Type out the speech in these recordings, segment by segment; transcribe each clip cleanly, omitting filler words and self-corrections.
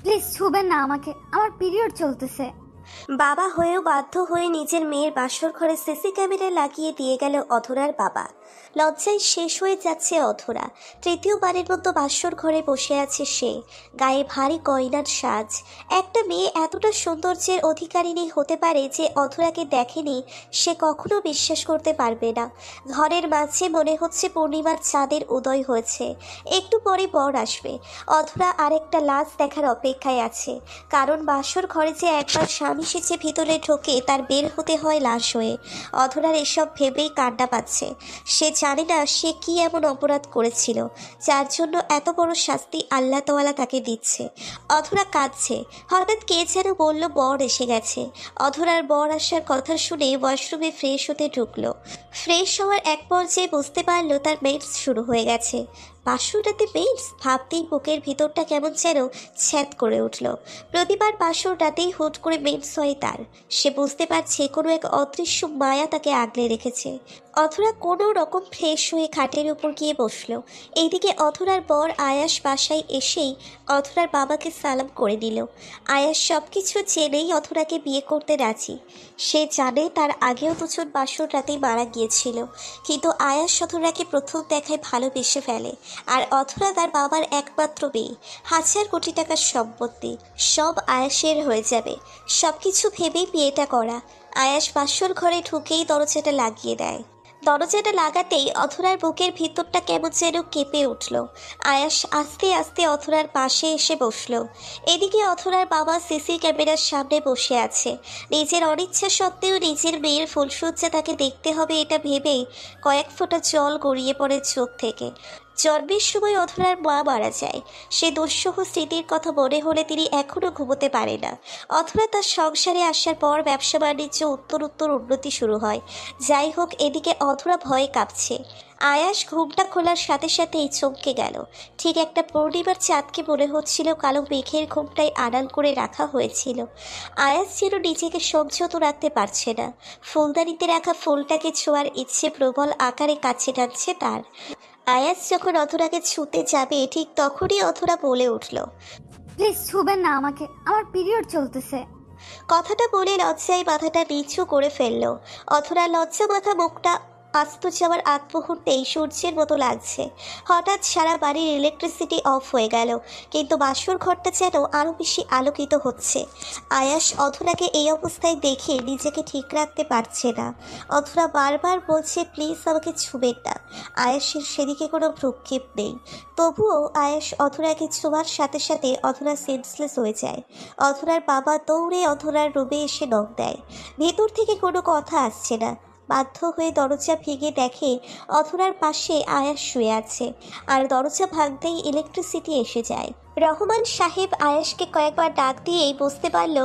Please ছুবেন না আমাকে, আমার পিরিয়ড চলতেছে। বাবা হয়েও বাধ্য হয়ে নিজের মেয়ের বাসর ঘরে সিসি ক্যামেরা লাগিয়ে দিয়ে গেল অধরার বাবা। লজ্জায় শেষ হয়ে যাচ্ছে অধরা। তৃতীয়বারের মতো বাসর ঘরে বসে আছে সে, গায়ে ভারী গয়নার সাজ। একটা মেয়ে এতটা সৌন্দর্যের অধিকারিণী হতে পারে যে অধরাকে দেখেনি সে কখনো বিশ্বাস করতে পারবে না। ঘরের মাঝে মনে হচ্ছে পূর্ণিমার চাঁদের উদয় হয়েছে। একটু পরে বর আসবে। অধরা আরেকটা লাশ দেখার অপেক্ষায় আছে, কারণ বাসর ঘরে যে একবার স্বামী সেচে ভিতরে ঢোকে তার বের হতে হয় লাশ হয়ে। অধরার এসব ভেবেই কান্না পাচ্ছে। সে জানে না সে কি এমন অপরাধ করেছিল যার জন্য এত বড় শাস্তি আল্লাহ তাআলা তাকে দিচ্ছে। অধরা কাঁদছে। হঠাৎ কে যেন বলল বর এসে গেছে। অধরার বর আসার কথা শুনে ওয়াশরুমে ফ্রেশ হতে ঢুকলো। ফ্রেশ হওয়ার এক পর্যায়ে বুঝতে পারলো তার মেন্স শুরু হয়ে গেছে। বাসুরাতে মেন্স ভাবতেই বুকের ভিতরটা কেমন যেন ছ্যাদ করে উঠল। প্রতিবার বাসর রাতেই হুট করে মেন্স হয় তার। সে বুঝতে পারছে কোনো এক অদৃশ্য মায়া তাকে আগলে রেখেছে। অধরা কোনো রকম ফ্রেশ হয়ে খাটের উপর গিয়ে বসলো। এইদিকে অধরার বর আয়াস বাসায় এসেই অধরার বাবাকে সালাম করে দিল। আয়াস সব কিছু জেনেই অধরাকে বিয়ে করতে রাজি। সে জানে তার আগেও দুজন বাসর রাতেই মারা গিয়েছিল, কিন্তু আয়াস অধরাকে প্রথম দেখায় ভালোবেসে ফেলে। আর অধরা তার বাবার একমাত্র মেয়ে, 1000 কোটি টাকার সম্পত্তি, সব আয়াসের হয়ে যাবে। সব কিছু ভেবেই বিয়েটা করা। আয়াস বাসর ঘরে ঢুকেই দরজাটা লাগিয়ে দেয়। দরজাটা লাগাতেই অধরার বুকের ভিতরটা কেমন যেন কেঁপে উঠল। আয়াস আস্তে আস্তে অধরার পাশে এসে বসলো। এদিকে অধরার বাবা সিসি ক্যামেরার সামনে বসে আছে। নিজের অনিচ্ছা সত্ত্বেও নিজের মেয়ের ফুলসজ্জা তাকে দেখতে হবে এটা ভেবেই কয়েক ফোঁটা জল গড়িয়ে পড়ে চোখ থেকে। জন্মের সময় অধরার মা মারা যায়। সে দুঃসহ স্মৃতির কথা মনে হলে তিনি এখনও ঘুমোতে পারে না। অধরা তার সংসারে আসার পর ব্যবসা বাণিজ্য উত্তর উন্নতি শুরু হয়। যাই হোক, এদিকে অধরা ভয়ে কাঁপছে। আয়াস ঘুমটা খোলার সাথে সাথেই চমকে গেল। ঠিক একটা পূর্ণিমার চাঁদকে মনে হচ্ছিল কালো মেঘের ঘুমটাই আড়াল করে রাখা হয়েছিল। আয়াস যেন নিজেকে সংযত রাখতে পারছে না। ফুলদানিতে রাখা ফুলটাকে ছোঁয়ার ইচ্ছে প্রবল আকারে কাছে টানছে তার। আয়াস যখন অধরাকে ছুতে যাবে ঠিক তখনই অধরা বলে উঠল, প্লিজ ছুবেন না আমাকে, আমার পিরিয়ড চলতেছে। কথাটা বলে লজ্জায় মাথাটা নিচু করে ফেলল। অধরা লজ্জা মাথা মুখটা আস্ত যাওয়ার আগ মুহূর্তেই সূর্যের মতো লাগছে। হঠাৎ সারা বাড়ির ইলেকট্রিসিটি অফ হয়ে গেল, কিন্তু বাসর ঘরটা যেন আরও বেশি আলোকিত হচ্ছে। আয়াস অধরাকে এই অবস্থায় দেখে নিজেকে ঠিক রাখতে পারছে না। অধরা বারবার বলছে প্লিজ আমাকে ছুবেন না। আয়াসের সেদিকে কোনো ভ্রুক্ষেপ নেই। তবুও আয়াস অধরাকে ছোঁয়ার সাথে সাথে অধরা সেন্সলেস হয়ে যায়। অধরার বাবা দৌড়ে অধরার রুমে এসে নক দেয়। ভেতর থেকে কোনো কথা আসছে না। বাধ্য হয়ে দরজা ভেঙে দেখে অধরার পাশে আয়াস শুয়ে আছে। আর দরজা ভাঙতেই ইলেকট্রিসিটি এসে যায়। রহমান সাহেব আয়াসকে কয়েকবার ডাক দিয়েই বুঝতে পারল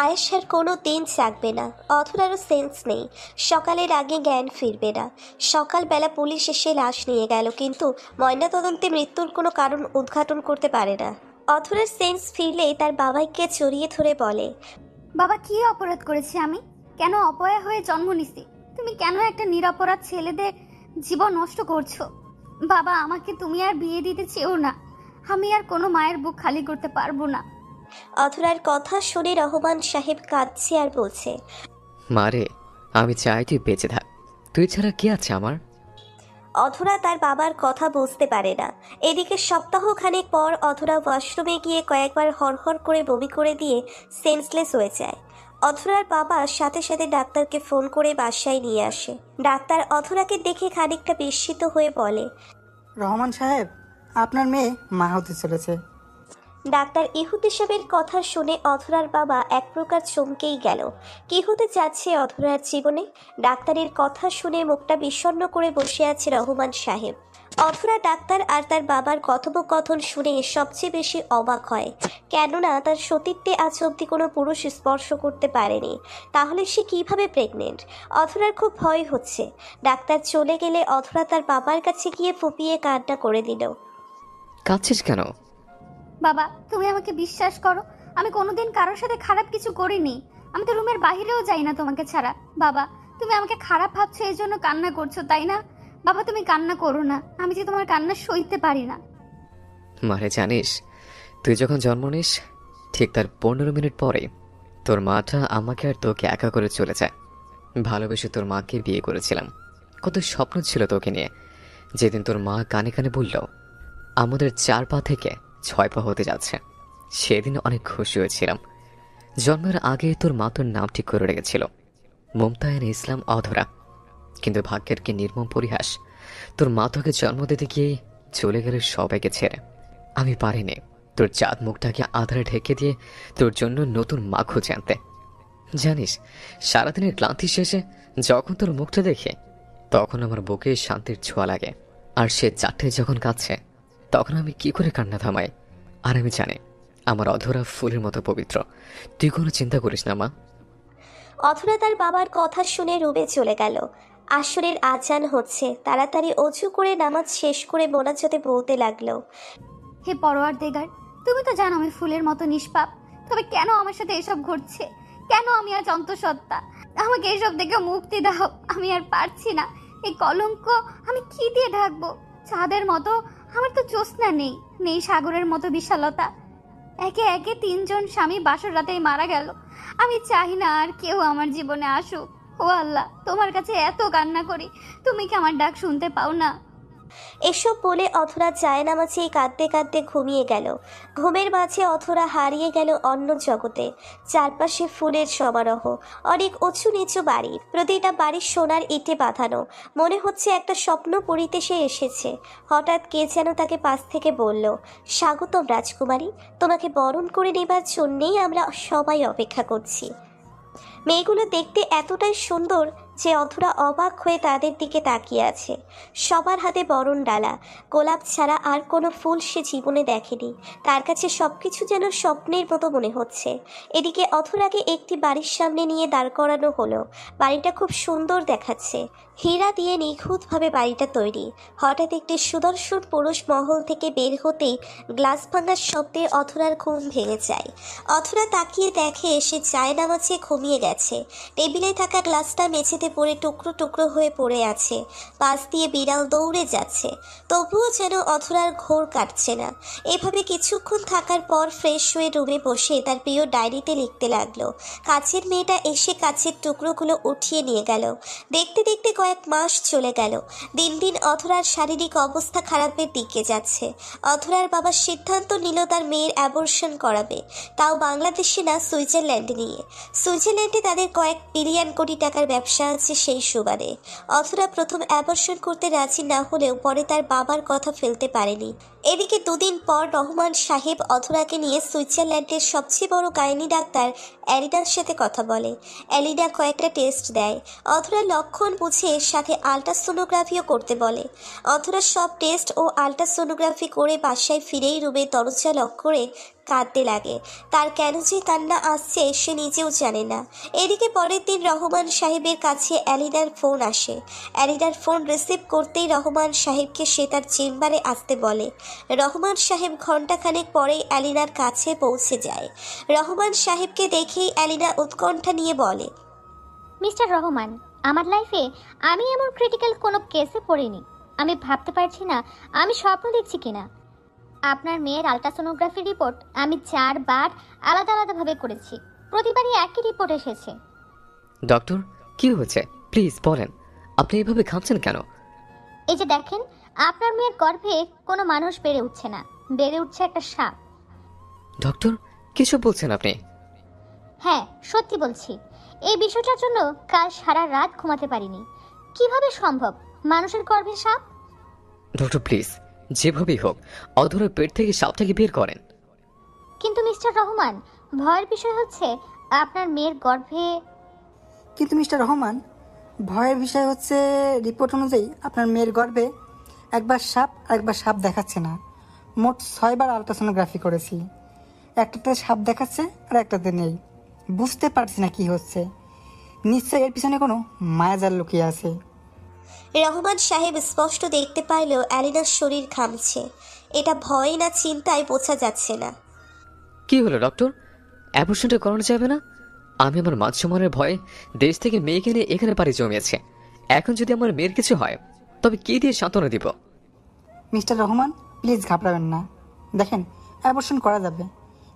আয়াস আর কোনো দিন জাগবে না। অধরারও সেন্স নেই, সকালের আগে জ্ঞান ফিরবে না। সকালবেলা পুলিশ এসে লাশ নিয়ে গেল, কিন্তু ময়নাতদন্তে মৃত্যুর কোনো কারণ উদ্ঘাটন করতে পারে না। অধরার সেন্স ফিরলেই তার বাবাকে জড়িয়ে ধরে বলে, বাবা কি অপরাধ করেছি আমি? কেন অপয়া হয়ে জন্ম নিছি? তুমি কেন একটা নিরপরাধ ছেলেদের জীবন নষ্ট করছো? বাবা, আমাকে তুমি আর বিয়ে দিতে চেও না। আমি আর কোনো মায়ের বুক খালি করতে পারবো না। অধরার কথা শুনে রহমান সাহেব কাঁদছে আর বলছে, মারে, আমি চাই তুই বেঁচে থাক। তুই ছাড়া কি আছে আমার? অধরা তার বাবার কথা বুঝতে পারে না। এদিকে সপ্তাহখানেক পর অধরা ওয়াশরুমে গিয়ে কয়েকবার হরহর করে বমি করে দিয়ে সেন্সলেস হয়ে যায়। অধরার বাবা সাথে সাথে ডাক্তারকে ফোন করে বাসায় নিয়ে আসে। ডাক্তার অধরাকে দেখে খানিকটা বিস্মিত হয়ে বলে, রহমান সাহেব, আপনার মেয়ে মা হতে চলেছে। ডাক্তার ইহুদি সাহেবের কথা শুনে অধরার বাবা এক প্রকার চমকেই গেল। কি হতে যাচ্ছে অধরার জীবনে? ডাক্তারের কথা শুনে মুখটা বিষণ্ণ করে বসে আছে রহমান সাহেব। অধরা ডাক্তার আর তার বাবার কথোপকথন শুনে সবচেয়ে বেশি অবাক হয়, কেননা তার সতীত্বে আজ অবধি কোনো পুরুষ স্পর্শ করতে পারেনি। তাহলে সে কিভাবে প্রেগনেন্ট? অধরার খুব ভয় হচ্ছে। ডাক্তার চলে গেলে অধরা তার বাবার কাছে গিয়ে ফুপিয়ে কান্না করে দিল। কাঁদছিস কেন? বাবা, তুমি আমাকে বিশ্বাস করো, আমি কোনোদিন কারোর সাথে খারাপ কিছু করিনি। আমি তো রুমের বাইরেও যাই না তোমাকে ছাড়া। বাবা, তুমি আমাকে খারাপ ভাবছো, এই জন্য কান্না করছো, তাই না? বাবা, তুমি কান্না করো না, আমি যে তোমার কান্না সইতে পারি না। মারে, জানিস তুই যখন জন্ম নিস ঠিক তার 15 মিনিট পরে তোর মাটা আমাকে আর তোকে একা করে চলে যায়। ভালোবেসে তোর মাকে বিয়ে করেছিলাম। কত স্বপ্ন ছিল তোকে নিয়ে। যেদিন তোর মা কানে কানে বলল আমাদের 4 পা থেকে 6 পা হতে যাচ্ছে, সেদিন অনেক খুশি হয়েছিলাম। জন্মের আগে তোর মা তোর নাম ঠিক করে রেখেছিল, মুমতাহিন ইসলাম অধরা। কিন্তু ভাগ্যের কি নির্মম পরিহাস, তোর মা তোকে জন্ম দিতে গিয়ে চলে গেলে সবাইকে ছেড়ে। আমি পারিনি তোর চাঁদ মুখটাকে আধারে ঢেকে দিয়ে তোর জন্য নতুন মা খুঁজে আনতে। জানিস, সারাদিনের ক্লান্তি শেষে যখন তোর মুখটা দেখে তখন আমার বুকে শান্তির ছোঁয়া লাগে। আর সে 4টে যখন কাঁদছে তখন আমি কি করে কান্না থামাই। আর আমি জানি আমার অধরা ফুলের মতো পবিত্র। তুই কোনো চিন্তা করিস না মা। অথরা তার বাবার কথা শুনে রুমে চলে গেল। আসরের আজান হচ্ছে, তাড়াতাড়ি অজু করে নামাজ শেষ করে মোনাজাতে বলতে লাগলো। হে পরওয়ারদিগার, তুমি তো জানো আমি ফুলের মতো নিষ্পাপ, তবে কেন আমার সাথে এসব ঘটছে? কেন আমি আজ অন্তঃসত্ত্বা? আমাকে এসব দেখে মুক্তি দাও। আমি আর পারছি না। এই কলঙ্ক আমি কি দিয়ে ঢাকবো? চাঁদের মতো আমার তো জ্যোৎস্না নেই, নেই সাগরের মতো বিশালতা। একে একে 3জন স্বামী বাসর রাতেই মারা গেল। আমি চাই না আর কেউ আমার জীবনে আসুক। ও আল্লাহ, তোমার কাছে এত কান্না করি, তুমি কি আমার ডাক শুনতে পাও না? এসব বলে অথরা জায়নামাজে কাঁদতে কাঁদতে ঘুমিয়ে গেল। ঘুমের মাঝে অথরা হারিয়ে গেল অন্য জগতে। চারপাশে ফুলের সমারোহ, অনেক উঁচু নিচু বাড়ি, প্রতিটা বাড়ির সোনার ইটে বাঁধানো। মনে হচ্ছে একটা স্বপ্ন পড়িতে সে এসেছে। হঠাৎ কে যেন তাকে পাশ থেকে বলল, স্বাগতম রাজকুমারী, তোমাকে বরণ করে নেবার জন্যেই আমরা সবাই অপেক্ষা করছি। মেয়েগুলো দেখতে এতটাই সুন্দর যে অধরা অবাক হয়ে তাদের দিকে তাকিয়ে আছে। সবার হাতে বরণ ডালা, গোলাপ ছাড়া আর কোনো ফুল সে জীবনে দেখেনি। তার কাছে সবকিছু যেন স্বপ্নের মতো মনে হচ্ছে। এদিকে অধরাকে একটি বাড়ির সামনে নিয়ে দাঁড় করানো হলো। বাড়িটা খুব সুন্দর দেখাচ্ছে, হীরা দিয়ে নিখুঁতভাবে বাড়িটা তৈরি। হঠাৎ একটি সুদর্শন পুরুষ মহল থেকে বের হতেই গ্লাস ভাঙার শব্দে অধরার ঘুম ভেঙে যায়। অধরা তাকিয়ে দেখে সে জায়নামাজে ঘুমিয়ে গেছে। টেবিলে থাকা গ্লাসটা মেঝেতে পড়ে টুকরো টুকরো হয়ে পড়ে আছে। পাশ দিয়ে বিড়াল দৌড়ে যাচ্ছে, তবুও যেন অধরার ঘোর কাটছে না। এভাবে কিছুক্ষণ থাকার পর ফ্রেশ হয়ে রুমে বসে তার প্রিয় ডায়েরিতে লিখতে লাগলো। কাছের মেয়েটা এসে কাছের টুকরোগুলো উঠিয়ে নিয়ে গেল। দেখতে দেখতে কয়েক মাস চলে গেল। দিন দিন অধরার শারীরিক অবস্থা খারাপের দিকে যাচ্ছে। অধরার বাবা সিদ্ধান্ত নিল তার মেয়ের অ্যাবর্শন করাবে, তাও বাংলাদেশে না, সুইজারল্যান্ডে নিয়ে। সুইজারল্যান্ডে তাদের কয়েক বিলিয়ন কোটি টাকার ব্যবসা আছে। সেই সুবাদে অধরা প্রথম অ্যাবর্শন করতে রাজি না হলেও পরে তার বাবার কথা ফেলতে পারেনি। এদিকে 2 দিন পর রহমান সাহেব অধরাকে নিয়ে সুইজারল্যান্ডের সবচেয়ে বড় গাইনি ডাক্তার অ্যালিনার সাথে কথা বলে। অ্যালিনা কয়েকটা টেস্ট দেয়। অধরা লক্ষণ বুঝে সাথে আল্ট্রাসোনোগ্রাফিও করতে বলে। অধরা সব টেস্ট ও আল্ট্রাসোনোগ্রাফি করে বাসায় ফিরেই রুমে দরজা লক করে কাঁদতে লাগে। তার কেন যে কান্না আসছে সে নিজেও জানে না। এদিকে পরের দিন রহমান সাহেবের কাছে অ্যালিনার ফোন আসে। অ্যালিনার ফোন রিসিভ করতেই রহমান সাহেবকে সে তার চেম্বারে আসতে বলে। রহমান সাহেব ঘণ্টাখানেক পরেই অ্যালিনার কাছে পৌঁছে যায়। রহমান সাহেবকে দেখেই অ্যালিনা উৎকণ্ঠা নিয়ে বলে, মিস্টার রহমান, আমার লাইফে আমি এমন ক্রিটিক্যাল কোনো কেসে পড়িনি। আমি ভাবতে পারছি না আমি স্বপ্ন দেখছি কিনা। আপনার মেয়ের আল্ট্রাসোনোগ্রাফি রিপোর্ট আমি 4 বার আলাদা আলাদাভাবে করেছি, প্রতিবারই একই রিপোর্ট এসেছে। ডক্টর, কি হয়েছে প্লিজ বলেন। আপনি এভাবে ঘামছেন কেন? এই যে দেখেন, আপনার মেয়ের গর্ভে কোনো মানুষ বেড়ে উঠছে না, বেড়ে উঠছে একটা সাপ। ডক্টর, কিছু বলছেন আপনি? হ্যাঁ, সত্যি বলছি। এই বিষয়টার জন্য কাল সারা রাত ঘুমাতে পারিনি। কিভাবে সম্ভব মানুষের গর্ভে সাপ? ডক্টর প্লিজ, যেভাবেই হোক অধরার পেট থেকে সাপটাকে বের করেন। কিন্তু মিস্টার রহমান, ভয়ের বিষয় হচ্ছে আপনার মেয়ের গর্ভে। কিন্তু মিস্টার রহমান, ভয়ের বিষয় হচ্ছে রিপোর্ট অনুযায়ী আপনার মেয়ের গর্ভে একবার সাপ দেখাচ্ছে না। মোট 6 বার আল্ট্রাসোনোগ্রাফি করেছি। একটাতে সাপ দেখাচ্ছে আর একটাতে নেই। বুঝতে পারছি না কি হচ্ছে। নিশ্চয়ই এর পিছনে কোনো মায়াজাল লুকিয়ে আছে। রহমান সাহেব স্পষ্ট দেখতে পারলেও অ্যালিনার শরীর ঘামছে। এটা ভয় না চিন্তায় বোঝা যাচ্ছে না। কি হলো ডক্টর, অ্যাবর্শনটা করানো যাবে না? আমি আমার মাতৃসম্মানের ভয়ে দেশ থেকে মেয়েকে নিয়ে এখানে পাড়ি জমিয়েছে। এখন যদি আমার মেয়ের কিছু হয় তবে কি দিয়ে সান্ত্বনা দিব? মিস্টার রহমান, প্লিজ ঘাবড়াবেন না। দেখেন, অ্যাবর্শন করা যাবে,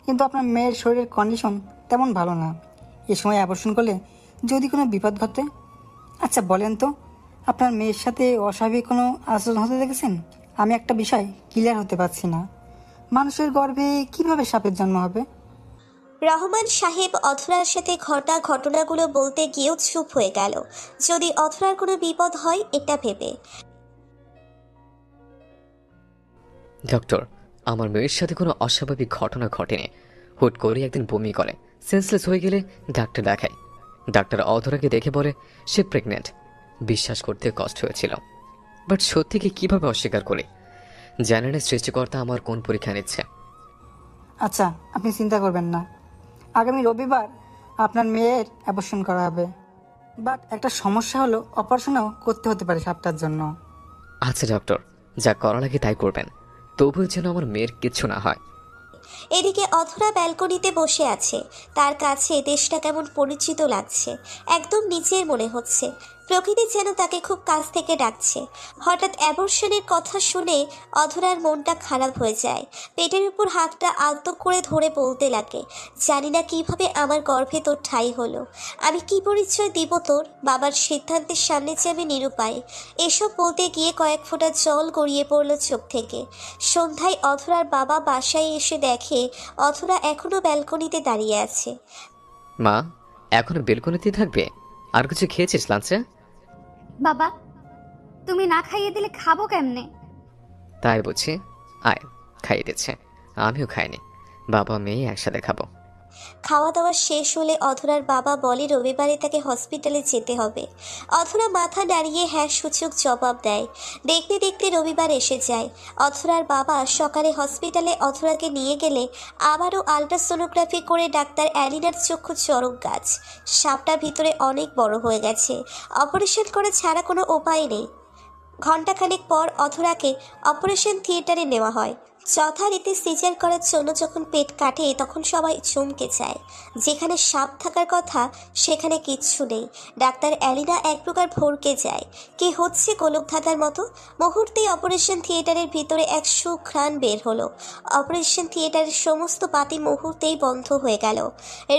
কিন্তু আপনার মেয়ের শরীরের কন্ডিশন তেমন ভালো না। এ সময় অ্যাবর্শন করলে যদি কোনো বিপদ ঘটে। আচ্ছা বলেন তো, আপনার মেয়ের সাথে অস্বাভাবিক কোনো আচরণ হতে দেখেছেন? আমি একটা বিষয় ক্লিয়ার হতে পারছি না, মানুষের গর্ভে কিভাবে সাপের জন্ম হবে? রহমান সাহেব অথরার সাথে ঘটা ঘটনাগুলো বলতে গিয়েও চুপ হয়ে গেল, যদি অথরার কোনো বিপদ হয় এটা ভেবে। ডক্টর, আমার মেয়ের সাথে কোনো অস্বাভাবিক ঘটনা ঘটেনি। হুট করে একদিন বমি করে, সেন্সলেস হয়ে গেলে ডাক্তার দেখায়। ডাক্তার অধরাকে দেখে বলে সে প্রেগনেন্ট। বিশ্বাস করতে কষ্ট হয়েছিল, বাট সত্যিকে কিভাবে অস্বীকার করি? জানেন না সৃষ্টিকর্তা আমার কোন পরীক্ষা নিচ্ছে। আচ্ছা, আপনি চিন্তা করবেন না, আগামী রবিবার আপনার মেয়ের অ্যাবর্শন করা হবে। বাট একটা সমস্যা হলো, অপারেশনও করতে হতে পারে সাপটার জন্য। আচ্ছা ডক্টর, যা করা লাগে তাই করবেন, তবুও যেন আমার মেয়ের কিচ্ছু না হয়। এদিকে অধরা ব্যালকনিতে বসে আছে, তার কাছে দেশটা কেমন পরিচিত লাগছে, একদম নিচের মনে হচ্ছে। প্রকৃতি যেন তাকে খুব কাছ থেকে ডাকছে। হঠাৎ অ্যাবর্শনের কথা শুনে অধরার মনটা খারাপ হয়ে যায়। পেটের উপর হাতটা আলতো করে ধরে বলতে লাগে, জানি না কিভাবে আমার গর্ভে তোর ঠাঁই হলো, আমি কি পরিচয় দিব তোর? বাবার সিদ্ধান্তের সামনে যে আমি নিরুপায়। এসব বলতে গিয়ে কয়েক ফোঁটা জল গড়িয়ে পড়ল চোখ থেকে। সন্ধ্যায় অধরার বাবা বাসায় এসে দেখে অধরা এখনো ব্যালকনিতে দাঁড়িয়ে আছে। মা, এখনো বেলকনিতে থাকবে? আর কিছু খেয়েছিস লাঞ্চে? বাবা, তুমি না খাইয়ে দিলে খাবো কেমনে? তাই বুঝছি, আয় খাইয়ে দিচ্ছে। আমিও খাইনি, বাবা মেয়ে একসাথে খাবো। খাওয়া দাওয়া শেষ হলে অধরার বাবা বলে রবিবারে তাকে হসপিটালে যেতে হবে। অধরা মাথা নাড়িয়ে হ্যাঁ সূচক জবাব দেয়। দেখতে দেখতে রবিবার এসে যায়। অধরার বাবা সকালে হসপিটালে অধরাকে নিয়ে গেলে আবারও আলট্রাসোনোগ্রাফি করে ডাক্তার অ্যালিনার চক্ষু চরক গাছ। সাপটা ভিতরে অনেক বড় হয়ে গেছে, অপারেশন করে ছাড়া কোনো উপায় নেই। ঘণ্টাখানেক পর অধরাকে অপারেশন থিয়েটারে নেওয়া হয়। যথারীতি সিজার করার জন্য যখন পেট কাটে তখন সবাই চমকে যায়। যেখানে সাপ থাকার কথা সেখানে কিচ্ছু নেই। ডাক্তার অ্যালিনা এক প্রকার ভরকে যায়। কি হচ্ছে গোলকধাঁধার মতো। মুহূর্তেই অপারেশন থিয়েটারের ভিতরে এক সুঘ্রাণ বের হলো। অপারেশন থিয়েটারের সমস্ত বাতি মুহূর্তেই বন্ধ হয়ে গেল।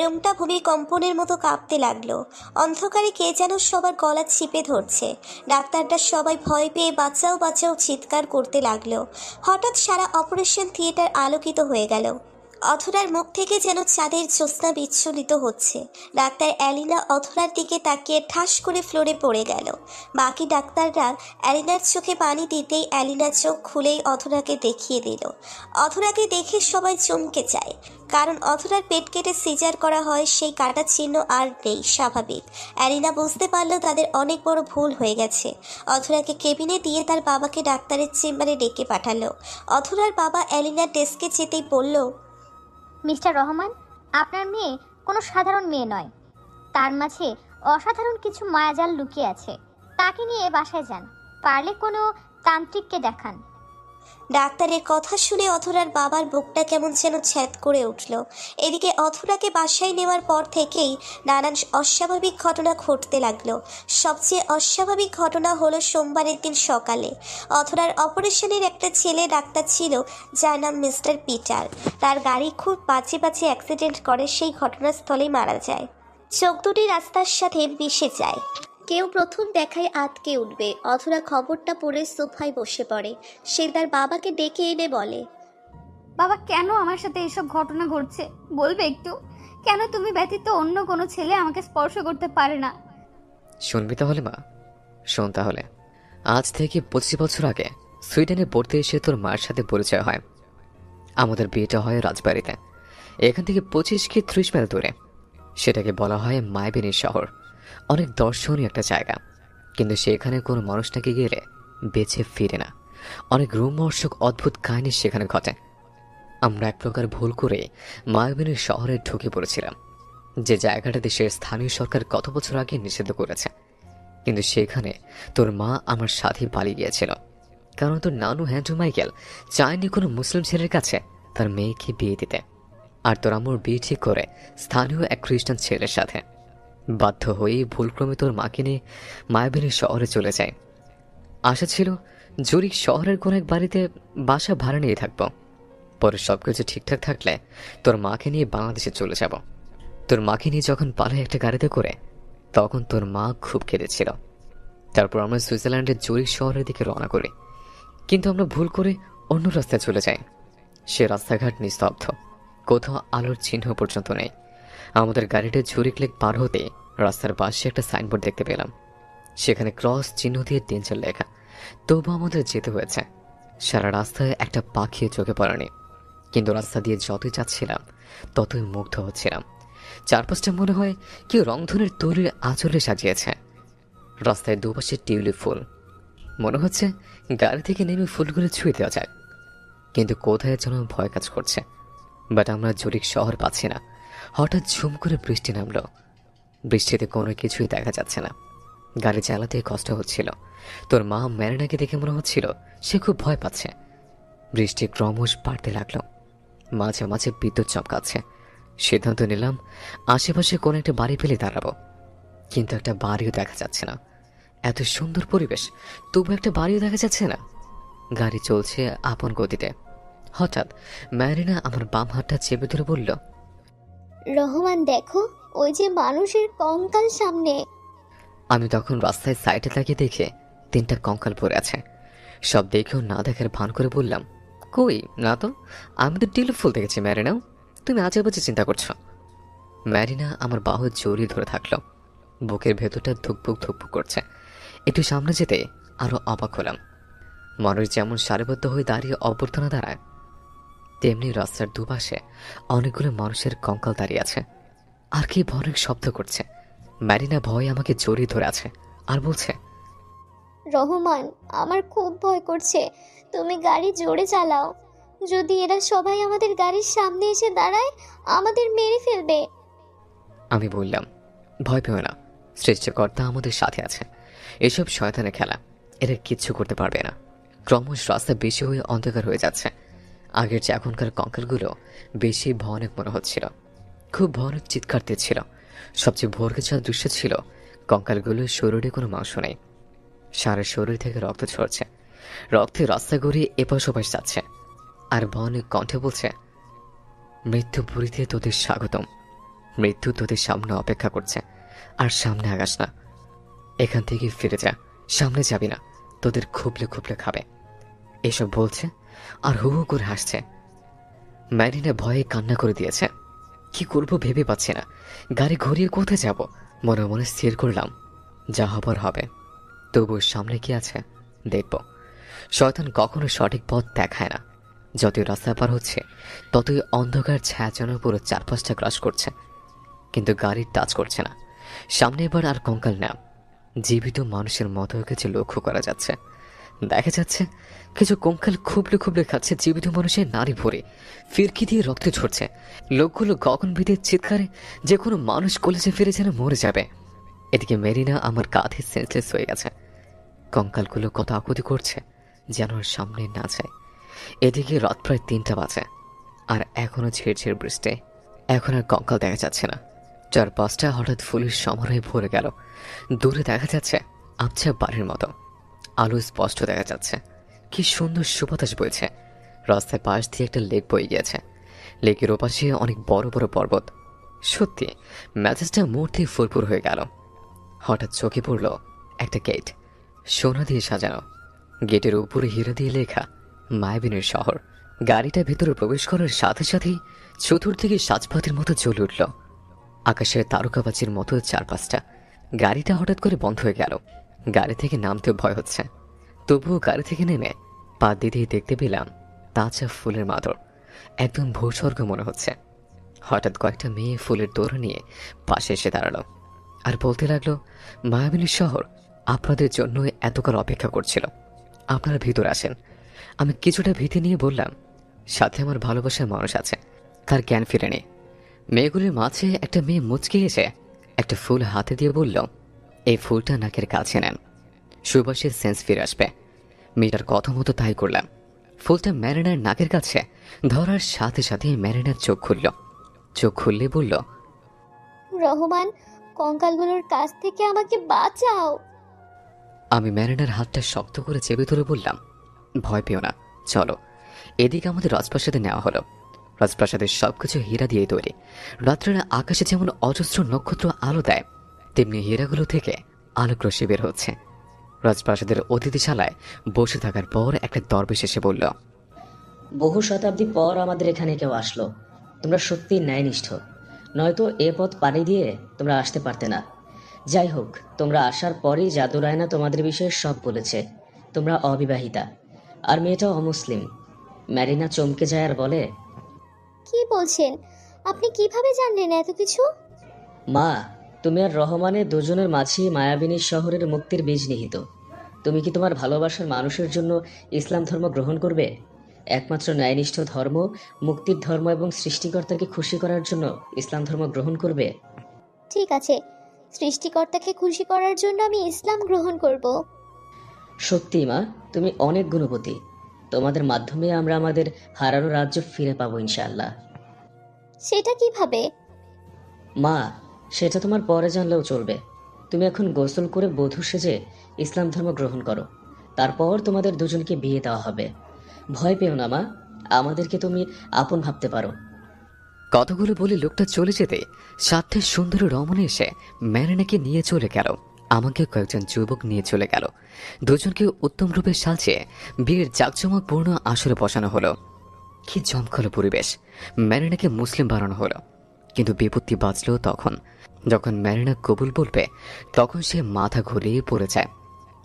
রুমটা ভূমিকম্পনের মতো কাঁপতে লাগলো। অন্ধকারে কে যেন সবার গলা চিপে ধরছে। ডাক্তাররা সবাই ভয় পেয়ে বাঁচাও বাঁচাও চিৎকার করতে লাগলো। হঠাৎ সারা অপারেশন থিয়েটার আলোকিত হয়ে গেল। অধরার মুখ থেকে যেন চাঁদের জ্যোৎস্না বিচ্ছুরিত হচ্ছে। ডাক্তার অ্যালিনা অধরার দিকে তাকিয়ে ঠাস করে ফ্লোরে পড়ে গেল। বাকি ডাক্তাররা অ্যালিনার চোখে পানি দিতেই অ্যালিনা চোখ খুলেই অধরাকে দেখিয়ে দিল। অধরাকে দেখে সবাই চমকে যায়, কারণ অধরার পেট কেটে সিজার করা হয়, সেই কাটা চিহ্ন আর নেই। স্বাভাবিক। অ্যালিনা বুঝতে পারল তাদের অনেক বড় ভুল হয়ে গেছে। অধরাকে কেবিনে দিয়ে তার বাবাকে ডাক্তারের চেম্বারে ডেকে পাঠালো। অধরার বাবা অ্যালিনার ডেস্কে যেতেই বলল, মিস্টার রহমান, আপনার মেয়ে কোনো সাধারণ মেয়ে নয়, তার মাঝে অসাধারণ কিছু মায়াজাল লুকিয়ে আছে। তাকে নিয়ে বাসায় যান, পারলে কোনো তান্ত্রিককে দেখান। ডাক্তারের কথা শুনে অধরার বাবার বুকটা কেমন যেন ছ্যাদ করে উঠল। এদিকে অধরাকে বাসায় নেওয়ার পর থেকেই নানান অস্বাভাবিক ঘটনা ঘটতে লাগলো। সবচেয়ে অস্বাভাবিক ঘটনা হলো সোমবারের দিন সকালে। অধরার অপারেশনের একটা ছেলে ডাক্তার ছিল, যার নাম মিস্টার পিটার। তার গাড়ি খুব বাজে বাজে অ্যাক্সিডেন্ট করে সেই ঘটনাস্থলেই মারা যায়। চোখ দুটি রাস্তার সাথে মিশে যায়। কেউ প্রথম দেখায় আটকে উঠবে। অধরা খবরটা পড়ে সোফায় বসে পড়ে। সে তার বাবাকে ডেকে এনে বলে, বাবা, কেন আমার সাথে এসব ঘটনা ঘটছে বলবে একটু? কেন তুমি ব্যতীত অন্য কোনো ছেলে আমাকে স্পর্শ করতে পারে না? শুনবি তাহলে মা? শোন তাহলে। আজ থেকে 25 বছর আগে সুইডেনে পড়তে এসে তোর মায়ের সাথে পরিচয় হয়। আমাদের বিয়েটা হয় রাজবাড়িতে, এখান থেকে 25 কি 30 মাইল দূরে। সেটাকে বলা হয় মায়াবিনী শহর। অনেক দর্শনীয় একটা জায়গা, কিন্তু সেখানে কোনো মানুষ নাকি গেলে বেঁচে ফিরে না। অনেক রোমহর্ষক অদ্ভুত কাহিনী সেখানে ঘটে। আমরা এক প্রকার ভুল করে মায়াবিনী শহরে ঢুকে পড়েছিলাম, যে জায়গাটা দেশের স্থানীয় সরকার কত বছর আগে নিষিদ্ধ করেছে। কিন্তু সেখানে তোর মা আমার সাথে পালিয়ে গিয়েছিল, কারণ তোর নানু হ্যান্ডু মাইকেল চায়নি কোনো মুসলিম ছেলের কাছে তার মেয়েকে বিয়ে দিতে। আর তোর আম্মুর বিয়ে ঠিক করে স্থানীয় এক খ্রিস্টান ছেলের সাথে। বাধ্য হয়েই ভুলক্রমে তোর মাকে নিয়ে মায়াবিনী শহরে চলে যায়। আশা ছিল জুরিক শহরের কোন এক বাড়িতে বাসা ভাড়া নিয়ে থাকবো। পরে সবকিছু ঠিকঠাক থাকলে তোর মাকে নিয়ে বাংলাদেশে চলে যাব। তোর মাকে নিয়ে যখন পালাই একটা গাড়িতে করে, তখন তোর মা খুব কেঁদেছিল। তারপর আমরা সুইজারল্যান্ডের জুরিখ শহরের দিকে রওনা করি, কিন্তু আমরা ভুল করে অন্য রাস্তায় চলে যাই। সে রাস্তাঘাট নিস্তব্ধ, কোথাও আলোর চিহ্ন পর্যন্ত নেই। আমাদের গাড়িটা জুরিখ লেক পার হতে রাস্তার পাশে একটা সাইনবোর্ড দেখতে পেলাম। সেখানে ক্রস চিহ্ন দিয়ে ডেঞ্জার লেখা। তবু আমাদের যেতে হয়েছে। সারা রাস্তায় একটা পাখিও চোখে পড়েনি, কিন্তু রাস্তা দিয়ে যতই যাচ্ছিলাম ততই মুগ্ধ হচ্ছিলাম। চারপাশটা মনে হয় কেউ রংধনুর তৈরির আঁচলে সাজিয়েছে। রাস্তায় দুপাশে টিউলিপ ফুল, মনে হচ্ছে গাড়ি থেকে নেমে ফুলগুলো ছুঁয়ে দেওয়া যায়। কিন্তু কোথায় যেন ভয় কাজ করছে। বাট আমরা জুরিখ শহর পাচ্ছি না। হঠাৎ ঝুম করে বৃষ্টি নামলো। বৃষ্টিতে কোনো কিছুই দেখা যাচ্ছে না। গাড়ি চালাতে কষ্ট হচ্ছিল। তোর মা ম্যারিনাকে দেখে মনে হচ্ছিল সে খুব ভয় পাচ্ছে। বৃষ্টি ক্রমশ বাড়তে লাগলো, মাঝে মাঝে বিদ্যুৎ চমকাচ্ছে। সিদ্ধান্ত নিলাম আশেপাশে কোনো একটা বাড়ি পেলে দাঁড়াবো, কিন্তু একটা বাড়িও দেখা যাচ্ছে না। এত সুন্দর পরিবেশ, তবু একটা বাড়িও দেখা যাচ্ছে না। গাড়ি চলছে আপন গতিতে। হঠাৎ ম্যারিনা আমার বাম হাতটা চেপে ধরে বলল, রহমান দেখো, ওই যে মানুষের কঙ্কাল সামনে। আমি তখন রাস্তায় সাইডে তাকিয়ে দেখে 3টা কঙ্কাল পড়ে আছে। সব দেখেও না দেখার ভান করে বললাম, কই না তো, আমি তো টিউলিপ ফুল দেখেছি ম্যারিনাও, তুমি আজে বাজে চিন্তা করছো। ম্যারিনা আমার বাহু জড়িয়ে ধরে থাকলো। বুকের ভেতরটা ধুকপুক ধুকপুক করছে। একটু সামনে যেতে আরো অবাক হলাম। মানুষ যেমন সারিবদ্ধ হয়ে দাঁড়িয়ে অভ্যর্থনা দাঁড়ায়, তেমনি রাস্তার দুপাশে অনেকগুলো মানুষের কঙ্কাল দাঁড়িয়ে আছে। আর কি ভয়ানক শব্দ করছে। ম্যারিনা ভয়ে আমাকে জড়িয়ে ধরে আছে আর বলছে, রহমান, আমার খুব ভয় করছে, তুমি গাড়ি জোরে চালাও। যদি এরা সবাই আমাদের গাড়ির সামনে এসে দাঁড়ায়, আমাদের মেরে ফেলবে। আমি বললাম, ভয় পেও না, সৃষ্টিকর্তা আমাদের সাথে আছে। এসব শয়তানের খেলা, এরা কিচ্ছু করতে পারবে না। ক্রমশ রাস্তা বেশি হয়ে অন্ধকার হয়ে যাচ্ছে। আগের যে এখনকার কঙ্কালগুলো বেশি ভয়ানক মনে হচ্ছিল। খুব ভয়ানক চিৎকার দিচ্ছিল। সবচেয়ে ভোরকে যা দৃশ্য ছিল, কঙ্কালগুলোর শরীরে কোনো মাংস নেই। সারা শরীর থেকে রক্ত ঝরছে। রক্তে রাস্তা গড়িয়ে এপাশ ওপাশ যাচ্ছে। আর ভয়ানক কণ্ঠে বলছে, মৃত্যু পুরীতে তোদের স্বাগতম। মৃত্যু তোদের সামনে অপেক্ষা করছে, আর সামনে আগাস না। এখান থেকে ফিরে যা, সামনে যাবি না, তোদের খুবলে খুবলে খাবে। এসব বলছে আর হু হু করে হাসছে। ম্যারিনা ভয়ে কান্না করে দিয়েছে। কি করবো ভেবে পাচ্ছি না। গাড়ি ঘুরিয়ে কোথায় যাব? মনে মনে স্থির করলাম, যা হবার হবে। তবু সামনে কি আছে দেখব। শয়তান কখনো সঠিক পথ দেখায় না। যতই রাস্তা পার হচ্ছে ততই অন্ধকার ছায়া যেন পুরো চারপাশটা ক্রস করছে, কিন্তু গাড়ি টাচ করছে না। সামনে এবার আর কঙ্কাল না, জীবিত মানুষের মতো কিছু লক্ষ্য করা যাচ্ছে। দেখা যাচ্ছে কিছু কঙ্কাল খুবলে খুবলে খাচ্ছে জীবিত মানুষের নারী ভরে, ফিরকি দিয়ে রক্ত ঝরছে। লোকগুলো গগনভেদী চিৎকারে যে কোনো মানুষ কলেজে ফিরে যেন মরে যাবে। এদিকে মেরিনা আমার কাঁধে সেন্সলেস হয়ে গেছে। কঙ্কালগুলো কত আকুতি করছে যেন ওর সামনে না যায়। এদিকে রাত প্রায় 3টা বাজে, আর এখনো ঝিরঝির বৃষ্টি। এখন আর কঙ্কাল দেখা যাচ্ছে না। চারপাশটা হঠাৎ ফুলের সমারোহে ভরে গেল। দূরে দেখা যাচ্ছে আবছা বাড়ির মতো, আলো স্পষ্ট দেখা যাচ্ছে। কি সুন্দর সুবাতাস বইছে। রাস্তার পাশ দিয়ে একটা লেক বয়ে গিয়েছে। লেকের ওপাশে অনেক বড় বড় পর্বত। সত্যি ম্যাচেসটা মুহূর্তেই ফুরফুর হয়ে গেল। হঠাৎ চোখে পড়ল একটা গেট, সোনা দিয়ে সাজানো। গেটের উপরে হীরা দিয়ে লেখা মায়াবিনের শহর। গাড়িটা ভেতরে প্রবেশ করার সাথে সাথেই চতুর্দিকে সাজপাতের মতো জ্বলে উঠল। আকাশের তারকাবাজির মতো চারপাশটা। গাড়িটা হঠাৎ করে বন্ধ হয়ে গেল। গাড়ি থেকে নামতেও ভয় হচ্ছে। তবুও গাড়ি থেকে নেমে পা দিতেই দেখতে পেলাম তাজা ফুলের মাদর। একদম ভূস্বর্গ মনে হচ্ছে। হঠাৎ কয়েকটা মেয়ে ফুলের দৌড় নিয়ে পাশে এসে দাঁড়ালো আর বলতে লাগলো, মায়াবিনীর শহর আপনাদের জন্য এতকাল অপেক্ষা করছিল, আপনারা ভিতরে আসেন। আমি কিছুটা ভীতি নিয়ে বললাম, সাথে আমার ভালোবাসার মানুষ আছে, তার জ্ঞান ফিরেনি। মেয়েগুলির মাঝে একটা মেয়ে মুচকে এসে একটা ফুল হাতে দিয়ে বলল, এই ফুলটা নাকের কাছে নেন, সুবাসের সেন্স ফিরে আসবে। মেয়েটার কথা মতো তাই করলাম। ফুলটা ম্যারিনার নাকের কাছে ধরার সাথে সাথে ম্যারিনার চোখ খুলল। চোখ খুললে বলল, রহমান, কঙ্কালগুলোর কাছ থেকে আমাকে বাঁচাও। আমি ম্যারিনার হাতটা শক্ত করে চেপে ধরে বললাম, ভয় পেও না, চলো। এদিকে আমাদের রাজপ্রাসাদে নেওয়া হলো। রাজপ্রাসাদের সবকিছু হীরা দিয়ে তৈরি। রাত্রের আকাশে যেমন অজস্র নক্ষত্র আলো দেয়, তেমনি হীরাগুলো থেকে আলোক রশ্মি বের হচ্ছে। রাজপ্রাসাদের অতিথিশালায় বসে থাকার পর একটা দরবেশ এসে বলল, বহু শতাব্দী পর আমাদের এখানে কেউ আসলো। তোমরা সত্যি ন্যায়নিষ্ঠ, নয়তো এ পথ পাড়ি দিয়ে তোমরা আসতে পারতে না। যাই হোক, তোমরা আসার পরেই জাদু রায়না তোমাদের বিষয়ে সব বলেছে। তোমরা অবিবাহিতা, আর মেয়েটাও অমুসলিম। ম্যারিনা চমকে যায় আর বলে, কি বলছেন? আপনি কিভাবে জানলেন এত কিছু? মা, তুমি আর রহমানের দুজনের মাঝেই মায়াবিনী শহরের মুক্তির বীজ নিহিত। তুমি কি তোমার ভালোবাসার মানুষের জন্য ইসলাম ধর্ম গ্রহণ করবে? একমাত্র ন্যায়নিষ্ঠ ধর্ম, মুক্তির ধর্ম এবং সৃষ্টিকর্তাকে খুশি করার জন্য ইসলাম ধর্ম গ্রহণ করবে। ঠিক আছে, সৃষ্টিকর্তাকে খুশি করার জন্য আমি ইসলাম গ্রহণ করব। সত্যি মা, তুমি অনেক গুণবতী। তোমাদের মাধ্যমে আমরা আমাদের হারানো রাজ্য ফিরে পাবো ইনশাআল্লাহ। সেটা কিভাবে? মা, সেটা তোমার পরে জানলেও চলবে। তুমি এখন গোসল করে বধূ সেজে ইসলাম ধর্ম গ্রহণ করো, তারপর তোমাদের দুজনকে বিয়ে দেওয়া হবে। ভয় পেও না মা, আমাদেরকে তুমি আপন ভাবতে পারো। কথাগুলো বলে লোকটা চলে যেতে সাথে সুন্দরী রমণী এসে ম্যারিনাকে নিয়ে চলে গেল। আমাকে কয়েকজন যুবক নিয়ে চলে গেল। দুজনকে উত্তম রূপে সাজিয়ে বিয়ের জাঁকজমকপূর্ণ আসরে বসানো হলো। কি জমকালো পরিবেশ! ম্যারিনাকে মুসলিম বানানো হলো। কিন্তু বিপত্তি বাঁচল তখন, যখন ম্যারিনা কবুল বলবে, তখন সে মাথা ঘুরিয়ে পড়ে যায়।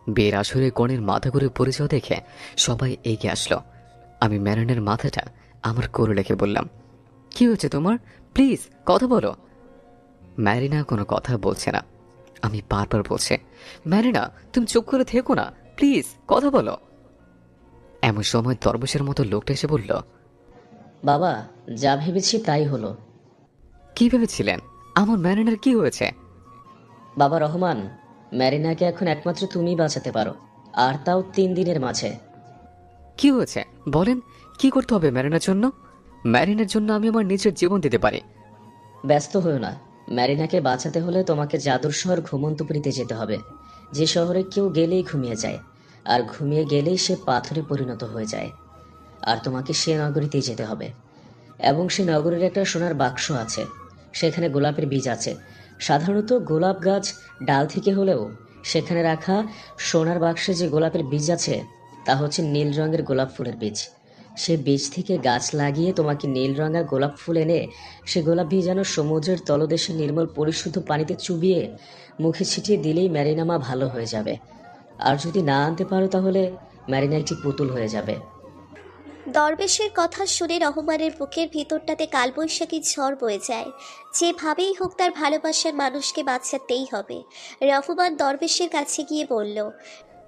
বিয়ের আসরে কনের মাথা ঘুরে পড়ে যাওয়া দেখে সবাই এগিয়ে আসলো। আমি ম্যারিনার মাথাটা আমার কোলে রেখে বললাম, কি হয়েছে তোমার? প্লিজ কথা বলো। ম্যারিনা কোনো কথা বলছে না। আমি বারবার বলছি, ম্যারিনা তুমি চুপ করে থেকো না, প্লিজ কথা বলো। এমন সময় দরবেশের মতো লোকটা এসে বলল, বাবা, যা ভেবেছি তাই হলো। কি ভেবেছিলেন? আমার ম্যারিনার কি হয়েছে? বাবা রহমান, ম্যারিনাকে এখন একমাত্র তুমিই বাঁচাতে পারো, আর তাও 3 দিনের মাঝে। কি হয়েছে বলেন, কি করতে হবে ম্যারিনার জন্য? ম্যারিনার জন্য আমি আমার নিজের জীবন দিতে পারি। ব্যস্ত হও না, ম্যারিনাকে বাঁচাতে হলে তোমাকে জাদুর শহর ঘুমন্তপুরীতে যেতে হবে, যে শহরে কেউ গেলেই ঘুমিয়ে যায়, আর ঘুমিয়ে গেলেই সে পাথরে পরিণত হয়ে যায়। আর তোমাকে সে নগরীতেই যেতে হবে, এবং সে নগরীর একটা সোনার বাক্স আছে, সেখানে গোলাপের বীজ আছে। সাধারণত গোলাপ গাছ ডাল থেকে হলেও সেখানে রাখা সোনার বাক্সে যে গোলাপের বীজ আছে তা হচ্ছে নীল রঙের গোলাপ ফুলের বীজ। সে বীজ থেকে গাছ লাগিয়ে তোমাকে নীল রঙের গোলাপ ফুল এনে সে গোলাপ ভিজানো সমুদ্রের তলদেশে নির্মল পরিশুদ্ধ পানিতে চুবিয়ে মুখে ছিটিয়ে দিলেই ম্যারিনামা ভালো হয়ে যাবে। আর যদি না আনতে পারো তাহলে ম্যারিনা একটি পুতুল হয়ে যাবে। দরবেশের কথা শুনে রহমানের বুকের ভিতরটাতে কালবৈশাখী ঝড় বয়ে যায়। যেভাবেই হোক তার ভালোবাসার মানুষকে বাঁচাতেই হবে। রহমান দরবেশের কাছে গিয়ে বলল,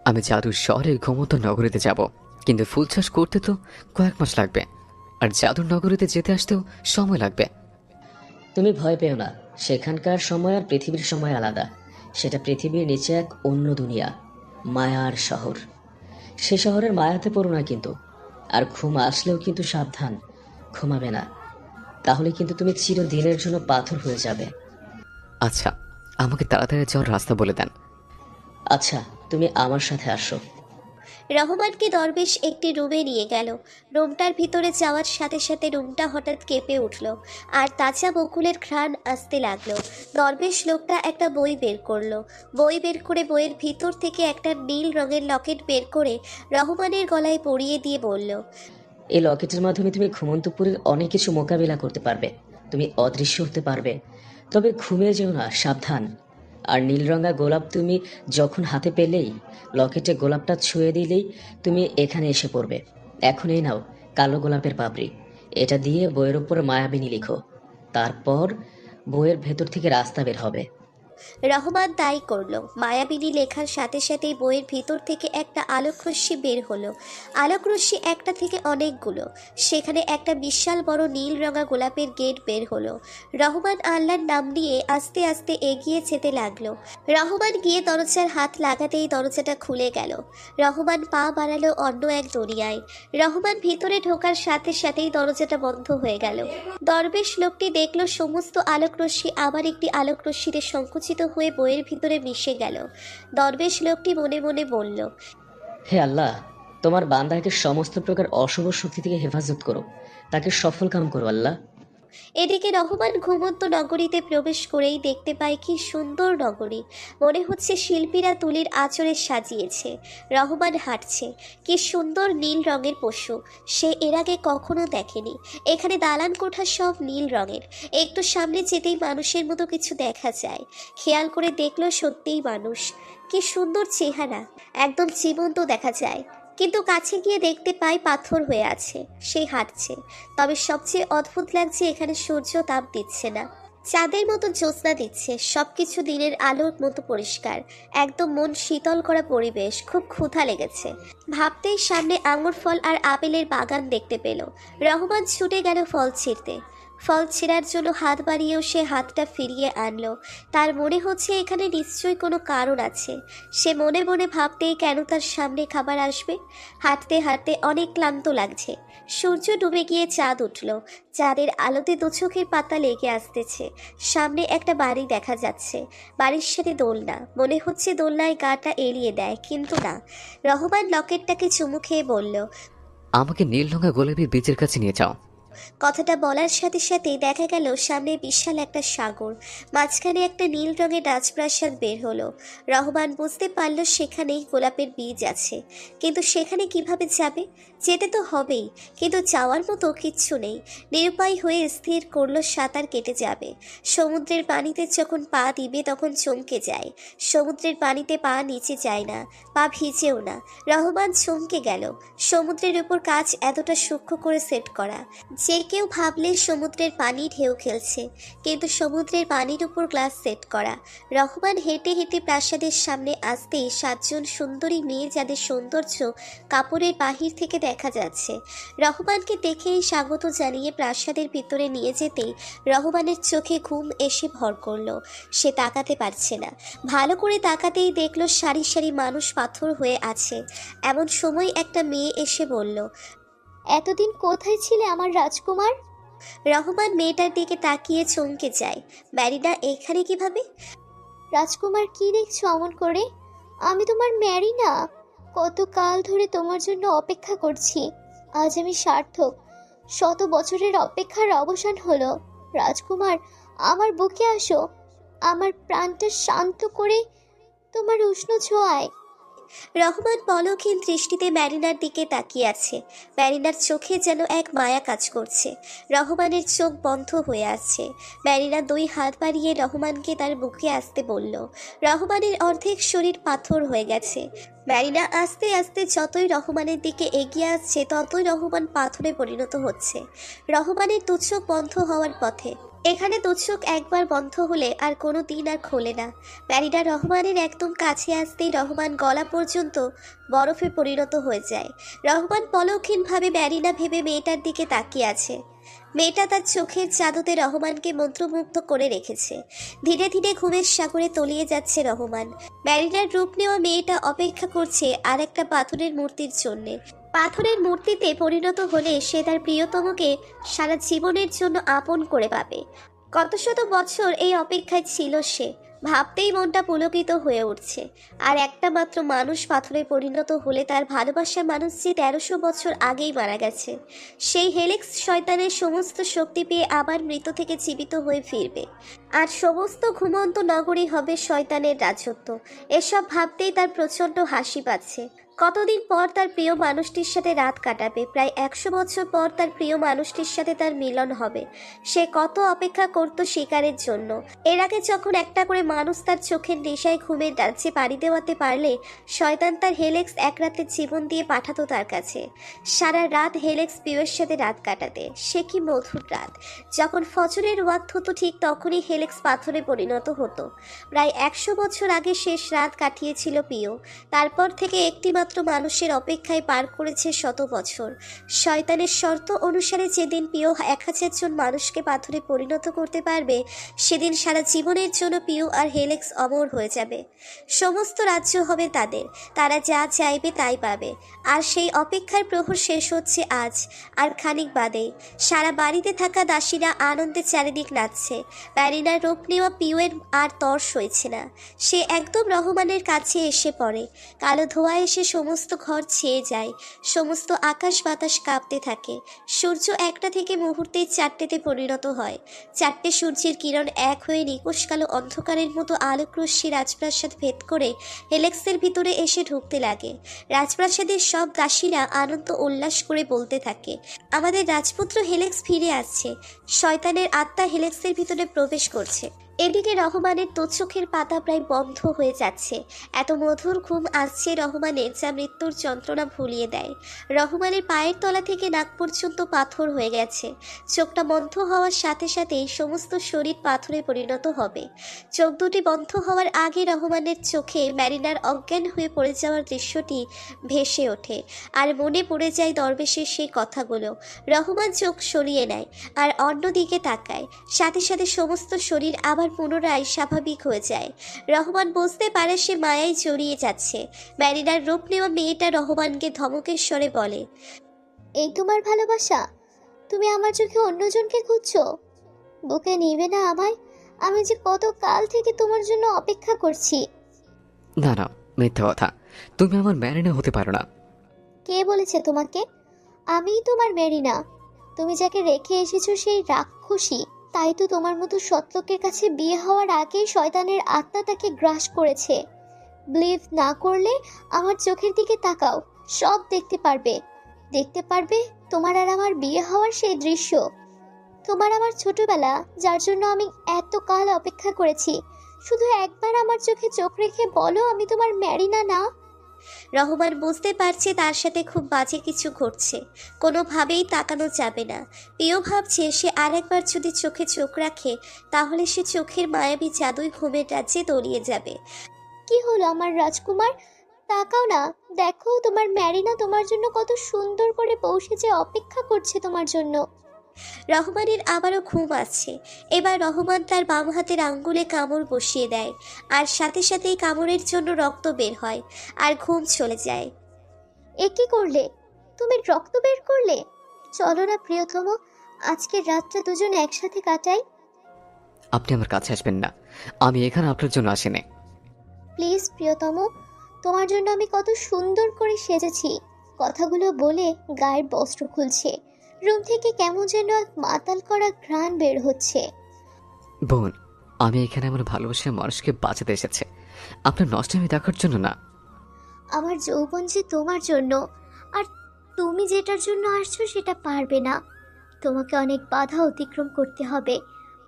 আমি জাদুর শহরে ঘুমন্ত নগরীতে যাব, কিন্তু ফুল চাষ করতে তো কয়েক মাস লাগবে, আর জাদুর নগরীতে যেতে আসতেও সময় লাগবে। তুমি ভয় পেও না, সেখানকার সময় আর পৃথিবীর সময় আলাদা। সেটা পৃথিবীর নিচে এক অন্য দুনিয়া, মায়ার শহর। সে শহরের মায়াতে পড়ো না কিন্তু। আর ঘুম আসলেও কিন্তু সাবধান, ঘুমাবে না, তাহলে কিন্তু তুমি চিরদিনের জন্য পাথর হয়ে যাবে। আচ্ছা, আমাকে তাড়াতাড়ি যাওয়ার রাস্তা বলে দেন। আচ্ছা, তুমি আমার সাথে আসো। রহমানকে দরবেশ একটি রুমে নিয়ে গেল। রুমটার ভিতরে যাওয়ার সাথে সাথে রুমটা হঠাৎ কেঁপে উঠল, আর তাজা বকুলের ঘ্রাণ আসতে লাগলো। দরবেশ লোকটা একটা বই বের করলো। বই বের করে বইয়ের ভিতর থেকে একটা নীল রঙের লকেট বের করে রহমানের গলায় পরিয়ে দিয়ে বলল, এই লকেটের মাধ্যমে তুমি ঘুমন্তপুরের অনেক কিছু মোকাবিলা করতে পারবে। তুমি অদৃশ্য হতে পারবে, তবে ঘুমিয়ে যেও না, সাবধান। আর নীলরঙা গোলাপ তুমি যখন হাতে পেলেই লকেটে গোলাপটা ছুঁয়ে দিলেই তুমি এখানে এসে পড়বে। এখন এই নাও কালো গোলাপের পাপড়ি, এটা দিয়ে বইয়ের উপর মায়াবিনী লিখো, তারপর বইয়ের ভেতর থেকে রাস্তা বের হবে। রহমান তাই করলো। মায়াবিনী লেখার সাথে সাথেই বইয়ের ভিতর থেকে একটা আলোকরশ্মি বের হলো। আলোকরশ্মি একটা থেকে অনেকগুলো। সেখানে একটা বিশাল বড় নীল রঙা গোলাপের গেট বের হলো। রহমান আল্লাহর নাম নিয়ে আস্তে আস্তে এগিয়ে যেতে লাগলো। রহমান গিয়ে দরজার হাত লাগাতেই দরজাটা খুলে গেল। রহমান পা বাড়ালো অন্য এক দুনিয়ায়। রহমান ভিতরে ঢোকার সাথে সাথেই দরজাটা বন্ধ হয়ে গেল। দরবেশ লোকটি দেখলো সমস্ত আলোকরশ্মি আবার একটি আলোকরশ্মিতে সংকুচিত হয়ে বইয়ের ভিতরে মিশে গেল। দরবেশ লোকটি মনে মনে বলল, হে আল্লাহ, তোমার বান্দাকে সমস্ত প্রকার অশুভ শক্তি থেকে হেফাজত করো, তাকে সফল কাম করো আল্লাহ। এদিকে রহমান ঘুমন্ত নগরীতে প্রবেশ করেই দেখতে পায় কি সুন্দর নগরী, মনে হচ্ছে শিল্পীরা তুলির আঁচড়ে সাজিয়েছে। রহমান হাঁটছে, কি সুন্দর নীল রঙের পশু, সে এর আগে কখনো দেখেনি। এখানে দালান কোঠা সব নীল রঙের। একটু সামনে যেতেই মানুষের মতো কিছু দেখা যায়, খেয়াল করে দেখলো সত্যিই মানুষ। কি সুন্দর চেহারা, একদম জীবন্ত দেখা যায়। কিন্তু কাছে গিয়ে দেখতে পাই পাথর হয়ে আছে, সে হাঁটছে। তবে সবচেয়ে অদ্ভুত লাগছে এখানে সূর্য তাপ দিচ্ছে না, চাঁদের মতো জ্যোৎস্না দিচ্ছে, সবকিছু দিনের আলোর মতো পরিষ্কার, একদম মন শীতল করা পরিবেশ। খুব ক্ষুধা লেগেছে, ভাবতেই সামনে আঙুর ফল আর আপেলের বাগান দেখতে পেল। রহমান ছুটে গেল ফল ছিঁড়তে। ফল ছেঁড়ার জন্য হাত বাড়িয়েও সে হাতটা ফিরিয়ে আনলো। তার মনে হচ্ছে এখানে নিশ্চয়ই কোনো কারণ আছে। সে মনে মনে ভাবতেই কেন তার সামনে খাবার আসবে। হাঁটতে হাঁটতে অনেক ক্লান্ত লাগছে। সূর্য ডুবে গিয়ে চাঁদ উঠল, চাঁদের আলোতে দু চোখের পাতা লেগে আসতেছে। সামনে একটা বাড়ি দেখা যাচ্ছে, বাড়ির সাথে দোলনা, মনে হচ্ছে দোলনায় গাটা এড়িয়ে দেয়, কিন্তু না। রহমান লকেটটাকে চুমু খেয়ে বলল, আমাকে নীল রঙা গোলাপি বীজের কাছে নিয়ে যাও। কথাটা বলার সাথে সাথেই দেখা গেল সামনে বিশাল একটা সাগর, মাঝখানে একটা নীল রঙের রাজপ্রাসাদ বের হলো। রহমান বুঝতে পারল সেখানেই গোলাপের বীজ আছে, কিন্তু সেখানে কিভাবে যাবে? যেতে তো হবেই, কিন্তু যাওয়ার মতো কিচ্ছু নেই। নিরুপায় হয়ে স্থির করলো সাঁতার কেটে যাবে। সমুদ্রের পানিতে যখন পা দিবে তখন চমকে যায়। সমুদ্রের পানিতে পা নিচে যায় না, পা ভিজেও না। রহমান চমকে গেল, সমুদ্রের উপর কাজ এতটা সূক্ষ্ম করে সেট করা। যে কেউ ভাবলে সমুদ্রের পানি ঢেউ খেলছে, কিন্তু সমুদ্রের পানির উপর গ্লাস সেট করা। রহমান হেঁটে হেঁটে প্রাসাদের সামনে আসতেই 7 জন সুন্দরী মেয়ে, যাদের সৌন্দর্য কাপড়ের বাহির থেকে দেখা যাচ্ছে। রহমানকে দেখেই স্বাগত জানিয়ে প্রাসাদের ভিতরে নিয়ে যেতেই রহমানের চোখে ঘুম এসে ভর করলো। সে তাকাতে পারছে না, ভালো করে তাকাতেই দেখলো সারি সারি মানুষ পাথর হয়ে আছে। এমন সময় একটা মেয়ে এসে বলল, এতদিন কোথায় ছিলে আমার রাজকুমার? রহমান মেয়েটার দিকে তাকিয়ে চমকে যায়। ম্যারিনা এখানে কিভাবে? রাজকুমার, কি দেখছো অমন করে? আমি তোমার ম্যারিনা, কতকাল ধরে তোমার জন্য অপেক্ষা করছি। আজ আমি সার্থক, শত বছরের অপেক্ষার অবসান হলো। রাজকুমার, আমার বুকে আসো, আমার প্রাণটা শান্ত করে তোমার উষ্ণ ছোঁয়ায়। রহমান পলকহীন দৃষ্টিতে ম্যারিনার দিকে তাকিয়ে আছে। ম্যারিনার চোখে যেন এক মায়া কাজ করছে। রহমানের চোখ বন্ধ হয়ে আছে। ম্যারিনা 2 হাত বাড়িয়ে রহমানকে তার বুকে আসতে বলল। রহমানের অর্ধেক শরীর পাথর হয়ে গেছে। ম্যারিনা আস্তে আস্তে যতই রহমানের দিকে এগিয়ে আসছে, ততই রহমান পাথরে পরিণত হচ্ছে। রহমানের 2 চোখ বন্ধ হওয়ার পথে। এখানে 2 চোখ একবার বন্ধ হলে আর কোনো দিন আর খোলে না। ম্যারিনা রহমানের একদম কাছে আসতেই রহমান গলা পর্যন্ত বরফে পরিণত হয়ে যায়। রহমান পলকহীনভাবে ম্যারিনা ভেবে মেয়েটার দিকে তাকিয়ে আছে। মেয়েটা তার চোখের জাদুতে রহমানকে মন্ত্রমুগ্ধ করে রেখেছে। ধীরে ধীরে ঘুমের সাগরে তলিয়ে যাচ্ছে রহমান। ম্যারিনার রূপ নেওয়া মেয়েটা অপেক্ষা করছে আর একটা পাথরের মূর্তির জন্যে। পাথরের মূর্তিতে পরিণত হলে সে তার প্রিয়তমকে সারা জীবনের জন্য আপন করে পাবে। কত শত বছর এই অপেক্ষায় ছিল সে। ভাবতেই মনটা পুলকিত হয়ে উঠছে। আর একটা মাত্র মানুষ পাথরে পরিণত হলে তার ভালোবাসার মানুষ যে 1300 বছর আগেই মারা গেছে, সেই হেলেক্স শয়তানের সমস্ত শক্তি পেয়ে আবার মৃত থেকে জীবিত হয়ে ফিরবে। আর সমস্ত ঘুমন্ত নগরী হবে শয়তানের রাজত্ব। এসব ভাবতেই তার প্রচণ্ড হাসি পাচ্ছে। কতদিন পর তার প্রিয় মানুষটির সাথে রাত কাটাবে। প্রায় 100 বছর পর তার প্রিয় মানুষটির সাথে তার মিলন হবে। সে কত অপেক্ষা করত শিকারের জন্য। এর আগে যখন একটা করে মানুষ তার চোখের নেশায় ঘুমের রাজ্যে পাড়ি দেওয়াতে পারলে, শয়তান তার হেলেক্স এক রাতে জীবন দিয়ে পাঠাতো তার কাছে। সারা রাত হেলেক্স প্রিয়ের সাথে রাত কাটাতে। সে কি মধুর রাত! যখন ফজরের ওয়াক্ত হতো ঠিক তখনই হেলেক্স পাথরে পরিণত হতো। প্রায় 100 বছর আগে শেষ রাত কাটিয়েছিল প্রিয়। তারপর থেকে একটিমাত্র মানুষের অপেক্ষায় পার করেছে 100 বছর। শয়তানের শর্ত অনুসারে যেদিন প্রিয় 1000 জন মানুষকে পাথরে পরিণত করতে পারবে, সেদিন সারা জীবনের জন্য প্রিয় আর হেলেক্স অমর হয়ে যাবে। সমস্ত রাজ্য হবে তাদের, তারা যা চাইবে তাই পাবে। আর সেই অপেক্ষার প্রহর শেষ হচ্ছে আজ। আর খানিক বাদেই সারা বাড়িতে থাকা দাসীরা আনন্দে চারিদিক নাচছে। ম্যারিনার রূপ নেওয়া পিউয়ের আর তর সইছে না। সে একদম রহমানের কাছে এসে পড়ে। কালো ধোঁয়া এসে সমস্ত ঘর ছেয়ে যায়, সমস্ত আকাশ বাতাস কাঁপতে থাকে। সূর্য একটা থেকে মুহূর্তেই চারটেতে পরিণত হয়। চারটে সূর্যের কিরণ এক হয়ে নিকোষ কালো অন্ধকারের মতো আলোকরশ্মি রাজপ্রাসাদ ভেদ করে হেলেক্সের ভিতরে এসে ঢুকতে লাগে। রাজপ্রাসাদের সব দাসীরা আনন্দ উল্লাস করে বলতে থাকে, আমাদের রাজপুত্র হেলেক্স ফিরে আসছে, শয়তানের আত্মা হেলেক্সের ভিতরে প্রবেশ করছে। এদিকে রহমানের তো চোখের পাতা প্রায় বন্ধ হয়ে যাচ্ছে। এত মধুর ঘুম আসছে রহমানের, যা মৃত্যুর যন্ত্রণা ভুলিয়ে দেয়। রহমানের পায়ের তলা থেকে নাক পর্যন্ত পাথর হয়ে গেছে। চোখটা বন্ধ হওয়ার সাথে সাথেই সমস্ত শরীর পাথরে পরিণত হবে। চোখ দুটি বন্ধ হওয়ার আগে রহমানের চোখে ম্যারিনার অজ্ঞান হয়ে পড়ে যাওয়ার দৃশ্যটি ভেসে ওঠে, আর মনে পড়ে যায় দরবেশের সেই কথাগুলো। রহমান চোখ সরিয়ে নেয় আর অন্যদিকে তাকায়। সাথে সাথে সমস্ত শরীর আবার পুনরায় স্বাভাবিক হয়ে যায়। রহমান বুঝতে পারে সে মায়ায় জড়িয়ে যাচ্ছে। ম্যারিনার রূপ নেওয়া মেয়েটা রহমানকে ধমকের স্বরে বলে, এই তোমার ভালোবাসা? তুমি আমার চোখে অন্যজনকে খুঁজছো? বুকে নিবে না আমায়? আমি যে কত কাল থেকে তোমার জন্য অপেক্ষা করছি। না না, মিথ্যা কথা। তুমি আমার ম্যারিনা হতে পারো না। কে বলেছে তোমাকে? আমিই তোমার মেরিনা। তুমি যাকে রেখে এসেছো সেই রাক্ষসী। তাই তো তোমার মতো সৎলোকের কাছে বিয়ে হওয়ার আগেই শয়তানের আত্মা তাকে গ্রাস করেছে। বিলিভ না করলে আমার চোখের দিকে তাকাও, সব দেখতে পারবে। দেখতে পারবে তোমার আর আমার বিয়ে হওয়ার সেই দৃশ্য। তোমার আমার ছোটবেলা, যার জন্য আমি এত কাল অপেক্ষা করেছি। শুধু একবার আমার চোখে চোখ রেখে বলো আমি তোমার ম্যারিনা না। রহমান বুঝতে পারছে তার সাথে খুব বাজে কিছু ঘটছে, কোনোভাবেই তাকানো যাবে না। প্রিয় ভাবছে সে আরেকবার যদি চোখে চোখ রাখে তাহলে সে চোখের মায়াবী জাদুই ঘুমের রাজ্যে তলিয়ে যাবে। কি হলো আমার রাজকুমার? তাকাও না, দেখো তোমার ম্যারিনা তোমার জন্য কত সুন্দর করে বসে যে অপেক্ষা করছে তোমার জন্য। রহমানের আবারও ঘুম আসছে। এবার রহমান তার বাম হাতের আঙ্গুলে কামড় বসিয়ে দেয়, আর সাথে সাথেই কামড়ের জন্য রক্ত বের হয়, আর ঘুম চলে যায়। এ কি করলে? তুমি রক্ত বের করলে? চলো না প্রিয়তম, আজকের রাতটা দুজন একসাথে কাটাই। আপনি আমার কাছে আসবেন না। আমি এখানে আপনার জন্য আসিনি। প্লিজ প্রিয়তম, তোমার জন্য আমি কত সুন্দর করে সেজেছি। কথাগুলো বলে গায়ের বস্ত্র খুলছে। রুম থেকে কেমন যেন এক মাতাল করা ঘ্রাণ বের হচ্ছে। বোন, আমি এখানে আমার ভালোবাসার মানুষকে বাঁচাতে এসেছি, আপনার নষ্টামি দেখার জন্য না। আমার যৌবন যে তোমার জন্য, আর তুমি যেটার জন্য আসছো সেটা পারবে না। তোমাকে অনেক বাধা অতিক্রম করতে হবে।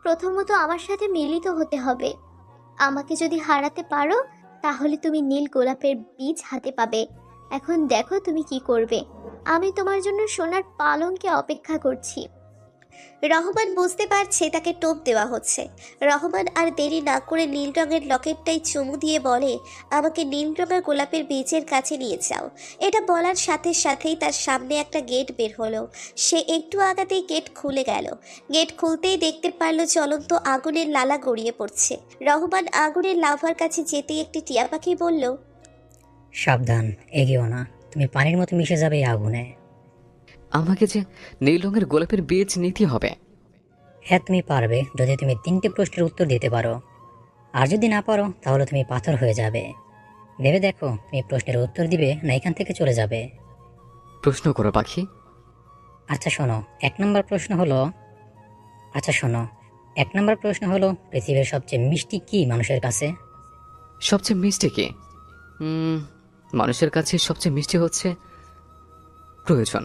প্রথমত আমার সাথে মিলিত হতে হবে। আমাকে যদি হারাতে পারো তাহলে তুমি নীল গোলাপের বীজ হাতে পাবে। এখন দেখো তুমি কি করবে। আমি তোমার জন্য সোনার পালঙ্কে অপেক্ষা করছি। রহমান বুঝতে পারছে তাকে টোপ দেওয়া হচ্ছে। রহমান আর দেরি না করে নীল রঙের লকেটটাই চুমু দিয়ে বলে, আমাকে নীল রঙের গোলাপের বীজের কাছে নিয়ে যাও। এটা বলার সাথে সাথেই তার সামনে একটা গেট বের হলো। সে একটু আগাতেই গেট খুলে গেল। গেট খুলতেই দেখতে পারলো চলন্ত আগুনের লালা গড়িয়ে পড়ছে। রহমান আগুনের লাভার কাছে যেতেই একটি টিয়া পাখি বলল, সাবধান, এগিয়েও না, তুমি পানির মতো মিশে যাবে এই আগুনে। আমাকে যে নীল রঙের গোলাপের বীজ নিতে হবে। হ্যাঁ, তুমি পারবে যদি তুমি 3টে প্রশ্নের উত্তর দিতে পারো। আর যদি না পারো তাহলে তুমি পাথর হয়ে যাবে। ভেবে দেখো, তুমি প্রশ্নের উত্তর দিবে না এখান থেকে চলে যাবে। প্রশ্ন করো পাখি। আচ্ছা শোনো, 1 নম্বর প্রশ্ন হলো পৃথিবীর সবচেয়ে মিষ্টি কি মানুষের কাছে? সবচেয়ে মিষ্টি কি? মানুষের কাছে সবচেয়ে মিষ্টি হচ্ছে প্রয়োজন।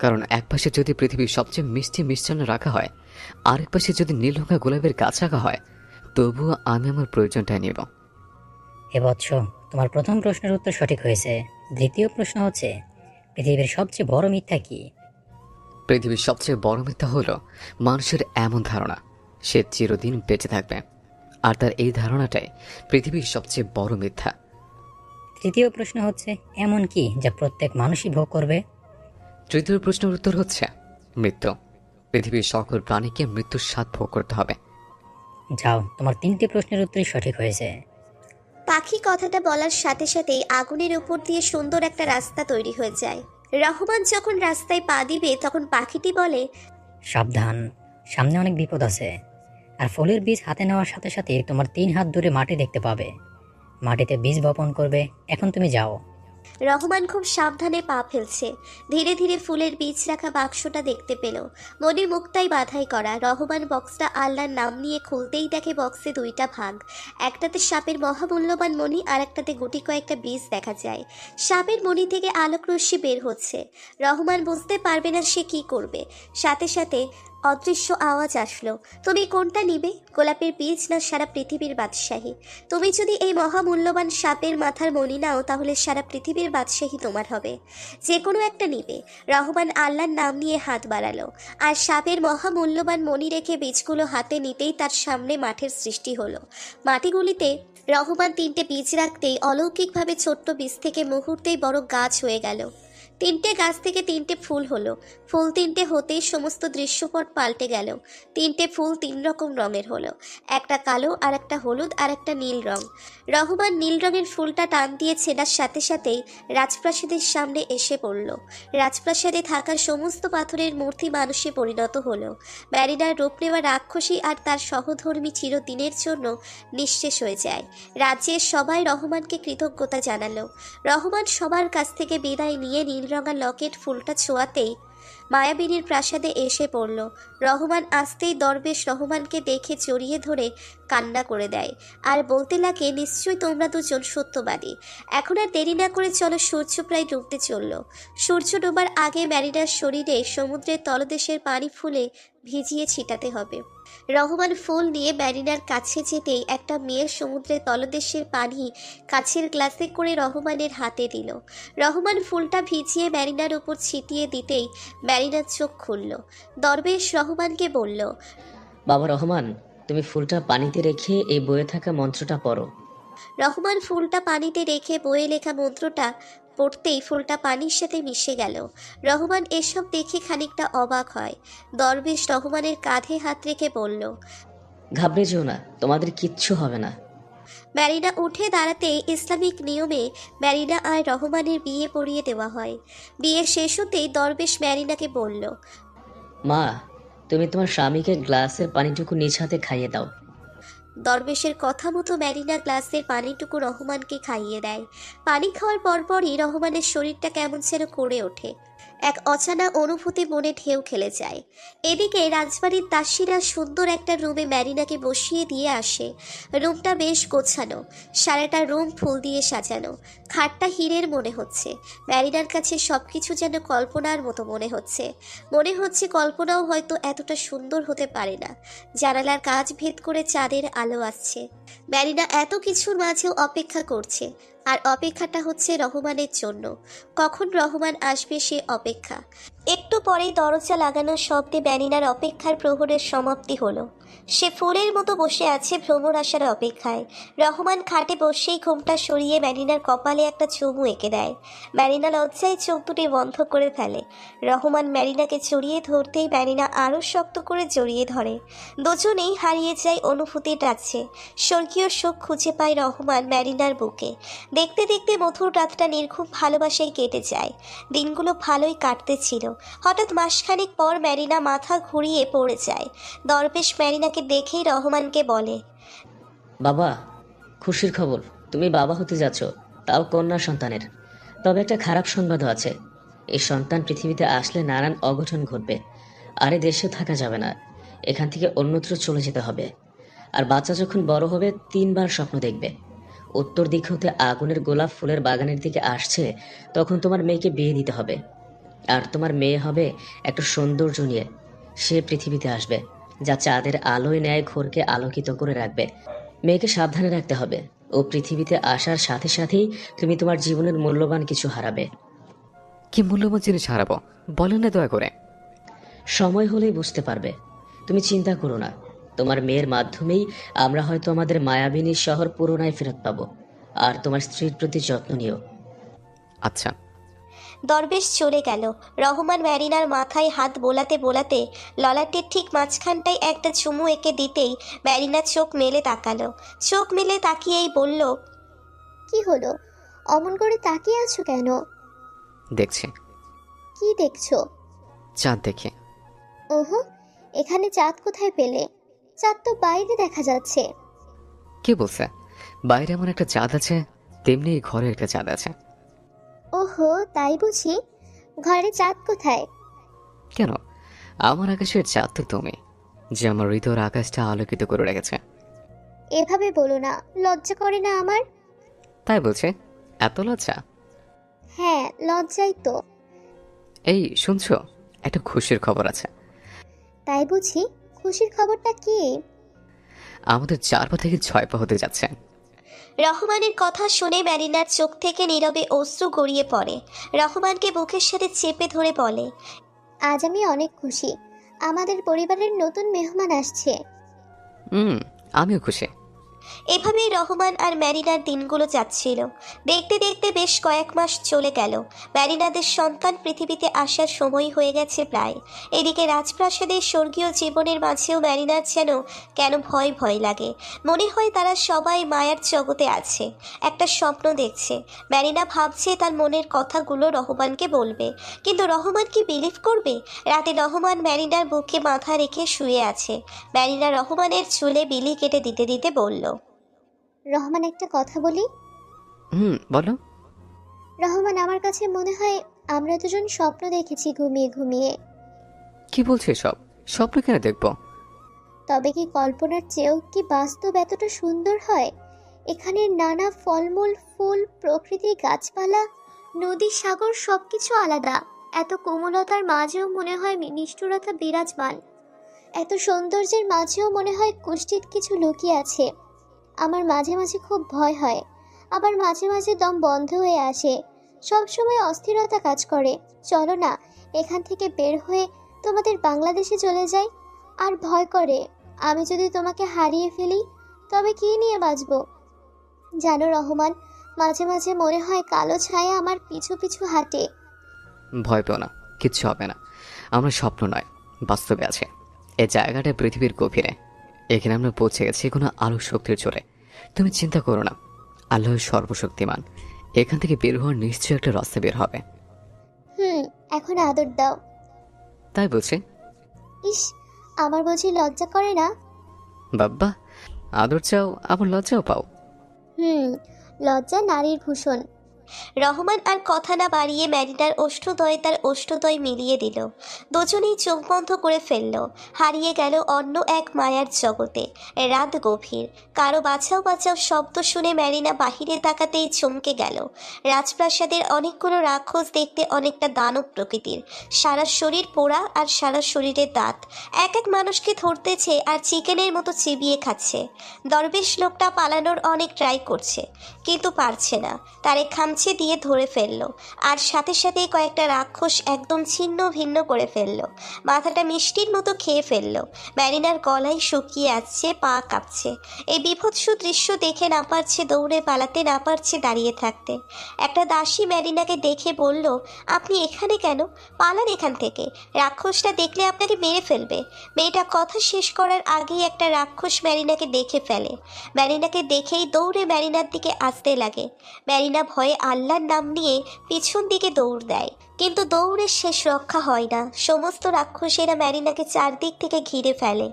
কারণ এক পাশে যদি পৃথিবীর সবচেয়ে মিষ্টি মিষ্টান্ন রাখা হয়, আরেক পাশে যদি নীল রঙা গোলাপের গাছ রাখা হয়, তবুও আমি আমার প্রয়োজনটাই নেব। হে বৎস, তোমার প্রথম প্রশ্নের উত্তর সঠিক হয়েছে। দ্বিতীয় প্রশ্ন হচ্ছে, পৃথিবীর সবচেয়ে বড় মিথ্যা কি? পৃথিবীর সবচেয়ে বড় মিথ্যা হলো মানুষের এমন ধারণা সে চিরদিন বেঁচে থাকবে, আর তার এই ধারণাটাই পৃথিবীর সবচেয়ে বড় মিথ্যা। তৃতীয় প্রশ্ন হচ্ছে, এমন কি যা প্রত্যেক মানুষই ভোগ করবে? তৃতীয় প্রশ্নের উত্তর হচ্ছে মৃত্যু। পৃথিবীর সকল প্রাণীকে মৃত্যুর স্বাদ ভোগ করতে হবে। যাও, তোমার 3টে প্রশ্নের উত্তরই সঠিক হয়েছে। পাখি কথাটা বলার সাথে সাথেই আগুনের উপর দিয়ে সুন্দর একটা রাস্তা তৈরি হয়ে যায়। রহমান যখন রাস্তায় পা দিবে তখন পাখিটি বলে, সাবধান, সামনে অনেক বিপদ আছে। আর ফুলের বীজ হাতে নেওয়ার সাথে সাথে তোমার 3 হাত দূরে মাটি দেখতে পাবে। মাটিতে বীজ বপন করবে। এখন তুমি যাও। রহমান খুব সাবধানে পা ফেলছে। ধীরে ধীরে ফুলের বীজ রাখা বাক্সটা দেখতে পেল। মনির মুখটাই বাধাই করা। রহমান বক্সটা আল্লাহর নাম নিয়ে খুলতেই দেখে বক্সে দুইটা ভাগ। একটাতে সাপের মহামূল্যবান মণি, আর একটাতে গুটি কয়েকটা বীজ দেখা যায়। সাপের মণি থেকে আলোক রশ্মি বের হচ্ছে। রহমান বুঝতে পারবে না সে কি করবে। সাথে সাথে অদৃশ্য আওয়াজ আসলো, তুমি কোনটা নিবে, গোলাপের বীজ না সারা পৃথিবীর বাদশাহী? তুমি যদি এই মহামূল্যবান সাপের মাথার মণি নাও তাহলে সারা পৃথিবীর বাদশাহী তোমার হবে, যে কোনো একটা নিবে। রহমান আল্লাহর নাম নিয়ে হাত বাড়ালো, আর সাপের মহামূল্যবান মণি রেখে বীজগুলো হাতে নিতেই তার সামনে মাঠের সৃষ্টি হলো। মাটিগুলিতে রহমান 3টে বীজ রাখতেই অলৌকিকভাবে ছোট্ট বীজ থেকে মুহূর্তেই বড় গাছ হয়ে গেল। 3টে গাছ থেকে 3টে ফুল হলো। ফুল 3টে হতেই সমস্ত দৃশ্যপট পাল্টে গেল। 3টে ফুল 3 রকম রঙের হলো, একটা কালো, আর একটা হলুদ, আর একটা নীল রং। রহমান নীল রঙের ফুলটা টান দিয়ে ছেঁড়ার সাথে সাথেই রাজপ্রাসাদের সামনে এসে পড়ল। রাজপ্রাসাদে থাকা সমস্ত পাথরের মূর্তি মানুষে পরিণত হলো। ম্যারিনার রূপ নেওয়া রাক্ষসী আর তার সহধর্মী চিরদিনের জন্য নিঃশেষ হয়ে যায়। রাজ্যের সবাই রহমানকে কৃতজ্ঞতা জানালো। রহমান সবার কাছ থেকে বিদায় নিয়ে নীলরঙা লকেট ফুলটা ছোঁয়াতেই মায়াবিনীর প্রাসাদে এসে পড়ল। রহমান আসতেই দরবেশ রহমানকে দেখে জড়িয়ে ধরে কান্না করে দেয়, আর বলতে লাগে, নিশ্চয়ই তোমরা দুজন সত্যবাদী। এখন আর দেরি না করে চলো, সূর্য প্রায় ডুবতে চলল। সূর্য ডোবার আগে ম্যারিনার শরীরে সমুদ্রের তলদেশের পানি ফুলে ভিজিয়ে ছিটাতে হবে। রহমান ফুল নিয়ে ম্যারিনার কাছে যেতেই একটা মেয়ের সমুদ্রের তলদেশের পানি কাছের গ্লাসে করে রহমানের হাতে দিল। রহমান ফুলটা ভিজিয়ে ম্যারিনার উপর ছিটিয়ে দিতেই ম্যারিনার চোখ খুলল। দরবেশ রহমানকে বলল, বাবা রহমান, তুমি ফুলটা পানিতে রেখে এই বইয়ে থাকা মন্ত্রটা পড়ো। রহমান ফুলটা পানিতে রেখে বইয়ে লেখা মন্ত্রটা পড়তেই ফুলটা পানির সাথে মিশে গেল। রহমান এসব দেখে খানিকটা অবাক হয়। দরবেশ রহমানের কাঁধে হাত রেখে বলল, ঘাবড়ে যেও না, তোমাদের কিচ্ছু হবে না। ম্যারিনা উঠে দাঁড়াতে ইসলামিক নিয়মে ম্যারিনা আর রহমানের বিয়ে পড়িয়ে দেওয়া হয়। বিয়ে শেষ হতেই দরবেশ ম্যারিনাকে বলল, মা, তুমি তোমার স্বামীকে গ্লাসের পানিটুকু নিজ হাতে খাইয়ে দাও। দরবেশের কথা মতো ম্যারিনা গ্লাসের পানিটুকু রহমানকে খাইয়ে দেয়। পানি খাওয়ার পরপরই রহমানের শরীরটা কেমন যেন করে ওঠে। এক অজানা অনুভূতি মনে ঢেউ খেলে যায়। এদিকে রাজবাড়ির দাসীরা সুন্দর একটা রুমে ম্যারিনাকে বসিয়ে দিয়ে আসে। রুমটা বেশ গোছানো, সারাটা রুম ফুল দিয়ে সাজানো। খাটটা হীরের মনে হচ্ছে। ম্যারিনার কাছে সবকিছু যেন কল্পনার মতো মনে হচ্ছে। মনে হচ্ছে কল্পনাও হয়তো এতটা সুন্দর হতে পারে না। জানালার কাঁচ ভেদ করে চাঁদের আলো আসছে। ম্যারিনা এত কিছুর মাঝেও অপেক্ষা করছে, আর অপেক্ষাটা হচ্ছে রহমানের জন্য। কখন রহমান আসবে সে অপেক্ষা। একটু পরেই দরজা লাগানোর শব্দে ম্যারিনার অপেক্ষার প্রহরের সমাপ্তি হলো। সে ফুলের মতো বসে আছে ভ্রমর আসার অপেক্ষায়। রহমান খাটে বসেই ঘুমটা সরিয়ে ম্যারিনার কপালে একটা চুমু এঁকে দেয়। ম্যারিনা লজ্জায় চোখ দুটি বন্ধ করে ফেলে। রহমান ম্যারিনাকে জড়িয়ে ধরতেই ম্যারিনা আরও শক্ত করে জড়িয়ে ধরে। দুজনেই হারিয়ে যায় অনুভূতির রাজ্যে। স্বর্গীয় সুখ খুঁজে পায় রহমান ম্যারিনার বুকে। দেখতে দেখতে মধুর রাতটা নির্ঘুম ভালোবাসায় কেটে যায়। দিনগুলো ভালোই কাটতেছিল। হঠাৎ মাসখানেক পর ম্যারিনা মাথা ঘুরিয়ে পড়ে যায়। দরবেশ ম্যারিনাকে দেখেই রহমানকে বলে, বাবা, খুশির খবর, তুমি বাবা হতে যাচ্ছ, তাও কন্যা সন্তানের। তবে একটা খারাপ সংবাদও আছে। এই সন্তান পৃথিবীতে আসলে নানান অঘটন ঘটবে। আর এ দেশে থাকা যাবে না, এখান থেকে অন্যত্র চলে যেতে হবে। আর বাচ্চা যখন বড় হবে 3বার স্বপ্ন দেখবে। উত্তর দিক হতে আগুনের গোলাপ ফুলের বাগানের দিকে আসছে, তখন তোমার মেয়েকে বিয়ে দিতে হবে। আর তোমার মেয়ে হবে একটা সৌন্দর্য নিয়ে। সে পৃথিবীতে আসবে, যা চাঁদের আলোয় ন্যায় ঘোরকে আলোকিত করে রাখবে। মেয়েকে সাবধানে রাখতে হবে। ও পৃথিবীতে আসার সাথে সাথেই তুমি তোমার জীবনের মূল্যবান কিছু হারাবে। কি মূল্যবান জিনিস হারাবো বলেন না দয়া করে। সময় হলেই বুঝতে পারবে। তুমি চিন্তা করো না, তোমার মেয়ের মাধ্যমেই আমরা হয়তো আমাদের মায়াবিনী শহর পুরোনায় ফেরত পাবো। আর তোমার স্ত্রীর প্রতি যত্ন নিও। আচ্ছা। দরবেশ চলে গেল। রহমান ম্যারিনার মাথায় হাত বোলাতে বোলাতে ললাটের ঠিক মাঝখানটায় একটা চুমু এঁকে দিতেই ম্যারিনা চোখ মেলে তাকালো। চোখ মেলে তাকিয়েই বলল, কি হলো, অমন করে তাকিয়ে আছো কেন? দেখছি। কি দেখছো? চাঁদ দেখে। ওহো, এখানে চাঁদ কোথায় পেলে? চাঁদ তো বাইরে দেখা যাচ্ছে। কে বলছে? বাইরে এমন একটা চাঁদ আছে, তেমনি এই ঘরে একটা চাঁদ আছে। ওহো, তাই বুঝি? ঘরে চাঁদ কোথায়? কেন? আমার আকাশের চাঁদ তো তুমি, যে আমার হৃদয়ের আকাশটা আলোকিত করে রেখেছে। এভাবে বলো না, লজ্জা করে না আমার? তাই বলছে? এত লজ্জা? হ্যাঁ, লজ্জাই তো। এই শুনছো, একটা খুশির খবর আছে। তাই বুঝি? খুশির খবরটা কি? আমাদের 4 পা থেকে 6 পা হতে যাচ্ছে। রহমানের কথা শুনে ম্যারিনার চোখ থেকে নীরবে অশ্রু গড়িয়ে পড়ে। রহমানকে বুকের সাথে চেপে ধরে বলে, আজ আমি অনেক খুশি। আমাদের পরিবারের নতুন মেহমান আসছে। আমিও খুশি। এভাবেই রহমান আর ম্যারিনার দিনগুলো যাচ্ছিল। দেখতে দেখতে বেশ কয়েক মাস চলে গেল। ম্যারিনাদের সন্তান পৃথিবীতে আসার সময় হয়ে গেছে প্রায়। এদিকে রাজপ্রাসাদের স্বর্গীয় জীবনের মাঝেও ম্যারিনার যেন কেন ভয় ভয় লাগে। মনে হয় তারা সবাই মায়ার জগতে আছে, একটা স্বপ্ন দেখছে। ম্যারিনা ভাবছে তার মনের কথাগুলো রহমানকে বলবে, কিন্তু রহমান কি বিলিভ করবে? রাতে রহমান ম্যারিনার বুকে মাথা রেখে শুয়ে আছে। ম্যারিনা রহমানের চুলে বিলি কেটে দিতে দিতে বলল, রহমান, একটা কথা বলি? বলো। রহমান, আমার কাছে মনে হয় আমরা দুজন স্বপ্ন দেখেছি ঘুমিয়ে ঘুমিয়ে। কি বলছো সব? স্বপ্ন কেন দেখবো? তবে কি কল্পনার চেয়েও কি বাস্তব এতটা সুন্দর হয়? এখানের নানা ফলমূল, ফুল, প্রকৃতি, গাছপালা, নদী, সাগর সবকিছু আলাদা। এত কোমলতার মাঝেও মনে হয় নিষ্ঠুরতা বিরাজমান। এত সৌন্দর্যের মাঝেও মনে হয় কুষ্ঠিত কিছু লুকিয়ে আছে। আমার মাঝে মাঝে খুব ভয় হয়, আবার মাঝে মাঝে দম বন্ধ হয়ে আসে। সবসময় অস্থিরতা কাজ করে। চলো না, এখান থেকে বের হয়ে তোমাদের বাংলাদেশে চলে যাই। আর ভয় করে, আমি যদি তোমাকে হারিয়ে ফেলি তবে কি নিয়ে বাঁচবো? জানো রহমান, মাঝে মাঝে মনে হয় কালো ছায়া আমার পিছু পিছু হাঁটে। ভয় পেও না, কিচ্ছু হবে না। আমরা স্বপ্ন নয়, বাস্তবে আছে। এই জায়গাটা পৃথিবীর গভীরে। এখানে আমরা পৌঁছে গেছি কোনো আলো শক্তির জোরে। তুমি চিন্তা করো না, আল্লাহ সর্বশক্তিমান। এখান থেকে বের হওয়ার নিশ্চয়ই একটা রাস্তা বের হবে। এখন আদর দাও। তাই বলছি। ইস, আমার বুঝি লজ্জা করে না? বাব্বা, আদর চাও আবার লজ্জাও পাও। লজ্জা নারীর ভূষণ। রহমান আর কথা না বাড়িয়ে ম্যারিনার ওষ্ঠদ্বয়ে তার ওষ্ঠদ্বয় মিলিয়ে দিল। দুজনেই চোখ বন্ধ করে ফেলল। হারিয়ে গেল অন্য এক মায়ার জগতে। রাত গভীর। কারো বাঁচাও বাঁচাও শব্দ শুনে ম্যারিনা বাহিরে তাকাতেই চমকে গেল। রাজপ্রাসাদের অনেকগুলো রাক্ষস দেখতে অনেকটা দানব প্রকৃতির। সারা শরীর পোড়া আর সারা শরীরে দাঁত। এক এক মানুষকে ধরতেছে আর চিকেনের মতো চিবিয়ে খাচ্ছে। দরবেশ লোকটা পালানোর অনেক ট্রাই করছে, কিন্তু পারছে না। তারে খামচে দিয়ে ধরে ফেললো, আর সাথে সাথেই কয়েকটা রাক্ষস একদম ছিন্ন ভিন্ন করে ফেললো। মাথাটা মিষ্টির মতো খেয়ে ফেললো। ম্যারিনার গলায় শুকিয়ে আসছে, পা কাঁপছে। এই বিভৎস দৃশ্য দেখে না পারছে দৌড়ে পালাতে, না পারছে দাঁড়িয়ে থাকতে। একটা দাসী ম্যারিনাকে দেখে বলল, আপনি এখানে কেন? পালান এখান থেকে, রাক্ষসটা দেখলে আপনাকে মেরে ফেলবে। মেয়েটা কথা শেষ করার আগেই একটা রাক্ষস ম্যারিনাকে দেখে ফেলে। ম্যারিনাকে দেখেই দৌড়ে ম্যারিনার দিকে আসতে লাগে। ম্যারিনা ভয়ে আল্লাহর নাম নিয়ে পিছন দিকে দৌড় দেয়, কিন্তু দৌড়ের শেষ রক্ষা হয় না। সমস্ত রাক্ষসেরা ম্যারিনাকে চারদিক থেকে ঘিরে ফেলে,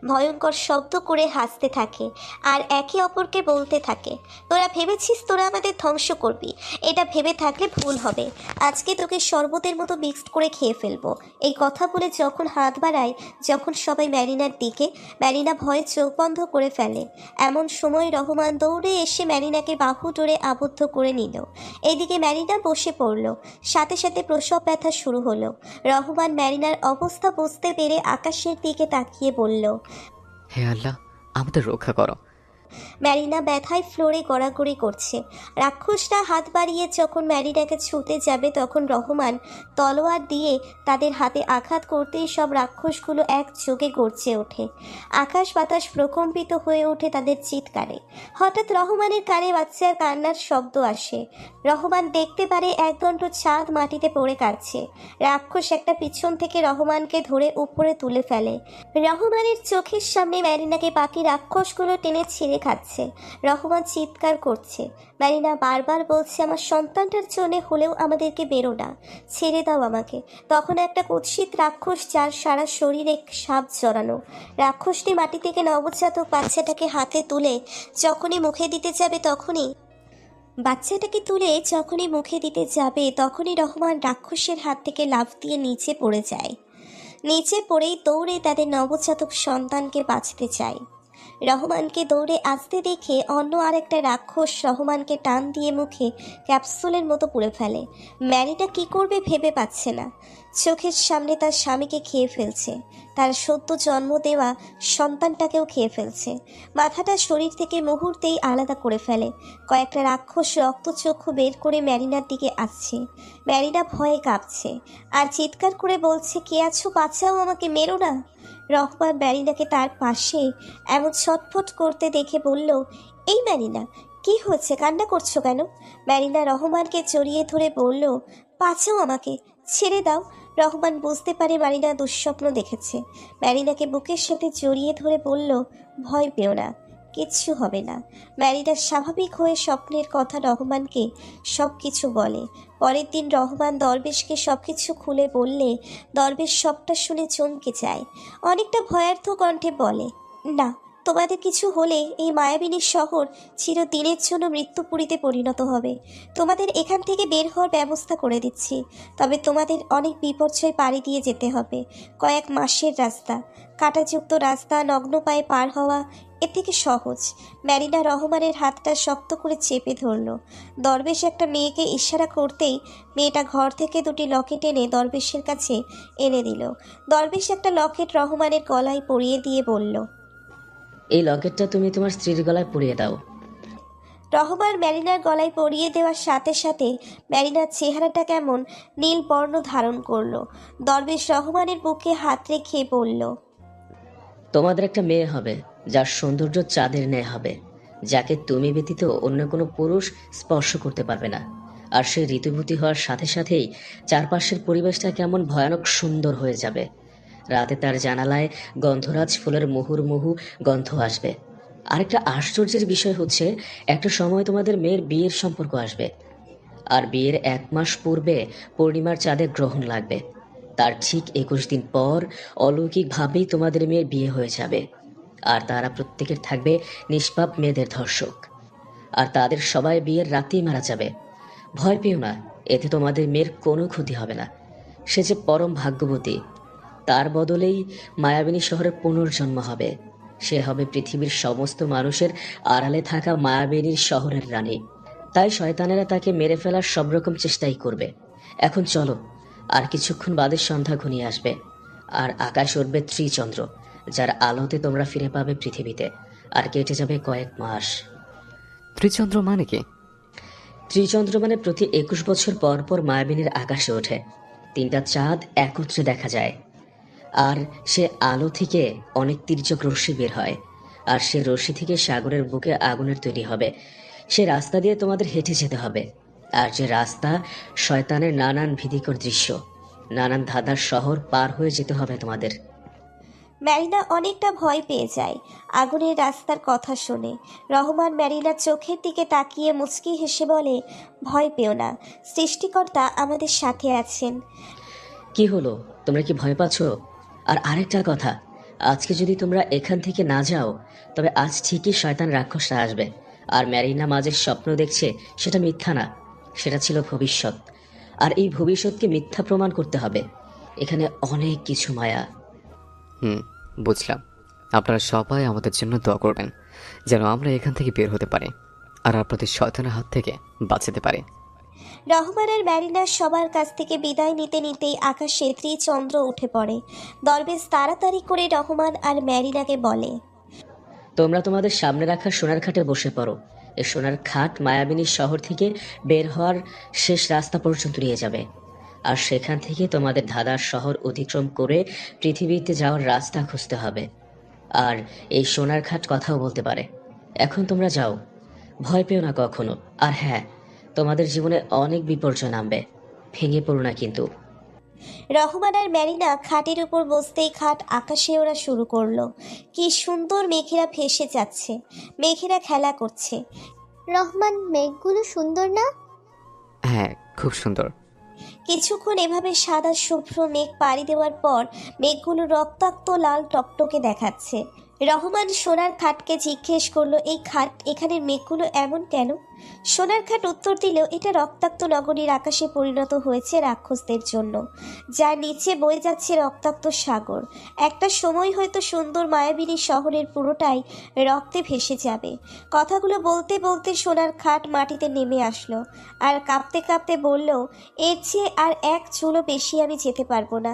ভয়ঙ্কর শব্দ করে হাসতে থাকে আর একে অপরকে বলতে থাকে, তোরা ভেবেছিস তোরা আমাদের ধ্বংস করবি? এটা ভেবে থাকলে ভুল হবে। আজকে তোকে শরবতের মতো মিক্সড করে খেয়ে ফেলবো। এই কথা বলে যখন হাত বাড়ায়, যখন সবাই ম্যারিনার দিকে, ম্যারিনা ভয়ে চোখ বন্ধ করে ফেলে। এমন সময় রহমান দৌড়ে এসে ম্যারিনাকে বাহু জোরে আবদ্ধ করে নিল। এদিকে ম্যারিনা বসে পড়ল। সাথে সাথে প্রসব ব্যথা শুরু হলো। রহমান ম্যারিনার অবস্থা বুঝতে পেরে আকাশের দিকে তাকিয়ে বলল, হে আল্লাহ, আমাদের রক্ষা করো। ম্যারিনা ব্যথায় ফ্লোরে গড়াগড়ি করছে। রাক্ষসরা হাত বাড়িয়ে যখন ম্যারিনাকে ছুঁতে যাবে, তখন রহমান তলোয়ার দিয়ে তাদের হাতে আঘাত করতেই সব রাক্ষসগুলো একযোগে গর্জে ওঠে। আকাশ বাতাস প্রকম্পিত হয়ে ওঠে তাদের চিৎকারে। হঠাৎ রহমানের কানে বাচ্চার কান্নার শব্দ আসে। রহমান দেখতে পারে একদণ্ড চাঁদ মাটিতে পড়ে কাঁদছে। রাক্ষস একটা পিছন থেকে রহমানকে ধরে উপরে তুলে ফেলে। রহমানের চোখের সামনে ম্যারিনাকে বাকি রাক্ষসগুলো টেনে ছিঁড়ে খাচ্ছে। রহমান চিৎকার করছে। ম্যারিনা বারবার বলছে, আমার সন্তানটার জন্য হলেও আমাদেরকে বেরো না, ছেড়ে দাও আমাকে। তখন একটা কুৎসিত রাক্ষস, যার সারা শরীরে সাপ জড়ানো, রাক্ষসটি মাটি থেকে নবজাতক বাচ্চাটাকে হাতে তুলে যখনই মুখে দিতে যাবে, তখনই বাচ্চাটাকে তুলে যখনই মুখে দিতে যাবে তখনই রহমান রাক্ষসের হাত থেকে লাফ দিয়ে নিচে পড়ে যায়। নিচে পড়েই দৌড়ে তাদের নবজাতক সন্তানকে বাঁচতে চায়। রহমানকে দৌড়ে আসতে দেখে অন্য আরেকটা রাক্ষস রহমানকে টান দিয়ে মুখে ক্যাপসুলের মতো পুড়ে ফেলে। ম্যারিনা কি করবে ভেবে পাচ্ছে না। চোখের সামনে তার স্বামীকে খেয়ে ফেলছে, তার সদ্য জন্ম দেওয়া সন্তানটাকেও খেয়ে ফেলছে। মাথাটা শরীর থেকে মুহূর্তেই আলাদা করে ফেলে। কয়েকটা রাক্ষস রক্তচক্ষু বের করে ম্যারিনার দিকে আসছে। ম্যারিনা ভয়ে কাঁপছে আর চিৎকার করে বলছে, কে আছো, বাঁচাও আমাকে, মেরো না। রহমান ম্যারিনাকে তার পাশে এমন ছটফট করতে দেখে বলল, এই ম্যারিনা, কি হয়েছে, কান্না করছো কেন? ম্যারিনা রহমানকে জড়িয়ে ধরে বলল, বাঁচাও আমাকে, ছেড়ে দাও। রহমান বুঝতে পারে ম্যারিনা দুঃস্বপ্ন দেখেছে। ম্যারিনাকে বুকের সাথে জড়িয়ে ধরে বলল, ভয় পেও না, কিচ্ছু হবে না। ম্যারিনা স্বাভাবিক হয়ে স্বপ্নের কথা রহমানকে সব কিছু বলে। পরের দিন রহমান দরবেশকে সব কিছু খুলে বললে দরবেশ সবটা শুনে চমকে যায়। অনেকটা ভয়ার্থ কণ্ঠে বলে, না, তোমাদের কিছু হলে এই মায়াবিনীর শহর চিরদিনের জন্য মৃত্যুপুরীতে পরিণত হবে। তোমাদের এখান থেকে বের হওয়ার ব্যবস্থা করে দিচ্ছি, তবে তোমাদের অনেক বিপর্যয় পাড়ি দিয়ে যেতে হবে। কয়েক মাসের রাস্তা, কাঁটাযুক্ত রাস্তা, নগ্ন পায়ে পার হওয়া এর থেকে সহজ। ম্যারিনা রহমানের হাতটা শক্ত করে চেপে ধরল। দরবেশ একটা মেয়েকে ইশারা করতেই মেয়েটা ঘর থেকে দুটি লকেট এনে দরবেশের কাছে এনে দিল। দরবেশ একটা লকেট রহমানের গলায় পরিয়ে দিয়ে বলল, এই লকেটটা তুমি তোমার স্ত্রীর গলায় পরিয়ে দাও। রহমান ম্যারিনার গলায় পরিয়ে দেওয়ার সাথে সাথে ম্যারিনার চেহারাটা কেমন নীল বর্ণ ধারণ করলো। দরবেশ রহমানের বুকে হাত রেখে বলল, তোমাদের একটা মেয়ে হবে যার সৌন্দর্য চাঁদের ন্যায় হবে, যাকে তুমি ব্যতীত অন্য কোনো পুরুষ স্পর্শ করতে পারবে না। আর সে ঋতুবতী হওয়ার সাথে সাথেই চারপাশের পরিবেশটা কেমন ভয়ানক সুন্দর হয়ে যাবে। রাতে তার জানালায় গন্ধরাজ ফুলের মুহুর্মুহু গন্ধ আসবে। আরেকটা আশ্চর্যের বিষয় হচ্ছে, একটা সময় তোমাদের মেয়ের বিয়ের সম্পর্ক আসবে, আর বিয়ের 1 মাস পূর্বে পূর্ণিমার চাঁদের গ্রহণ লাগবে। তার ঠিক 21 দিন পর অলৌকিকভাবেই তোমাদের মেয়ের বিয়ে হয়ে যাবে। আর তারা প্রত্যেকের থাকবে নিষ্পাপ মেয়েদের ধর্ষক, আর তাদের সবাই বিয়ের রাতেই মারা যাবে। ভয় পেও না, এতে তোমাদের মেয়ের কোনো ক্ষতি হবে না। সে যে পরম ভাগ্যবতী, তার বদলেই মায়াবিনী শহরের পুনর্জন্ম হবে। সে হবে পৃথিবীর সমস্ত মানুষের আড়ালে থাকা মায়াবিনীর শহরের রানী। তাই শয়তানেরা তাকে মেরে ফেলার সব রকম চেষ্টাই করবে। এখন চলো, আর কিছুক্ষণ বাদে সন্ধ্যা ঘনিয়ে আসবে, আর আকাশ উঠবে ত্রিচন্দ্র, যার আলোতে তোমরা ফিরে পাবে পৃথিবীতে। আর কেটে যাবে কয়েক মাস। ত্রিচন্দ্র মানে কি? ত্রিচন্দ্র মানে প্রতি 21 বছর পর পর মায়াবিনীর আকাশে ওঠে 3টা চাঁদ একত্রে দেখা যায়। আর সে আলো থেকে অনেক তির্যক রশ্মি বের হয়, আর সে রশ্মি থেকে সাগরের বুকে আগুনের তৈরি হবে। সে রাস্তা দিয়ে তোমাদের হেঁটে যেতে হবে, আর যে রাস্তা শয়তানের নানান ভীতিকর দৃশ্য, নানান ধাঁধার শহর পার হয়ে যেতে হবে তোমাদের। ম্যারিনা অনেকটা ভয় পেয়ে যায় আগুনের রাস্তার কথা শুনে। রহমান ম্যারিনার চোখের দিকে তাকিয়ে মুচকি হেসে বলে, ভয় পেও না, সৃষ্টিকর্তা আমাদের সাথে আছেন। কি হলো, তোমরা কি ভয় পাচ্ছ? আর আরেকটা কথা, আজকে যদি তোমরা এখান থেকে না যাও, তবে আজ ঠিকই শয়তান রাক্ষসরা আসবে। আর ম্যারিনা মাঝে স্বপ্ন দেখছে, সেটা মিথ্যা না, সেটা ছিল ভবিষ্যৎ। আর এই ভবিষ্যৎকে মিথ্যা প্রমাণ করতে হবে। এখানে অনেক কিছু মায়া। বুঝলাম। আপনারা সবাই আমাদের জন্য দোয়া করবেন, যেন আমরা এখান থেকে বের হতে পারি আর আপনাদের শয়তানের হাত থেকে বাঁচাতে পারি। রহমান আর ম্যারিনা সবার কাছ থেকে বিদায় নিতে নিতেই আকাশে ত্রিচন্দ্র উঠে পড়ে। দরবেশ তাড়াতাড়ি করে রহমান আর ম্যারিনাকে বলে, তোমরা তোমাদের সামনে রাখা সোনার খাটে বসে পড়ো। এই সোনার খাট মায়াবিনী শহর থেকে বের হওয়ার শেষ রাস্তা পর্যন্ত নিয়ে যাবে, আর সেখান থেকে তোমাদের ধাঁধার শহর অতিক্রম করে পৃথিবীতে যাওয়ার রাস্তা খুঁজতে হবে। আর এই সোনার খাট কথাও বলতে পারে। এখন তোমরা যাও, ভয় পেও না কখনো। আর হ্যাঁ, তোমাদের জীবনে অনেক বিপর্যয় নামবে, ভেঙে পড়ো না কিন্তু। রহমান আর ম্যারিনা খাটের উপর বসতেই খাট আকাশে ওরা শুরু করলো। কি সুন্দর মেঘেরা ভেসে যাচ্ছে, মেঘেরা খেলা করছে। রহমান, মেঘগুলো সুন্দর না? হ্যাঁ, খুব সুন্দর। কিছুক্ষণ এভাবে সাদা শুভ্র মেঘ পাড়ি দেওয়ার পর মেঘগুলো রক্তাক্ত লাল টকটকে দেখাচ্ছে। রহমান সোনার খাটকে জিজ্ঞেস করলো, এই খাট, এখানের মেঘগুলো এমন কেন? সোনার খাট উত্তর দিল, এটা রক্তাক্ত নগরীর আকাশে পরিণত হয়েছে রাক্ষসদের জন্য, যার নিচে বয়ে যাচ্ছে রক্তাক্ত সাগর। একটা সময় হয়তো সুন্দর মায়াবিনী শহরের পুরোটাই রক্তে ভেসে যাবে। কথাগুলো বলতে বলতে সোনার খাট মাটিতে নেমে আসলো আর কাঁপতে কাঁপতে বলল, এর চেয়ে আর এক চুলও বেশি আমি যেতে পারবো না।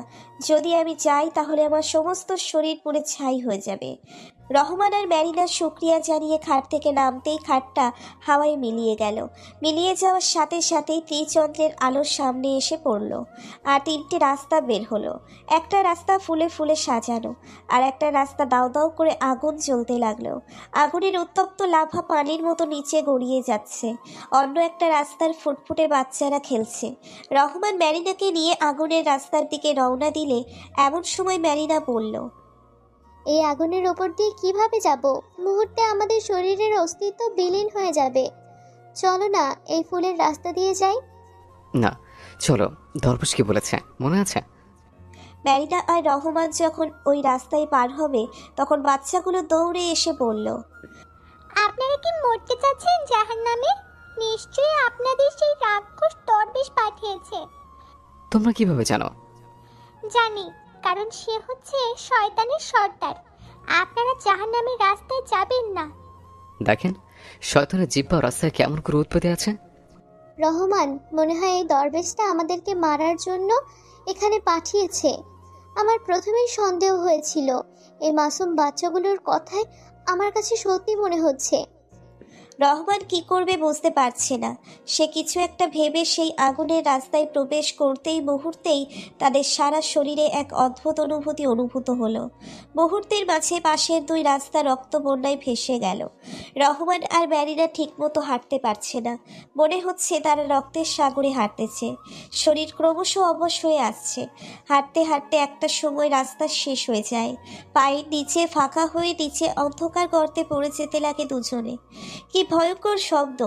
যদি আমি যাই তাহলে আমার সমস্ত শরীর পুড়ে ছাই হয়ে যাবে। রহমান আর ম্যারিনা শুক্রিয়া জানিয়ে খাট থেকে নামতেই খাটটা হাওয়ায় মিলিয়ে গেল। মিলিয়ে যাওয়ার সাথে সাথেই ত্রিচন্দ্রের আলোর সামনে এসে পড়ল আর তিনটে রাস্তা বের হলো। একটা রাস্তা ফুলে ফুলে সাজানো, আর একটা রাস্তা দাউ দাউ করে আগুন জ্বলতে লাগলো। আগুনের উত্তপ্ত লাভা পানির মতো নিচে গড়িয়ে যাচ্ছে। অন্য একটা রাস্তার ফুটফুটে বাচ্চারা খেলছে। রহমান ম্যারিনাকে নিয়ে আগুনের রাস্তার দিকে রওনা দিলে এমন সময় ম্যারিনা বলল, এই আগুনের ওপর দিয়ে কিভাবে যাব? মুহূর্তে আমাদের শরীরের অস্তিত্ব বিলীন হয়ে যাবে। চলো না এই ফুলের রাস্তা দিয়ে যাই। না, চলো। দরবেশ কি বলেছে মনে আছে? ম্যারিনা আর রহমান যখন ওই রাস্তায় পার হবে তখন বাচ্চাগুলো দৌড়ে এসে বলল, আপনারা কি মরতে চাচ্ছেন জাহান্নামে? নিশ্চয়ই আপনাদের সেই রাক্ষস দরবেশ পাঠিয়েছে। তোমরা কিভাবে জানো? জানি, কারণ সে হচ্ছে শয়তানের সর্দার। আপনারা জাহান্নামের রাস্তায় যাবেন না। দেখেন শয়তানের জিহ্বা রাস্তায় কেমন করে উৎপত্তি আছে। রহমান, মনে হয় এই দরবেশটা আমাদেরকে মারার জন্য এখানে পাঠিয়েছে। আমার প্রথমেই সন্দেহ হয়েছিল। এই মাসুম বাচ্চাগুলোর কথায় আমার কাছে সত্যি মনে হচ্ছে। রহমান কি করবে বুঝতে পারছে না। সে কিছু একটা ভেবে সেই আগুনের রাস্তায় প্রবেশ করতেই মুহূর্তেই তাদের সারা শরীরে এক অদ্ভুত অনুভূতি অনুভূত হলো। মুহূর্তের মাঝে পাশের দুই রাস্তা রক্ত বন্যায় ভেসে গেল। রহমান আর ম্যারিনা ঠিকমতো হাঁটতে পারছে না। মনে হচ্ছে তারা রক্তের সাগরে হাঁটতেছে। শরীর ক্রমশ অবশ হয়ে আসছে। হাঁটতে হাঁটতে একটা সময় রাস্তা শেষ হয়ে যায়। পায়ের নিচে ফাঁকা হয়ে নিচে অন্ধকার গর্তে পড়ে যেতে লাগে দুজনে। কি ভয়ঙ্কর শব্দ!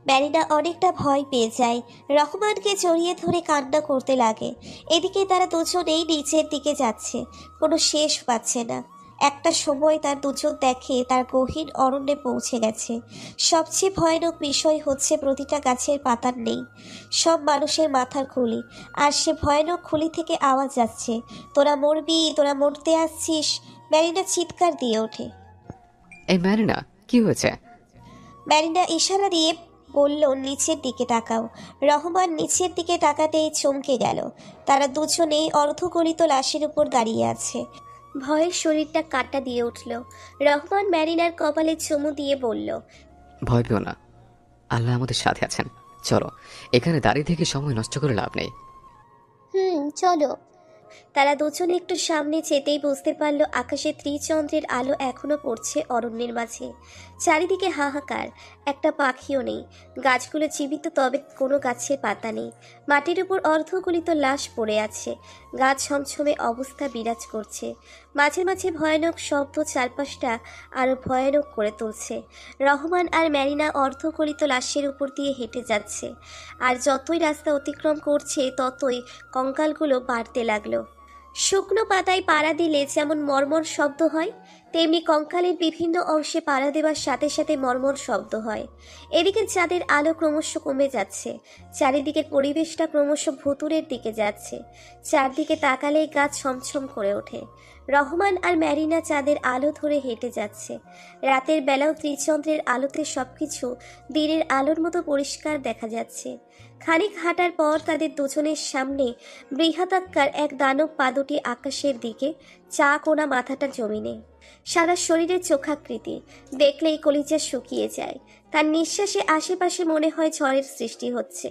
ম্যারিনা অনেকটা ভয় পেয়ে যায়। রহমানকে জড়িয়ে ধরে কান্না করতে লাগে। এদিকে তারা দুজনেই নিচের দিকে যাচ্ছে, কোনো শেষ পাচ্ছে না। একটা সময় তার দুজন দেখে তার গহীন অরণ্যে পৌঁছে গেছে। সবচেয়ে ভয়ানক বিষয় হচ্ছে প্রতিটা গাছের পাতার নেই, সব মানুষের মাথার খুলি। আর সে ভয়ানক খুলি থেকে আওয়াজ যাচ্ছে, তোরা মরবি, তোরা মরতে আসছিস। ম্যারিনা চিৎকার দিয়ে ওঠে। এই ম্যারিনা, কি হয়েছে? ম্যারিনা ইশারা দিয়ে বলল, নিচের দিকে তাকাও। রহমান নিচের দিকে তাকাতেই চমকে গেল। তারা দুজনেই অর্ধগলিত লাশের উপর দাঁড়িয়ে আছে। ভয়ের শরীরটা কাটা দিয়ে উঠল। রহমান ম্যারিনার কপালে চুমু দিয়ে বলল, ভয় পেও না, আল্লাহ আমাদের সাথে আছেন। চলো, এখানে দাঁড়িয়ে থেকে সময় নষ্ট করে লাভ নেই। চলো। তারা দুজনে একটু সামনে যেতেই বুঝতে পারল আকাশে ত্রিচন্দ্রের আলো এখনো পড়ছে অরণ্যের মাঝে। চারিদিকে হাহাকার, একটা পাখিও নেই। গাছগুলো জীবিত, তবে কোনো গাছের পাতা নেই। মাটির উপর অর্ধগলিত লাশ পড়ে আছে। গাছ ছমছমে অবস্থা বিরাজ করছে। মাঝে মাঝে ভয়ানক শব্দ চারপাশটা আরো ভয়ানক করে তুলছে। রহমান আর ম্যারিনা অর্ধগলিত লাশের উপর দিয়ে হেঁটে যাচ্ছে, আর যতই রাস্তা অতিক্রম করছে ততই কঙ্কালগুলো বাড়তে লাগলো। শুকনো পাতায় পাড়া দিলে যেমন মর্মর শব্দ হয়, তেমনি কঙ্কালের বিভিন্ন অংশে পাড়া দেওয়ার সাথে সাথে মর্মর শব্দ হয়। এদিকে চাঁদের আলো ক্রমশ কমে যাচ্ছে। চারিদিকের পরিবেশটা ক্রমশ ভুতুরের দিকে যাচ্ছে। চারদিকে তাকালেই গা ছমছম করে ওঠে। রহমান আর ম্যারিনা চাঁদের আলো ধরে হেঁটে যাচ্ছে। রাতের বেলাও ত্রিচন্দ্রের আলোতে সবকিছু দিনের আলোর মতো পরিষ্কার দেখা যাচ্ছে। খানিক হাঁটার পর তাদের দুজনের সামনে বৃহদাকার এক দানব পা দুটি আকাশের দিকে, চা কোনা মাথাটা জমিনে। সারা শরীরের চোখাকৃতি দেখলেই কলিজা শুকিয়ে যায়। তার নিঃশ্বাসে আশেপাশে মনে হয় ঝড়ের সৃষ্টি হচ্ছে।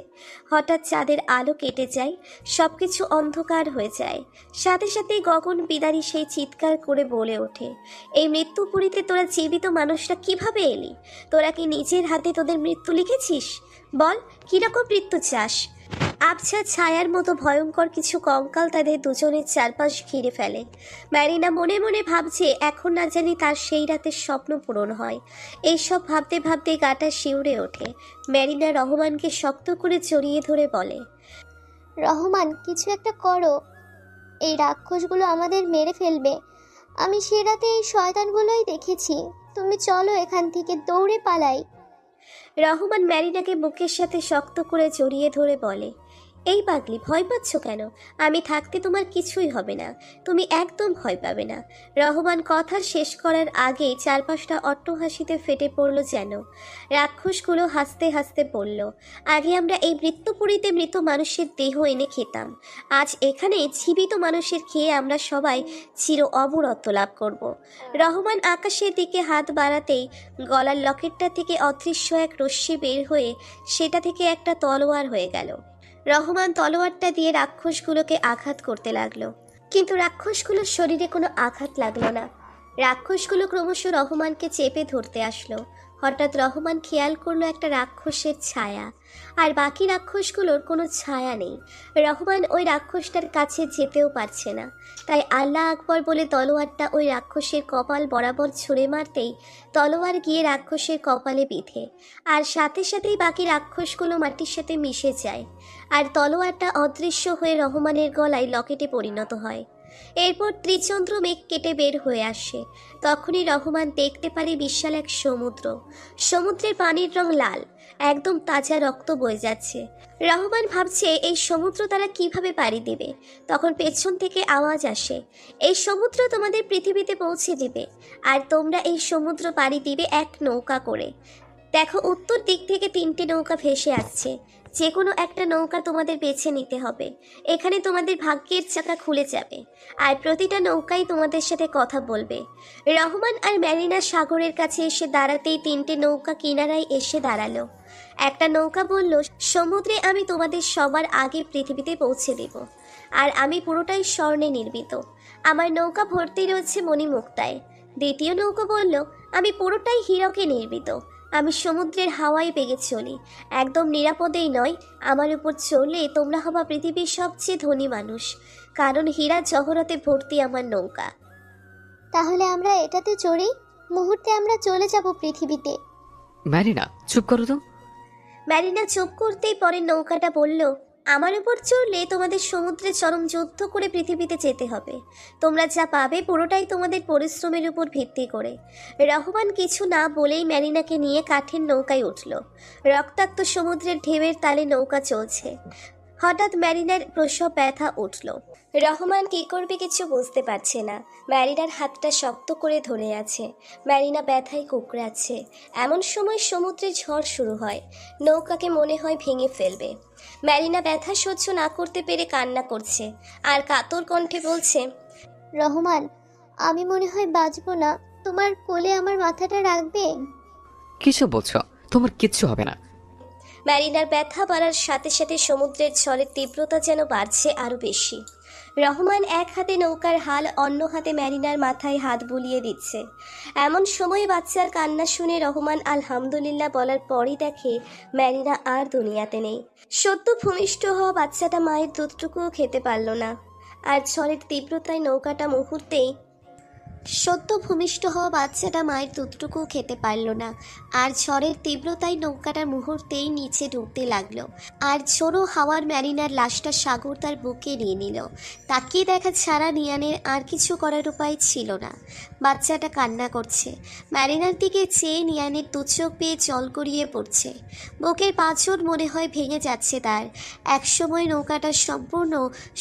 হঠাৎ চাঁদের আলো কেটে যায়, সবকিছু অন্ধকার হয়ে যায়। সাথে সাথেই গগন বিদারী সেই চিৎকার করে বলে ওঠে, এই মৃত্যুপুরীতে তোরা জীবিত মানুষরা কিভাবে এলি? তোরা কি নিজের হাতে তোদের মৃত্যু লিখেছিস? বল, কিরকম মৃত্যু চাস? আবছা ছায়ার মতো ভয়ঙ্কর কিছু কঙ্কাল তাদের দুজনের চারপাশ ঘিরে ফেলে। ম্যারিনা মনে মনে ভাবছে এখন না জানি তার সেই রাতের স্বপ্ন পূরণ হয়। এইসব ভাবতে ভাবতে গাটা শিউরে ওঠে। ম্যারিনা রহমানকে শক্ত করে জড়িয়ে ধরে বলে, রহমান, কিছু একটা করো। এই রাক্ষসগুলো আমাদের মেরে ফেলবে। আমি সে রাতে এই শয়তানগুলোই দেখেছি। তুমি চলো এখান থেকে, দৌড়ে পালাই। রহমান ম্যারিনাকে বুকের সাথে শক্ত করে জড়িয়ে ধরে বলে, এই পাগলি, ভয় পাচ্ছ কেন? আমি থাকতে তোমার কিছুই হবে না, তুমি একদম ভয় পাবে না। রহমান কথা শেষ করার আগেই চারপাশটা অট্টহাসিতে ফেটে পড়ল যেন। রাক্ষসগুলো হাসতে হাসতে বলল, আগে আমরা এই মৃত্যুপুরীতে মৃত মানুষের দেহ এনে খেতাম, আজ এখানে জীবিত মানুষের খেয়ে আমরা সবাই চির অবরত্ব লাভ করব। রহমান আকাশের দিকে হাত বাড়াতেই গলার লকেটটা থেকে অদৃশ্য এক রশ্মি বের হয়ে সেটা থেকে একটা তলোয়ার হয়ে গেল। রহমান তলোয়ারটা দিয়ে রাক্ষসগুলোকে আঘাত করতে লাগলো, কিন্তু রাক্ষসগুলোর শরীরে কোনো আঘাত লাগলো না। রাক্ষসগুলো ক্রমশ রহমানকে চেপে ধরতে আসলো। হঠাৎ রহমান খেয়াল করলো একটা রাক্ষসের ছায়া, আর বাকি রাক্ষসগুলোর কোনো ছায়া নেই। রহমান ওই রাক্ষসটার কাছে যেতেও পারছে না, তাই আল্লাহ আকবর বলে তলোয়ারটা ওই রাক্ষসের কপাল বরাবর ছুঁড়ে মারতেই তলোয়ার গিয়ে রাক্ষসের কপালে বিঁধে, আর সাথে সাথেই বাকি রাক্ষসগুলো মাটির সাথে মিশে যায়, আর তলোয়ারটা অদৃশ্য হয়ে রহমানের গলায় লকেটে পরিণত হয়। এরপর ত্রিচন্দ্র মেঘ কেটে বের হয়ে আসে। তখনই রহমান দেখতে পারে বিশাল এক সমুদ্র। সমুদ্রের পানির রং লাল, একদম তাজা রক্ত বয়ে যাচ্ছে। রহমান ভাবছে এই সমুদ্র তারা কিভাবে পাড়ি দেবে। তখন পেছন থেকে আওয়াজ আসে, এই সমুদ্র তোমাদের পৃথিবীতে পৌঁছে দিবে, আর তোমরা এই সমুদ্র পাড়ি দিবে এক নৌকা করে। দেখো, উত্তর দিক থেকে 3টে নৌকা ভেসে আসছে, যে কোনো একটা নৌকা তোমাদের বেছে নিতে হবে। এখানে তোমাদের ভাগ্যের চাকা খুলে যাবে, আর প্রতিটা নৌকাই তোমাদের সাথে কথা বলবে। রহমান আর ম্যারিনা সাগরের কাছে এসে দাঁড়াতেই 3টে নৌকা কিনারায় এসে দাঁড়ালো। একটা নৌকা বলল, সমুদ্রে আমি তোমাদের সবার আগে পৃথিবীতে পৌঁছে দেব, আর আমি পুরোটাই স্বর্ণে নির্মিত, আমার নৌকা ভর্তি রয়েছে মণিমুক্তায়। দ্বিতীয় নৌকা বলল, আমি পুরোটাই হীরকে নির্মিত, আমি সমুদ্রের হাওয়ায় বেগে চলি, একদম নিরাপদেই নয়, আমার উপর চললে তোমরা হবা পৃথিবীর সবচেয়ে ধনী মানুষ, কারণ হীরা জহরতে ভর্তি আমার নৌকা। তাহলে আমরা এটাতে চড়ি, মুহূর্তে আমরা চলে যাব পৃথিবীতে। ম্যারিনা, চুপ করো তো। ম্যারিনা চুপ করতেই পরে নৌকাটা বলল, আমার উপর চড়লে তোমাদের সমুদ্রে চরম যুদ্ধ করে পৃথিবীতে যেতে হবে, তোমরা যা পাবে পুরোটাই তোমাদের পরিশ্রমের উপর ভিত্তি করে। রহমান কিছু না বলেই ম্যারিনাকে নিয়ে কাঠের নৌকায় উঠল। রক্তাক্ত সমুদ্রের ঢেউয়ের তালে নৌকা চলছে। হঠাৎ ম্যারিনার প্রসব ব্যথা উঠল। রহমান কি করবে কিছু বুঝতে পারছে না। ম্যারিনার হাতটা শক্ত করে ধরে আছে, ম্যারিনা ব্যথায় কুকড়াচ্ছে। এমন সময় সমুদ্রে ঝড় শুরু হয়, নৌকাকে মনে হয় ভেঙে ফেলবে। ম্যারিনা ব্যথা সহ্য না করতে পেরে কান্না করছে, আর কাতর কণ্ঠে বলছে, রহমান, আমি মনে হয় বাঁচবো না, তোমার কোলে আমার মাথাটা রাখবে? কিছু বলছো? তোমার কিচ্ছু হবে না। ম্যারিনার ব্যথা বাড়ার সাথে সাথে সমুদ্রের ঝড়ের তীব্রতা যেন বাড়ছে আরো বেশি। রহমান এক হাতে নৌকার হাল, অন্য হাতে ম্যারিনার মাথায় হাত বুলিয়ে দিচ্ছে। এমন সময় বাচ্চার কান্না শুনে রহমান আলহামদুলিল্লাহ বলার পরই দেখে ম্যারিনা আর দুনিয়াতে নেই। সদ্য ভূমিষ্ঠ হওয়া বাচ্চাটা মায়ের দুধটুকুও খেতে পারল না, আর ঝড়ের তীব্রতায় নৌকাটা মুহূর্তেই সদ্য ভূমিষ্ঠ হওয়া বাচ্চাটা মায়ের দুধটুকুও খেতে পারল না, আর ঝড়ের তীব্রতায় নৌকাটা মুহূর্তেই নিচে ডুবতে লাগলো। আর ঝোড়ো হাওয়ার ম্যারিনার লাশটা সাগর তার বুকে নিয়ে নিল। তাকিয়ে দেখা ছাড়া নিয়ানের আর কিছু করার উপায় ছিল না। বাচ্চাটা কান্না করছে, ম্যারিনার দিকে চেয়ে নিয়ানের দুচোখ পেয়ে জল গড়িয়ে পড়ছে। বুকের পাঁচর মনে হয় ভেঙে যাচ্ছে তার। একসময় নৌকাটা সম্পূর্ণ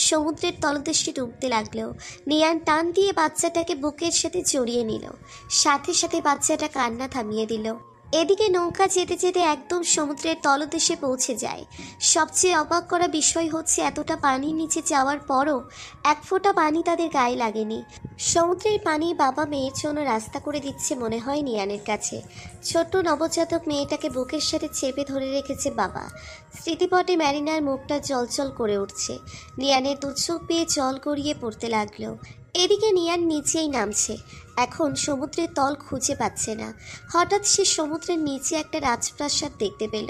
সমুদ্রের তলদেশে ডুবতে লাগলো। নিয়ান টান দিয়ে বাচ্চাটাকে বুকের সাথে জড়িয়ে নিল, সাথে সাথে বাচ্চাটা কান্না থামিয়ে দিল। এদিকে নৌকা যেতে যেতে একদম সমুদ্রের তলদেশে পৌঁছে যায়। সবচেয়ে অবাক করা বিষয় হচ্ছে, এতটা পানির নিচে যাওয়ার পরও এক ফোঁটা পানি তাদের গায়ে লাগেনি। সমুদ্রের পানি বাবা মেয়ের জন্য রাস্তা করে দিচ্ছে মনে হয় নিয়ানের কাছে। ছোট্ট নবজাতক মেয়েটাকে বুকের সাথে চেপে ধরে রেখেছে বাবা। স্মৃতিপটে ম্যারিনার মুখটা জলজল করে উঠছে। নিয়ানের দুচোখ পেয়ে জল গড়িয়ে পড়তে লাগলো। এদিকে নিয়ান নিচেই নামছে, এখন সমুদ্রের তল খুঁজে পাচ্ছে না। হঠাৎ সে সমুদ্রের নিচে একটা রাজপ্রাসাদ দেখতে পেল,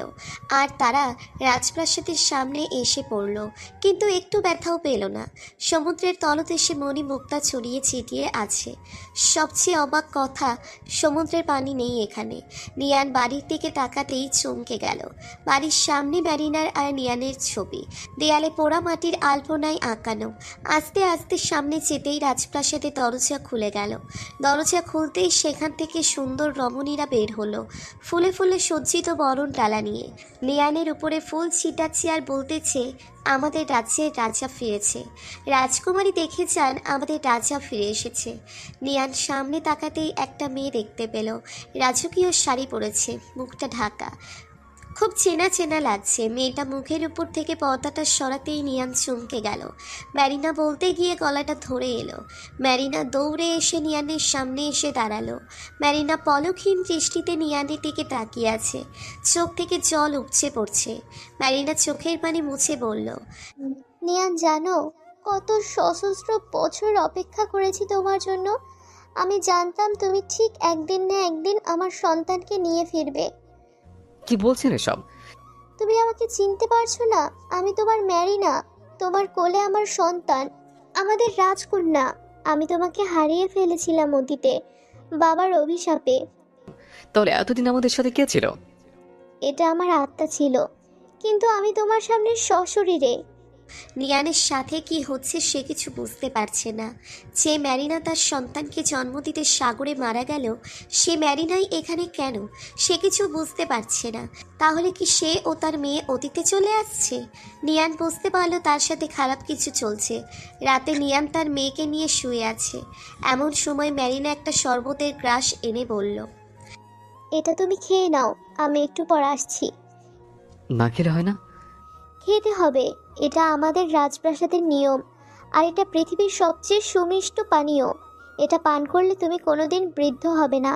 আর তারা রাজপ্রাসাদের সামনে এসে পড়ল, কিন্তু একটু ব্যথাও পেল না। সমুদ্রের তলদেশে মণিমুক্তা ছড়িয়ে ছিটিয়ে আছে। সবচেয়ে অবাক কথা, সমুদ্রের পানি নেই এখানে। নিয়ান বাড়ির দিকে তাকাতেই চমকে গেল। বাড়ির সামনে ম্যারিনার আর নিয়ানের ছবি, দেয়ালে পোড়া মাটির আলপনায় আঁকানো। আস্তে আস্তে সামনে যেতেই রাজপ্রাসাদের দরজা খুলে গেল। দরজা খুলতেই সেখান থেকে সুন্দর রমণীরা বের হলো, ফুলে ফুলে সজ্জিত বরণ ডালা নিয়ে। নিয়ানের উপরে ফুল ছিটাচ্ছে আর বলতেছে, আমাদের রাজ্যের রাজা ফিরেছে। রাজকুমারী দেখে যান আমাদের রাজা ফিরে এসেছে। নিয়ান সামনে তাকাতেই একটা মেয়ে দেখতে পেল, রাজকীয় শাড়ি পরেছে, মুখটা ঢাকা। খুব চেনা চেনা লাগছে। মেয়েটা মুখের উপর থেকে পর্দাটা সরাতেই নিয়ান চমকে গেল। ম্যারিনা বলতে গিয়ে গলাটা ধরে এলো। ম্যারিনা দৌড়ে এসে নিয়ানের সামনে এসে দাঁড়ালো। ম্যারিনা পলকহীন দৃষ্টিতে নিয়ানের দিকে তাকিয়ে আছে, চোখ থেকে জল উপচে পড়ছে। ম্যারিনা চোখের পানি মুছে বলল, নিয়ান, জানো কত সশস্ত্র বছর অপেক্ষা করেছি তোমার জন্য। আমি জানতাম তুমি ঠিক একদিন না একদিন আমার সন্তানকে নিয়ে ফিরবে। কি বলছেন এসব? তুমি আমাকে চিনতে পারছো না? আমি তোমার ম্যারিনা, তোমার কোলে আমার সন্তান, আমাদের রাজকন্যা। আমি তোমাকে হারিয়ে ফেলেছিলাম অতীতে, বাবার অভিশাপে। তাহলে এতদিন আমাদের সাথে কে ছিল? এটা আমার আত্মা ছিল, কিন্তু আমি তোমার সামনে সশরীরে। নিয়ানের সাথে কি হচ্ছে সে কিছু বুঝতে পারছে না। যে ম্যারিনা তার সন্তানকে জন্ম দিতে সাগরে মারা গেল, সে ম্যারিনাই এখানে কেন? সে কিছু বুঝতে পারছে না। তাহলে কি সে ও তার মেয়ে অতীতে চলে আসছে? নিয়ান বুঝতে পারলো তার সাথে খারাপ কিছু চলছে। রাতে নিয়ান তার মেয়েকে নিয়ে শুয়ে আছে। এমন সময় ম্যারিনা একটা শরবতের গ্লাস এনে বলল, এটা তুমি খেয়ে নাও, আমি একটু পর আসছি। না খেলে হয় না? খেতে হবে, এটা আমাদের রাজপ্রাসাদের নিয়ম, আর এটা পৃথিবীর সবচেয়ে সুমিষ্ট পানীয়। এটা পান করলে তুমি কোনোদিন বৃদ্ধ হবে না।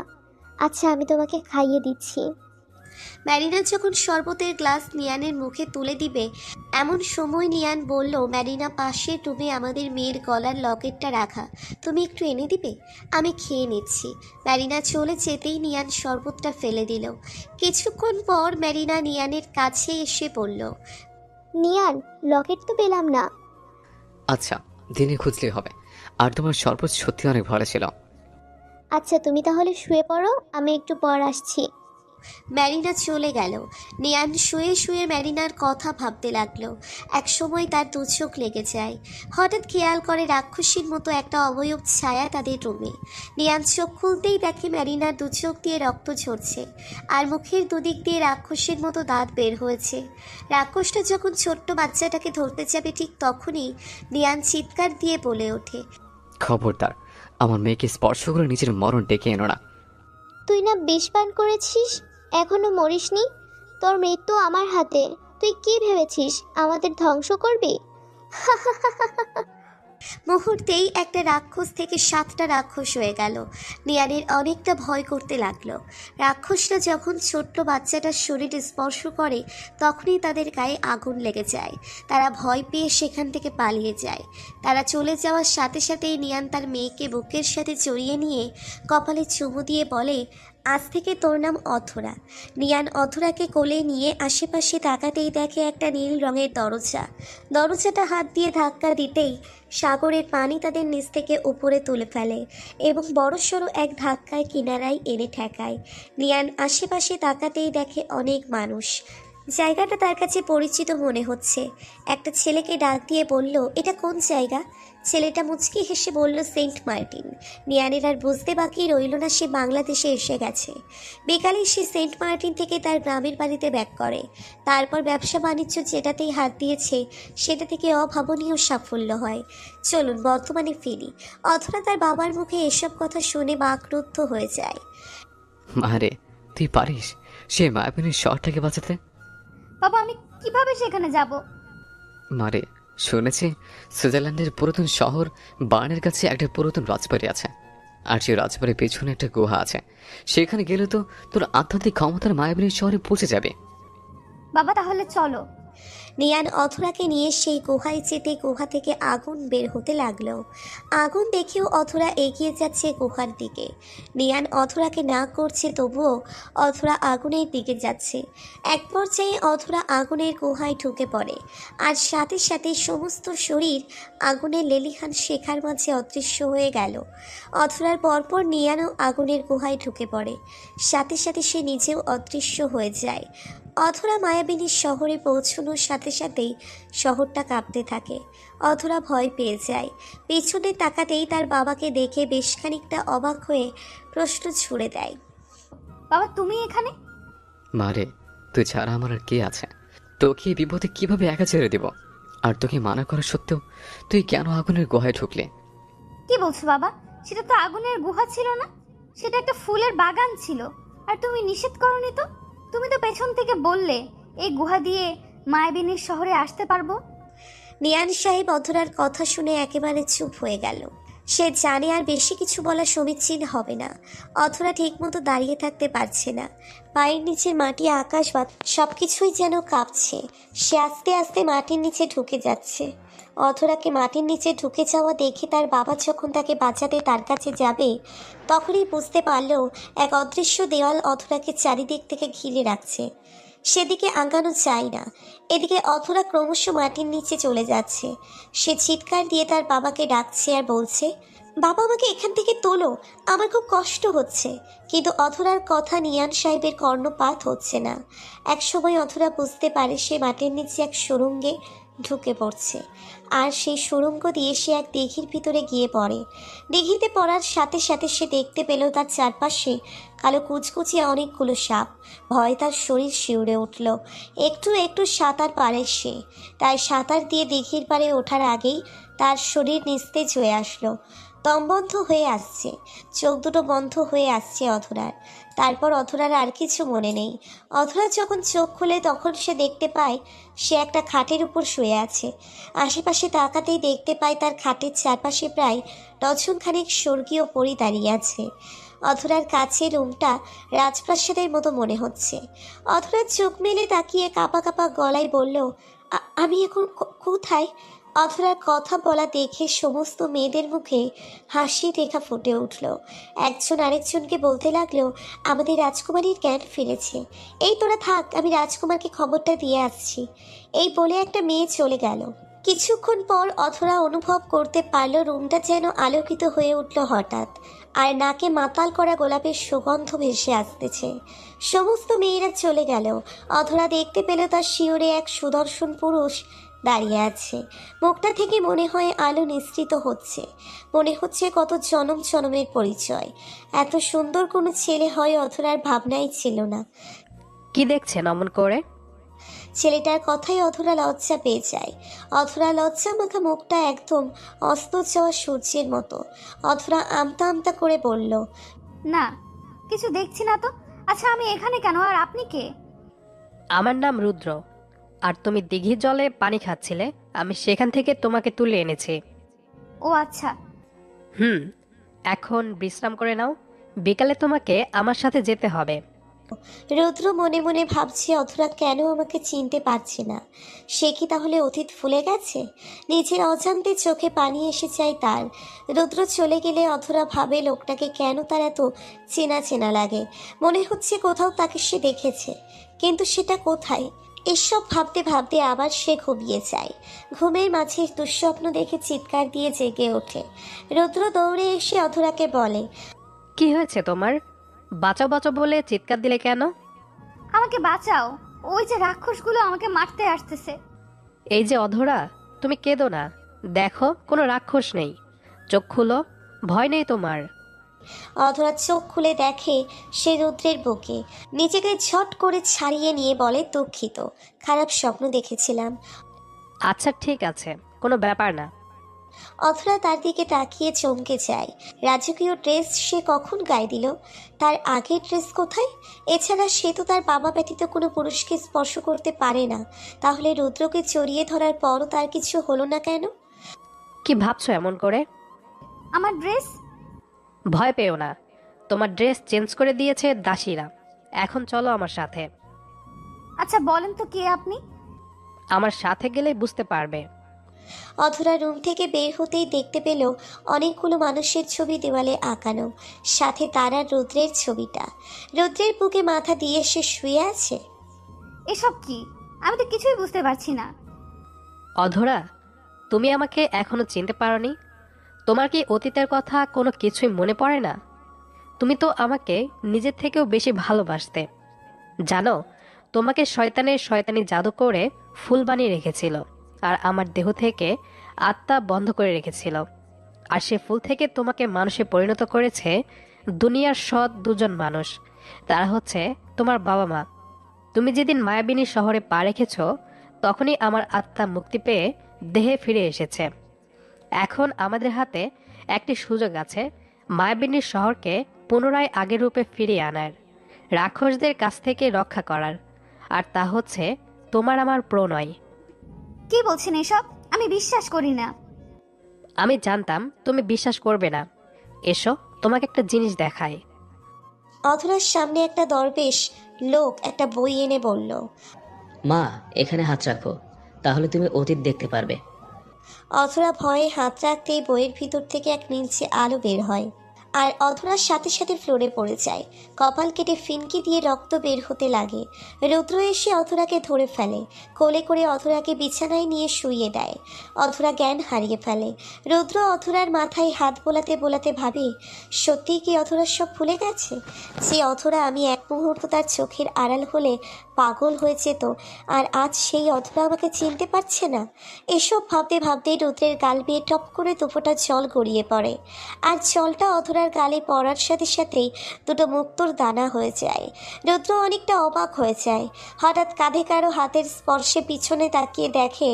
আচ্ছা, আমি তোমাকে খাইয়ে দিচ্ছি। ম্যারিনা যখন শরবতের গ্লাস নিয়ানের মুখে তুলে দিবে, এমন সময় নিয়ান বলল, ম্যারিনা, পাশের রুমে আমাদের মেয়ের গলার লকেটটা রাখা, তুমি একটু এনে দিবে? আমি খেয়ে নিচ্ছি। ম্যারিনা চলে যেতেই নিয়ান শরবতটা ফেলে দিল। কিছুক্ষণ পর ম্যারিনা নিয়ানের কাছে এসে বলল, নিয়ান, লকেট তো পেলাম না। আচ্ছা, দিনে খুঁজলেই হবে। আর তোমার শরবত সত্যি অনেক ভালো ছিল। আচ্ছা, তুমি তাহলে শুয়ে পড়ো, আমি একটু পর আসছি। ম্যারিনা চলে গেল। নিয়ান শুয়ে শুয়ে ম্যারিনার কথা ভাবতে লাগলো। এক সময় তার দু চোখ লেগে যায়। হঠাৎ খেয়াল করে রাক্ষসীর মতো একটা অবয়ব ছায়া তাদের রুমে। নিয়ান চোখ খুলতেই দেখে ম্যারিনার দু চোখ দিয়ে রক্ত ঝরছে, আর মুখের দুদিক দিয়ে রাক্ষসীর মতো দাঁত বের হয়েছে। রাক্ষসটা যখন ছোট্ট বাচ্চাটাকে ধরতে যাবে, ঠিক তখনই নিয়ান চিৎকার দিয়ে বলে ওঠে, খবরদার, আমার মেয়েকে স্পর্শ করে নিজের মরণ ডেকে এনো না। তুই না বিষ পান করেছিস, এখনো মরিসনি? তোর মৃত্যু আমার হাতে। তুই কি ভেবেছিস আমাদের ধ্বংস করবি? মুহূর্তেই একটা রাক্ষস থেকে 7টা রাক্ষস হয়ে গেল। নিয়ানের অনেকটা ভয় করতে লাগলো। রাক্ষসরা যখন ছোট্ট বাচ্চাটার শরীরে স্পর্শ করে, তখনই তাদের গায়ে আগুন লেগে যায়। তারা ভয় পেয়ে সেখান থেকে পালিয়ে যায়। তারা চলে যাওয়ার সাথে সাথেই নিয়ান তার মেয়েকে বুকের সাথে জড়িয়ে নিয়ে কপালে চুমু দিয়ে বলে, আজ থেকে তোর নাম অথরা। নিয়ান অথরাকে কোলে নিয়ে আশেপাশে তাকাতেই দেখে একটা নীল রঙের দরজা। দরজাটা হাত দিয়ে ধাক্কা দিতেই সাগরের পানি তাদের নিচ থেকে উপরে তুলে ফেলে এবং বড়সড় এক ধাক্কায় কিনারায় এনে ঠেকায়। নিয়ান আশেপাশে তাকাতেই দেখে অনেক মানুষ। জায়গাটা তার কাছে পরিচিত মনে হচ্ছে। একটা ছেলেকে ডাক দিয়ে বলল, এটা কোন জায়গা? ছেলেটা মুচকি হেসে বলল, সেন্ট মার্টিন। নিয়ানের আর বুঝতে বাকি রইল না সে বাংলাদেশে এসে গেছে। বিকালে সে সেন্ট মার্টিন থেকে তার গ্রামের বাড়িতে ব্যাক করে। তারপর ব্যবসা বাণিজ্য যেটাতেই হাত দিয়েছে সেটা থেকে অভাবনীয় সাফল্য হয়। চলুন বর্তমানে ফিরি। অথবা তার বাবার মুখে এসব কথা শুনে বাকরুদ্ধ হয়ে যায়। আরে, তুই পারিস সে মায়াবিনীর শহরটাকে বাঁচাতে? বাবা, আমি কিভাবে সেখানে যাব? মারে, শুনেছি সুইজারল্যান্ডের পুরাতন শহর বার্নের কাছে একটা পুরাতন রাজবাড়ি আছে, আর সেই রাজবাড়ির পেছনে একটা গুহা আছে। সেখানে গেলে তো তোর আধ্যাত্মিক ক্ষমতার মায়াবিনীর শহরে পৌঁছে যাবে। বাবা, তাহলে চলো। নিয়ান অথরাকে নিয়ে সেই গুহায় যেতে গুহা থেকে আগুন বের হতে লাগলো। আগুন দেখেও অথরা এগিয়ে যাচ্ছে গুহার দিকে। নিয়ান অথরাকে না করছে, তবুও অথরা আগুনের দিকে যাচ্ছে। এক পর্যায়ে অথরা আগুনের গুহায় ঢুকে পড়ে, আর সাথে সাথে সমস্ত শরীর আগুনের লেলিহান শেখার মাঝে অদৃশ্য হয়ে গেল। অথরার পরপর নিয়ানও আগুনের গুহায় ঢুকে পড়ে, সাথে সাথে সে নিজেও অদৃশ্য হয়ে যায়। অধরা মায়াবিনীর শহরে পৌঁছানোর সাথে সাথেই শহরটা কাঁপতে থাকে। অধরা ভয় পেয়ে যায়। পেছনে তাকাতেই তার বাবাকে দেখে বেশ খানিকটা অবাক হয়ে প্রশ্ন ছুড়ে দেয়। বাবা তুমি এখানে? মারে, তুই ছাড়া আমার আর কে আছে? তোকে এই বিপদে কিভাবে একা ছেড়ে দিব? আর তোকে মানা করা সত্ত্বেও তুই কেন আগুনের গুহায় ঢুকলি? কি বলছো বাবা? সেটা তো আগুনের গুহা ছিল না, সেটা একটা ফুলের বাগান ছিল। আর তুমি নিষেধ করনি তো? তুমি তো পেছন থেকে বললে এই গুহা দিয়ে মায়াবিনীর শহরে আসতে পারবো। নিয়ান সাহেব অধরার কথা শুনে একেবারে চুপ হয়ে গেল। সে জানে আর বেশি কিছু বলা সমীচীন হবে না। অধরা ঠিকমতো দাঁড়িয়ে থাকতে পারছে না। পায়ের নিচের মাটি, আকাশ, সবকিছুই যেন কাঁপছে। সে আস্তে আস্তে মাটির নিচে ঢুকে যাচ্ছে। অধরাকে মাটির নিচে ঢুকে যাওয়া দেখে তার বাবা যখন তাকে বাঁচাতে তার কাছে যাবে, তখনই বুঝতে পারল এক অদৃশ্য দেওয়াল অধরাকে চারিদিক থেকে ঘিরে রাখছে। সেদিকে আগানো যায় না। এদিকে অধরা ক্রমশ মাটির নিচে চলে যাচ্ছে। সে চিৎকার দিয়ে তার বাবাকে ডাকছে আর বলছে, বাবা আমাকে এখান থেকে তোলো, আমার খুব কষ্ট হচ্ছে। কিন্তু অধরার কথা নিয়ান সাহেবের কর্ণপাত হচ্ছে না। এক সময় অধরা বুঝতে পারে সে মাটির নিচে এক সুড়ঙ্গে ঢুকে পড়ছে। আর সেই সুড়ঙ্গ দিয়ে সে এক দিঘির ভিতরে গিয়ে পড়ে। দিঘিতে পড়ার সাথে সাথে সে দেখতে পেল তার চারপাশে কালো কুচকুচিয়ে অনেকগুলো সাপ। ভয় তার শরীর শিউরে উঠল। একটু একটু সাঁতার পারে সে, তাই সাঁতার দিয়ে দিঘির পাড়ে ওঠার আগেই তার শরীর নিস্তেজ হয়ে আসলো। দম বন্ধ হয়ে আসছে, চোখ দুটো বন্ধ হয়ে আসছে অধরার। তারপর অধরার আর কিছু মনে নেই। অধরা যখন চোখ খুলে তখন সে দেখতে পায় সে একটা খাটের উপর শুয়ে আছে। আশেপাশে তাকাতেই দেখতে পায় তার খাটের চারপাশে প্রায় ডজনখানেক স্বর্গীয় পরী দাঁড়িয়ে আছে। অধরার কাছে রুমটা রাজপ্রাসাদের মতো মনে হচ্ছে। অধরার চোখ মেলে তাকিয়ে কাঁপা কাঁপা গলায় বলল, আমি এখন কোথায়? অধরার কথা বলা দেখে সমস্ত মেয়েদের মুখে হাসির রেখা ফুটে উঠল। একজন আরেকজনকে বলতে লাগলো, আমাদের রাজকুমারীর জ্ঞান ফিরেছে। এই তোরা থাক, আমি রাজকুমারকে খবরটা দিয়ে আসছি। এই বলে একটা মেয়ে চলে গেল। কিছুক্ষণ পর অধরা অনুভব করতে পারল রুমটা যেন আলোকিত হয়ে উঠল হঠাৎ, আর নাকে মাতাল করা গোলাপের সুগন্ধ ভেসে আসতেছে। সমস্ত মেয়েরা চলে গেল। অধরা দেখতে পেল তার শিওরে এক সুদর্শন পুরুষ দাঁড়িয়ে আছে। মুখটা থেকে মনে হয় আলো নিঃসৃত হচ্ছে। মনে হচ্ছে কত জনম জনমের পরিচয়। এত সুন্দর কোনো ছেলে হয় অধরার ভাবনাই ছিল না। কি দেখছেন অমন করে? ছেলেটার কথাই অধরা লজ্জা পেয়ে যায়। অধরা লজ্জা মাখা মুখটা একদম অস্ত যাওয়া সূর্যের মতো। অধরা আমতা আমতা করে বলল, না, কিছু দেখছি না তো। আচ্ছা আমি এখানে কেন, আর আপনি কে? আমার নাম রুদ্র। আর তুমি দিঘির জলে পানি খাচ্ছিলে, আমি সেখান থেকে তোমাকে তুলে এনেছি। ও আচ্ছা। এখন বিশ্রাম করে নাও, বিকালে তোমাকে আমার সাথে যেতে হবে। রুদ্র মনে মনে ভাবছে অধরা কেন আমাকে চিনতে পারছে না। সে কি তাহলে অতীত ভুলে গেছে? নিজের অজান্তে চোখে পানি এসে যায় তার। রুদ্র চলে গেলে অধরা ভাবে লোকটাকে কেন তার এত চেনা চেনা লাগে। মনে হচ্ছে কোথাও তাকে সে দেখেছে, কিন্তু সেটা কোথায়? এসব ভাবতে ভাবতে আবার সে ঘুমিয়ে যায়। ঘুমের মাঝে দুঃস্বপ্ন দেখে চিৎকার দিয়ে জেগে ওঠে। রুদ্র দৌড়ে এসে অধরাকে বলে, কি হয়েছে তোমার? বাঁচাও বাঁচাও বলে চিৎকার দিলে কেন? আমাকে বাঁচাও, ওই যে রাক্ষসগুলো আমাকে মারতে আসতেছে। এই যে অধরা, তুমি কেঁদো না, দেখো কোনো রাক্ষস নেই, চোখ খুলো, ভয় নেই তোমার। অধরা চোখ খুলে দেখে সে রুদ্রের বুকে। নিজেকে ঝট করে ছাড়িয়ে নিয়ে বলে, দুঃখিত, খারাপ স্বপ্ন দেখেছিলাম। আচ্ছা ঠিক আছে, কোনো ব্যাপার না। অধরা তার দিকে তাকিয়ে চমকে যায়। রাজকীয় ড্রেস সে কখন গায়ে দিল? তার আগের ড্রেস কোথায়? এছাড়া সে তো তার বাবা ব্যতীত কোনো পুরুষকে স্পর্শ করতে পারে না। তাহলে রুদ্রকে জড়িয়ে ধরার পরও তার কিছু হলো না কেন? কি ভাবছো এমন করে? আমার ড্রেস? ভয় পেও না, তোমার ড্রেস চেঞ্জ করে দিয়েছে দাসীরা। এখন চলো আমার সাথে। আচ্ছা বলেন তো কে আপনি? আমার সাথে গেলেই বুঝতে পারবে। অধরা রুম থেকে বের হতেই দেখতে পেল অনেকগুলো মানুষের ছবি দেওয়ালে আঁকানো, সাথে তার আর রুদ্রের ছবিটা। রুদ্রের বুকে মাথা দিয়ে সে শুয়ে আছে। এসব কি? আমি তো কিছুই বুঝতে পারছি না। অধরা, তুমি আমাকে এখনো চিনতে পারোনি? তোমার কি অতীতের কথা কোনো কিছুই মনে পড়ে না? তুমি তো আমাকে নিজের থেকেও বেশি ভালোবাসতে। জানো, তোমাকে শয়তানের শয়তানি জাদু করে ফুল বানিয়ে রেখেছিল আর আমার দেহ থেকে আত্মা বন্ধ করে রেখেছিল। আর সে ফুল থেকে তোমাকে মানুষে পরিণত করেছে দুনিয়ার সৎ দুজন মানুষ। তারা হচ্ছে তোমার বাবা মা। তুমি যেদিন মায়াবিনী শহরে পা রেখেছ তখনই আমার আত্মা মুক্তি পেয়ে দেহে ফিরে এসেছে। এখন আমাদের হাতে একটি সুযোগ আছে মায়াবিনীর শহরকে পুনরায় আগের রূপে ফিরিয়ে আনার, রাক্ষসদের কাছ থেকে রক্ষা করার। আর তা হচ্ছে তোমার আমার প্রণয়। কি বলছেন এসব? আমি বিশ্বাস করি না। আমি জানতাম তুমি বিশ্বাস করবে না। এসো তোমাকে একটা জিনিস দেখাই। অধরার সামনে একটা দরবেশ লোক একটা বই এনে বলল। মা, এখানে হাত রাখো, তাহলে তুমি অতীত দেখতে পারবে। অধরা ভয়ে হাত রাখতেই বইয়ের ভিতর থেকে এক নীলচে আলো বের হয় আর অধরার সাথে সাথে ফ্লোরে পড়ে যায়। কপাল কেটে ফিনকি দিয়ে রক্ত বের হতে লাগে। রুদ্র এসে অধরাকে ধরে ফেলে, কোলে করে অধরাকে বিছানায় নিয়ে শুইয়ে দেয়। অধরা জ্ঞান হারিয়ে ফেলে। রুদ্র অধরার মাথায় হাত বোলাতে বোলাতে ভাবে, সত্যিই কি অধরা সব ভুলে গেছে? যে অধরা আমি এক মুহূর্ত তার চোখের আড়াল হলে পাগল হয়ে যেত, আর আজ সেই অধরা আমাকে চিনতে পারছে না। এসব ভাবতে ভাবতেই রুদ্রের গাল বেয়ে টপ করে দুপোটা জল গড়িয়ে পড়ে, আর জলটা অধরার গালে পড়ার সাথে সাথেই দুটো মুক্তোর দানা হয়ে যায়। রুদ্র অনেকটা অবাক হয়ে যায়। হঠাৎ কাঁধে কারো হাতের স্পর্শে পিছনে তাকিয়ে দেখে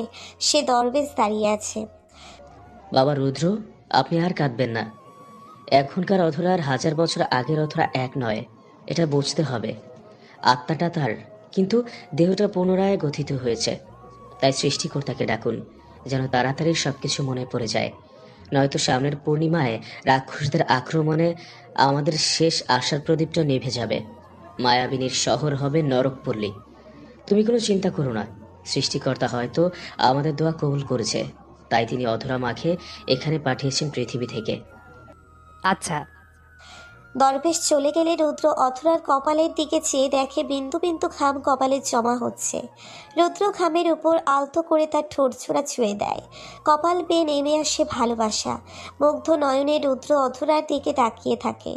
সে দরবেশ দাঁড়িয়ে আছে। বাবা রুদ্র, আপনি আর কাঁদবেন না। এখনকার অধরা আর 1000 বছর আগের অধরা এক নয়, এটা বুঝতে হবে। আত্মাটা তার, কিন্তু দেহটা পুনরায় গঠিত হয়েছে। তাই সৃষ্টিকর্তাকে ডাকুন, যেন তাড়াতাড়ি সবকিছু মনে পড়ে যায়। নয়তো সামনের পূর্ণিমায় রাক্ষসদের আক্রমণে আমাদের শেষ আশার প্রদীপটা নিভে যাবে। মায়াবিনীর শহর হবে নরকপল্লী। তুমি কোনো চিন্তা করো না, সৃষ্টিকর্তা হয়তো আমাদের দোয়া কবুল করেছে, তাই তিনি অধরা মাকে এখানে পাঠিয়েছেন পৃথিবী থেকে। আচ্ছা। দরবেশ চলে গেলে রুদ্র অধরার কপালের দিকে চেয়ে দেখে বিন্দু বিন্দু ঘাম কপালে জমা হচ্ছে। রুদ্র ঘামের উপর আলতো করে তার ঠোঁট ছোড়া ছুঁয়ে দেয়। কপাল বেয়ে নেমে আসে ভালোবাসা। মুগ্ধ নয়নে রুদ্র অধরার দিকে তাকিয়ে থাকে।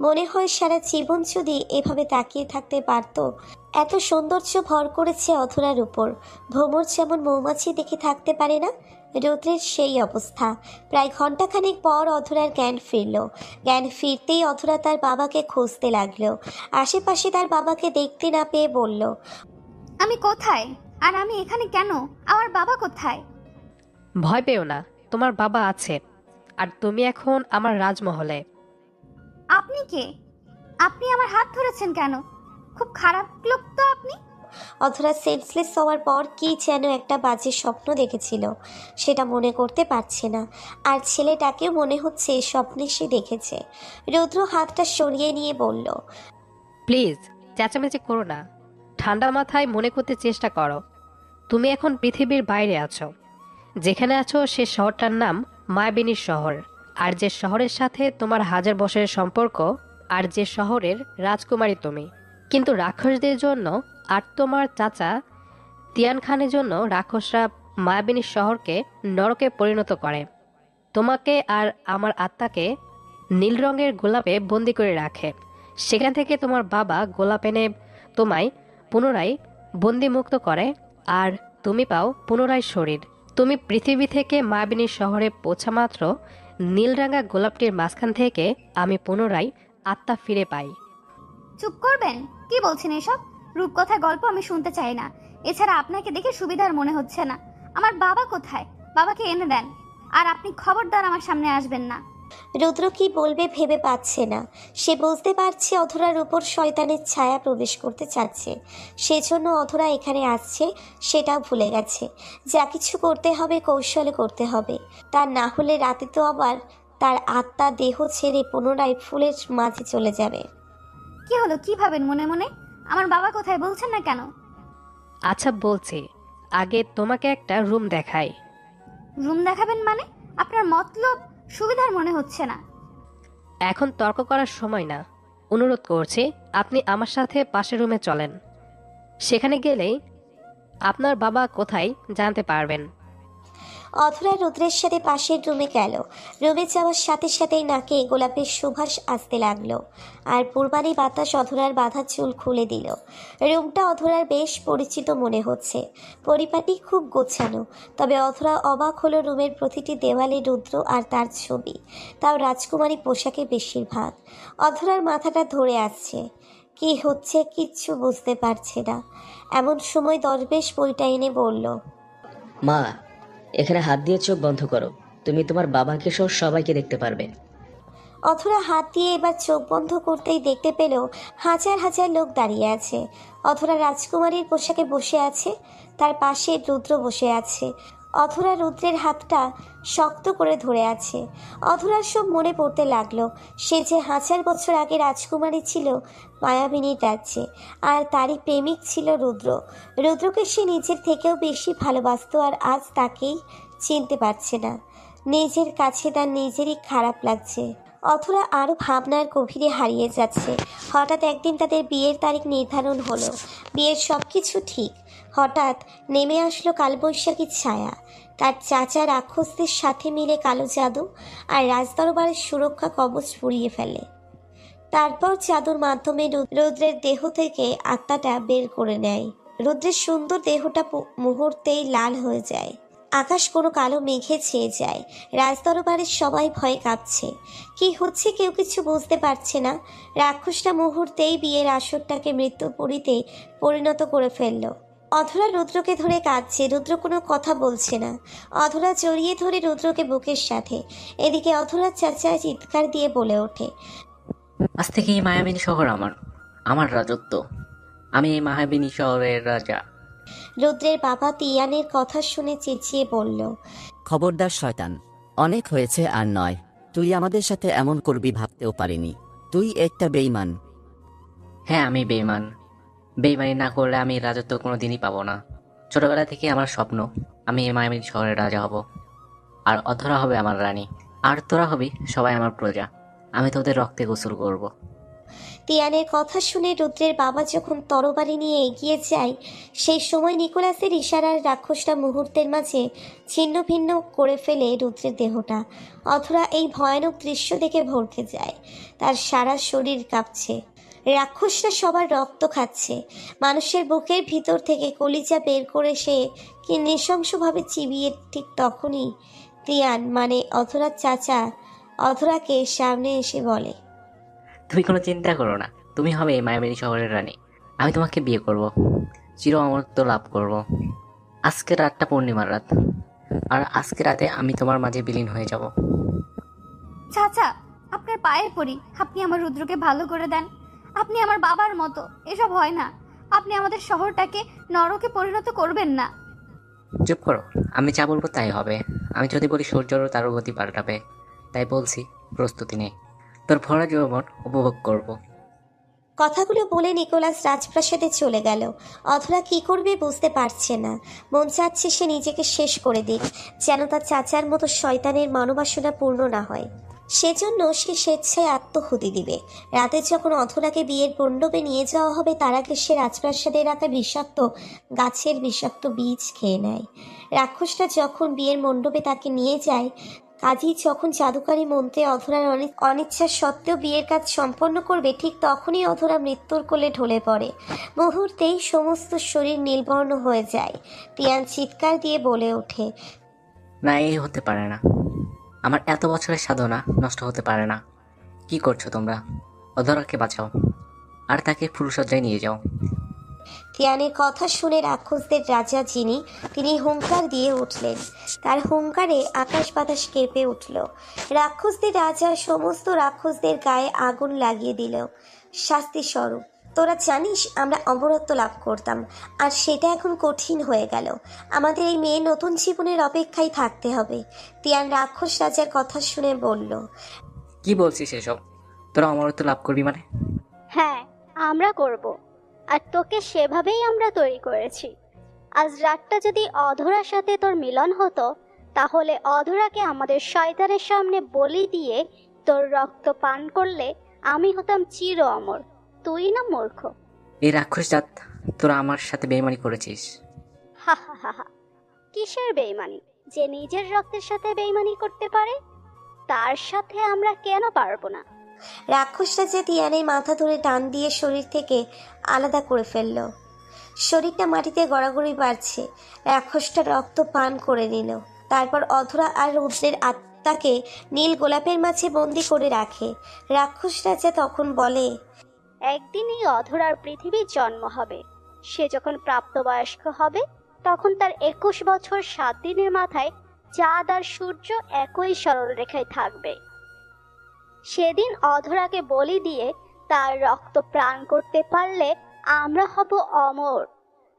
মনে হয় সারা জীবন যদি এভাবে তাকিয়ে থাকতে পারত। এত সৌন্দর্য ভর করেছে অধরার উপর। ভ্রমর যেমন মৌমাছি দেখে থাকতে পারে না, রুদ্রের সেই অবস্থা। প্রায় ঘন্টাখানেক পর অধরার জ্ঞান ফিরল। জ্ঞান ফিরতেই অধরা তার বাবাকে খুঁজতে লাগলো। আশেপাশে তার বাবাকে দেখতে না পেয়ে বলল, আমি কোথায়? আর আমি এখানে কেন? আমার বাবা কোথায়? ভয় পেও না, তোমার বাবা আছে। আর তুমি এখন আমার রাজমহলে। আপনি কে? আপনি আমার হাত ধরেছেন কেন? খুব খারাপ লোক তো আপনি। অধরা সেন্সলেস হওয়ার পর কি যেন একটা বাজে স্বপ্ন দেখেছিল, সেটা মনে করতে পারছে না। আর ছেলেটাকেও মনে হচ্ছে স্বপ্নে সে দেখেছে। রুদ্র হাতটা সরিয়ে নিয়ে বলল, প্লিজ চেঁচামেচি করো না, ঠান্ডা মাথায় মনে করতে চেষ্টা করো। তুমি এখন পৃথিবীর বাইরে আছো। যেখানে আছো সে শহরটার নাম মায়াবিনীর শহর। আর যে শহরের সাথে তোমার 1000 বছরের সম্পর্ক, আর যে শহরের রাজকুমারী তুমি। কিন্তু রাক্ষসদের জন্য আর তোমার চাচা তিয়ান খানের জন্য রাক্ষসরা মায়াবিনীর শহরকে নরকে পরিণত করে। তোমাকে আর আমার আত্মাকে নীল রঙের গোলাপে বন্দি করে রাখে। সেখান থেকে তোমার বাবা গোলাপ এনে তোমায় পুনরায় বন্দিমুক্ত করে, আর তুমি পাও পুনরায় শরীর। তুমি পৃথিবী থেকে মায়াবিনীর শহরে পৌঁছা মাত্র নীলরাঙা গোলাপটির মাঝখান থেকে আমি পুনরায় আত্মা ফিরে পাই। চুপ করবেন? কি বলছেন এসব? রূপকথার গল্প আমি শুনতে চাই না। এছাড়া আপনাকে দেখে সুবিধার মনে হচ্ছে না। আমার বাবা কোথায়? বাবাকে এনে দেন। আর আপনি খবরদার আমার সামনে আসবেন না। রুদ্র কি বলবে ভেবে পাচ্ছে না। সে বুঝতে পারছে অধরার উপর শয়তানের ছায়া প্রবেশ করতে চাচ্ছে, সেজন্য অধরা এখানে আসছে সেটাও ভুলে গেছে। যা কিছু করতে হবে কৌশলে করতে হবে, তা না হলে রাতে তো আবার তার আত্মা দেহ ছেড়ে পুনরায় ফুলের মাঝে চলে যাবে। কি হলো? কি ভাবেন মনে মনে? আমার বাবা কোথায় বলছেন না কেন? আচ্ছা বলছি, আগে তোমাকে একটা রুম দেখাই। রুম দেখাবেন মানে? আপনার মতলব সুবিধার মনে হচ্ছে না। এখন তর্ক করার সময় না। অনুরোধ করছি আপনি আমার সাথে পাশের রুমে চলেন। সেখানে গেলেই আপনার বাবা কোথায় জানতে পারবেন। অধরা রুদ্রের সাথে পাশের রুমে গেল। রুমে যাওয়ার সাথে সাথেই নাকে গোলাপের সুবাস আসতে লাগলো, আর পূর্বানি বাতাস অধরার বাঁধা চুল খুলে দিল। রুমটা অধরার বেশ পরিচিত মনে হচ্ছে, পরিপাটি খুব গোছানো। তবে অধরা অবাক হলো রুমের প্রতিটি দেওয়ালে রুদ্র আর তার ছবি, তাও রাজকুমারী পোশাকে বেশিরভাগ। অধরার মাথাটা ধরে আসছে, কি হচ্ছে কিচ্ছু বুঝতে পারছে না। এমন সময় দরবেশ বইটা এনে বলল, মা, এখানে হাত দিয়ে চোখ বন্ধ করো, তুমি তোমার বাবাকে সহ সবাইকে দেখতে পারবে। অধরা হাত দিয়ে এবার চোখ বন্ধ করতেই দেখতে পেল হাজার হাজার লোক দাঁড়িয়ে আছে। অধরা রাজকুমারীর পোশাকে বসে আছে, তার পাশে রুদ্র বসে আছে। অধরা রুদ্রের হাতটা শক্ত করে ধরে আছে। অধরার সব মনে পড়তে লাগলো, সে যে 1000 বছর আগে রাজকুমারী ছিল মায়াবিনীর রাজ্যে, আর তারই প্রেমিক ছিল রুদ্র। রুদ্রকে সে নিজের থেকেও বেশি ভালোবাসতো, আর আজ তাকেই চিনতে পারছে না। নিজের কাছে তার নিজেরই খারাপ লাগছে। অথরা আরও ভাবনার গভীরে হারিয়ে যাচ্ছে। হঠাৎ একদিন তাদের বিয়ের তারিখ নির্ধারণ হলো। বিয়ের সব কিছু ঠিক, হঠাৎ নেমে আসলো কালবৈশাখীর ছায়া। তার চাচা রাক্ষসদের সাথে মিলে কালো জাদু আর রাজদরবারের সুরক্ষা কবচ পুড়িয়ে ফেলে। তারপর জাদুর মাধ্যমে রুদ্রের দেহ থেকে আত্মাটা বের করে নেয়। রুদ্রের সুন্দর দেহটা মুহূর্তেই লাল হয়ে যায়। আকাশ কোনো কালো মেঘে ছেয়ে যায়। রাজদরবারের সবাই ভয়ে কাঁপছে। কি হচ্ছে কেউ কিছু বুঝতে পারছে না। রাক্ষসটা মুহূর্তেই বিয়ের আসরটাকে মৃত্যুপুরীতে পরিণত করে ফেলল। অধরা রুদ্রকে ধরে কাঁদছে, রুদ্র কোনো কথা বলছে না। অধরা জড়িয়ে ধরে রুদ্রকে বুকের সাথে। এদিকে অধরার চাচা চিৎকার দিয়ে বলে ওঠে, আজ থেকে এই মায়াবিনী শহর আমার, আমার রাজত্ব। আমি এই মায়াবিনী শহরের রাজা। রুদ্রের বাবা তিয়ানের কথা শুনে চেঁচিয়ে বলল, খবরদার শয়তান, অনেক হয়েছে আর নয়। তুই আমাদের সাথে এমন করবি ভাবতেও পারিনি। তুই একটা বেঈমান। হ্যাঁ, আমি বেঈমান। বেঈমানি না করলে আমি এই রাজত্ব কোনোদিনই পাবো না। ছোটবেলা থেকে আমার স্বপ্ন আমি এই মায়াবিনী শহরের রাজা হব, আর অধরা হবে আমার রানী, আর তোরা হবি সবাই আমার প্রজা। আমি তোদের রক্তে গোসল করব। তিয়ানের কথা শুনে রুদ্রের বাবা যখন তরবারি নিয়ে এগিয়ে যায়, সেই সময় নিকোলাসের ইশারার রাক্ষসটা মুহূর্তের মাঝে ছিন্ন ভিন্ন করে ফেলে রুদ্রের দেহটা। অধরা এই ভয়ানক দৃশ্য দেখে ভরকে যায়, তার সারা শরীর কাঁপছে। রাক্ষসটা সবার রক্ত খাচ্ছে, মানুষের বুকের ভিতর থেকে কলিজা বের করে সে কি নৃশংসভাবে চিবিয়ে। ঠিক তখনই তিয়ান মানে অধরার চাচা অধরাকে সামনে এসে বলে, তুমি কোনো চিন্তা করো না, তুমি হবে এই মায়াবিনী শহরের রানী। আমি তোমাকে বিয়ে করব, চির অমরত্ব লাভ করব। আজকে রাতটা পূর্ণিমার রাত, আর আজকে রাতে আমি তোমার মাঝে বিলীন হয়ে যাব। চাচা, আপনার পায়ে পড়ি, আপনি আমার রুদ্রকে ভালো করে দেন। আপনি আমার বাবার মতো, এসব হয় না। আপনি আমাদের শহরটাকে নরকে পরিণত করবেন না। চুপ করো, আমি যা বলবো তাই হবে। আমি যদি বলি সূর্যরও তারও গতি পাল্টাবে, তাই বলছি প্রস্তুতি নেই, তোর ভরা যৌবন উপভোগ করব। কথাগুলো বলে নিকোলাস রাজপ্রাসাদে চলে গেল। অধরা কি করবে বুঝতে পারছে না। মন চাচ্ছে সে নিজেকে শেষ করে দিক, যেন তার চাচার মতো শয়তানের মনোবাসনা পূর্ণ না হয়। সেজন্য সে স্বেচ্ছায় আত্মহুতি দিবে। রাতে যখন অধরাকে বিয়ের মণ্ডপে নিয়ে যাওয়া হবে, তার আগে সে রাজপ্রাসাদে রাখা বিষাক্ত গাছের বিষাক্ত বীজ খেয়ে নেয়। রাক্ষসটা যখন বিয়ের মণ্ডপে তাকে নিয়ে যায়, কাজী যখন জাদুকারী মন্ত্রে অধরার অনিচ্ছা সত্ত্বেও বিয়ের কাজ সম্পন্ন করবে, ঠিক তখনই অধরা মৃত্যুর কোলে ঢলে পড়ে। মুহূর্তেই সমস্ত শরীর নীলবর্ণ হয়ে যায়। তিয়ান চিৎকার দিয়ে বলে ওঠে, না, এই হতে পারে না। আমার এত বছরের সাধনা নষ্ট হতে পারে না। কি করছো তোমরা? অধরাকে বাঁচাও, আর তাকে ফুলসজ্জায় নিয়ে যাও। তিয়ানের কথা শুনে রাক্ষসদের রাজা যিনি, তিনি হুঙ্কার দিয়ে উঠলেন। তার হুঙ্কারে আকাশ বাতাস কেঁপে উঠল। রাক্ষসদের রাজা সমস্ত রাক্ষসদের গায়ে আগুন লাগিয়ে দিল শাস্তি স্বরূপ। তোরা জানিস আমরা অমরত্ব লাভ করতাম, আর সেটা এখন কঠিন হয়ে গেল। আমাদের এই মেয়ে নতুন জীবনের অপেক্ষায় থাকতে হবে। তিয়ান রাক্ষস রাজার কথা শুনে বলল, কি বলছিস এসব? তোরা অমরত্ব লাভ করবি মানে? হ্যাঁ, আমরা করব, আর তোকে সেভাবেই আমরা তৈরি করেছি। আজ রাতটা যদি অধরার সাথে তোর মিলন হতো, তাহলে অধরাকে আমাদের শয়তানের সামনে বলি দিয়ে তোর রক্ত পান করলে আমি হতাম চির অমর। তুই না মূর্খ? এই রাক্ষস জাত, তোরা আমার সাথে বেইমানি করেছিস। হা হা হা হা, কিসের বেইমানি? যে নিজের রক্তের সাথে বেইমানি করতে পারে, তার সাথে আমরা কেন পারবো না? রাক্ষসটা যে তিয়ানের মাথা ধরে টান দিয়ে শরীর থেকে আলাদা করে ফেলল। শরীরটা মাটিতে গড়াগড়ি বাড়ছে। রাক্ষসটা রক্ত পান করে নিল। তারপর অধরা আর রুদ্রের আত্মাকে নীল গোলাপের মাঝে বন্দি করে রাখে। রাক্ষস রাজা তখন বলে, একদিন এই অধরার পৃথিবীর জন্ম হবে। সে যখন প্রাপ্তবয়স্ক হবে তখন তার 21 বছর 7 দিনের মাথায় চাঁদ আর সূর্য একই সরল রেখায় থাকবে। সেদিন অধরাকে বলি দিয়ে তার রক্ত প্রাণ করতে পারলে আমরা হব অমর,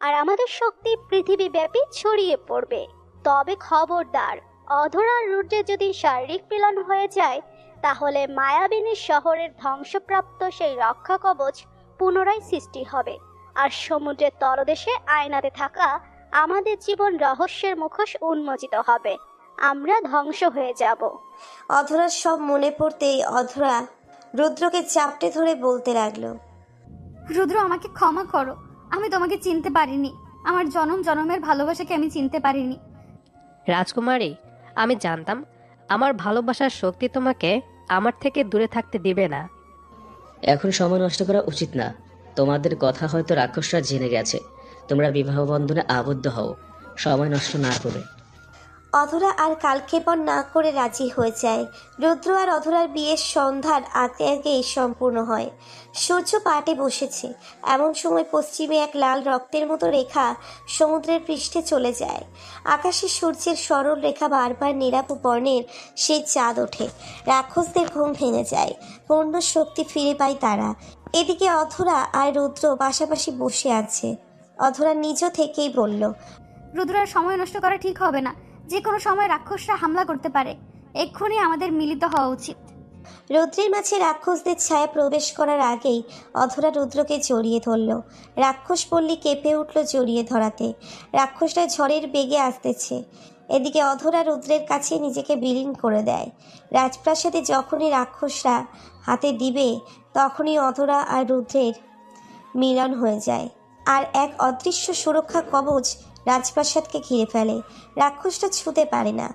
আর আমাদের শক্তি পৃথিবীব্যাপী ছড়িয়ে পড়বে। তবে খবরদার, অধরা আর রুদ্রের যদি শারীরিক মিলন হয়ে যায়, তাহলে মায়াবিনী শহরের ধ্বংসপ্রাপ্ত সেই রক্ষা কবচ পুনরায় সৃষ্টি হবে, আর সমুদ্রের তলদেশে আয়নাতে থাকা আমাদের জীবন রহস্যের মুখোশ উন্মোচিত হবে। আমরা ধ্বংস হয়ে যাব। অধরার সব মনে পড়তেই অধরা রুদ্রকে চাপটে ধরে বলতে লাগলো, রুদ্র, আমাকে ক্ষমা করো। আমি তোমাকে চিনতে পারিনি। আমার জনম জনমের ভালোবাসাকে আমি চিনতে পারিনি। রাজকুমারী, আমি জানতাম আমার ভালোবাসার শক্তি তোমাকে আমার থেকে দূরে থাকতে দিবে না। এখন সময় নষ্ট করা উচিত না। তোমাদের কথা হয়তো রাক্ষসরা জেনে গেছে। তোমরা বিবাহ বন্ধনে আবদ্ধ হও, সময় নষ্ট না করে। অধরা আর কালক্ষেপণ না করে রাজি হয়ে যায়। রুদ্র আর অধরার বিয়ের সন্ধ্যার আগেই সম্পূর্ণ হয়। সূর্য পাটে বসেছে। এমন সময় পশ্চিমে এক লাল রক্তের মতো রেখা সমুদ্রের পৃষ্ঠে চলে যায়। আকাশে সূর্যের সরল রেখা বারবার নিরাপু বর্ণের সেই চাঁদ ওঠে। রাক্ষসদের ঘুম ভেঙে যায়। পূর্ণ শক্তি ফিরে পায় তারা। এদিকে অধরা আর রুদ্র পাশাপাশি বসে আছে। অধরা নিজ থেকেই বলল, রুদ্র, আর সময় নষ্ট করা ঠিক হবে না। যে কোনো সময় রাক্ষসরা হামলা করতে পারে। এক্ষুনি আমাদের মিলিত হওয়া উচিত। রুদ্রের মাঝে রাক্ষসদের ছায়া প্রবেশ করার আগেই অধরা রুদ্রকে জড়িয়ে ধরল। রাক্ষস পল্লী কেঁপে উঠল জড়িয়ে ধরাতে। রাক্ষসটা ঝড়ের বেগে আসতেছে। এদিকে অধরা রুদ্রের কাছে নিজেকে বিলীন করে দেয়। রাজপ্রাসাদে যখনই রাক্ষসরা হাতে দিবে, তখনই অধরা আর রুদ্রের মিলন হয়ে যায়। আর এক অদৃশ্য সুরক্ষা কবচ রাজপ্রাসাদকে ঘিরে ফেলে। রাক্ষসটা ছুঁতে পারে না।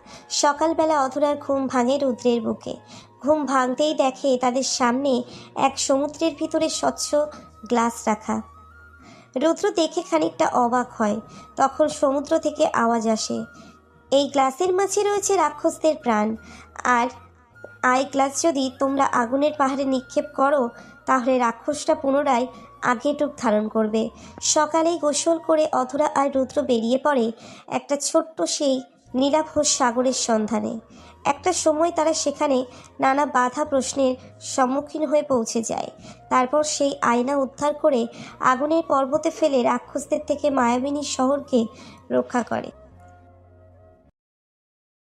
সকালবেলা অধরার ঘুম ভাঙে রুদ্রের বুকে। ঘুম ভাঙতেই দেখে তাদের সামনে এক সমুদ্রের ভিতরে স্বচ্ছ গ্লাস রাখা। রুদ্র দেখে খানিকটা অবাক হয়। তখন সমুদ্র থেকে আওয়াজ আসে, এই গ্লাসের মাঝে রয়েছে রাক্ষসদের প্রাণ। আর এই গ্লাস যদি তোমরা আগুনের পাহাড়ে নিক্ষেপ করো, তাহলে রাক্ষসটা পুনরায় আগের রূপ ধারণ করবে। সকালেই গোসল করে অধরা আর রুদ্র বেরিয়ে পড়ে একটা ছোট্ট সেই নীলাভোর সাগরের সন্ধানে। একটা সময় তারা সেখানে নানা বাধা প্রশ্নের সম্মুখীন হয়ে পৌঁছে যায়। তারপর সেই আয়না উদ্ধার করে আগুনের পর্বতে ফেলে রাক্ষসদের থেকে মায়াবিনী শহরকে রক্ষা করে।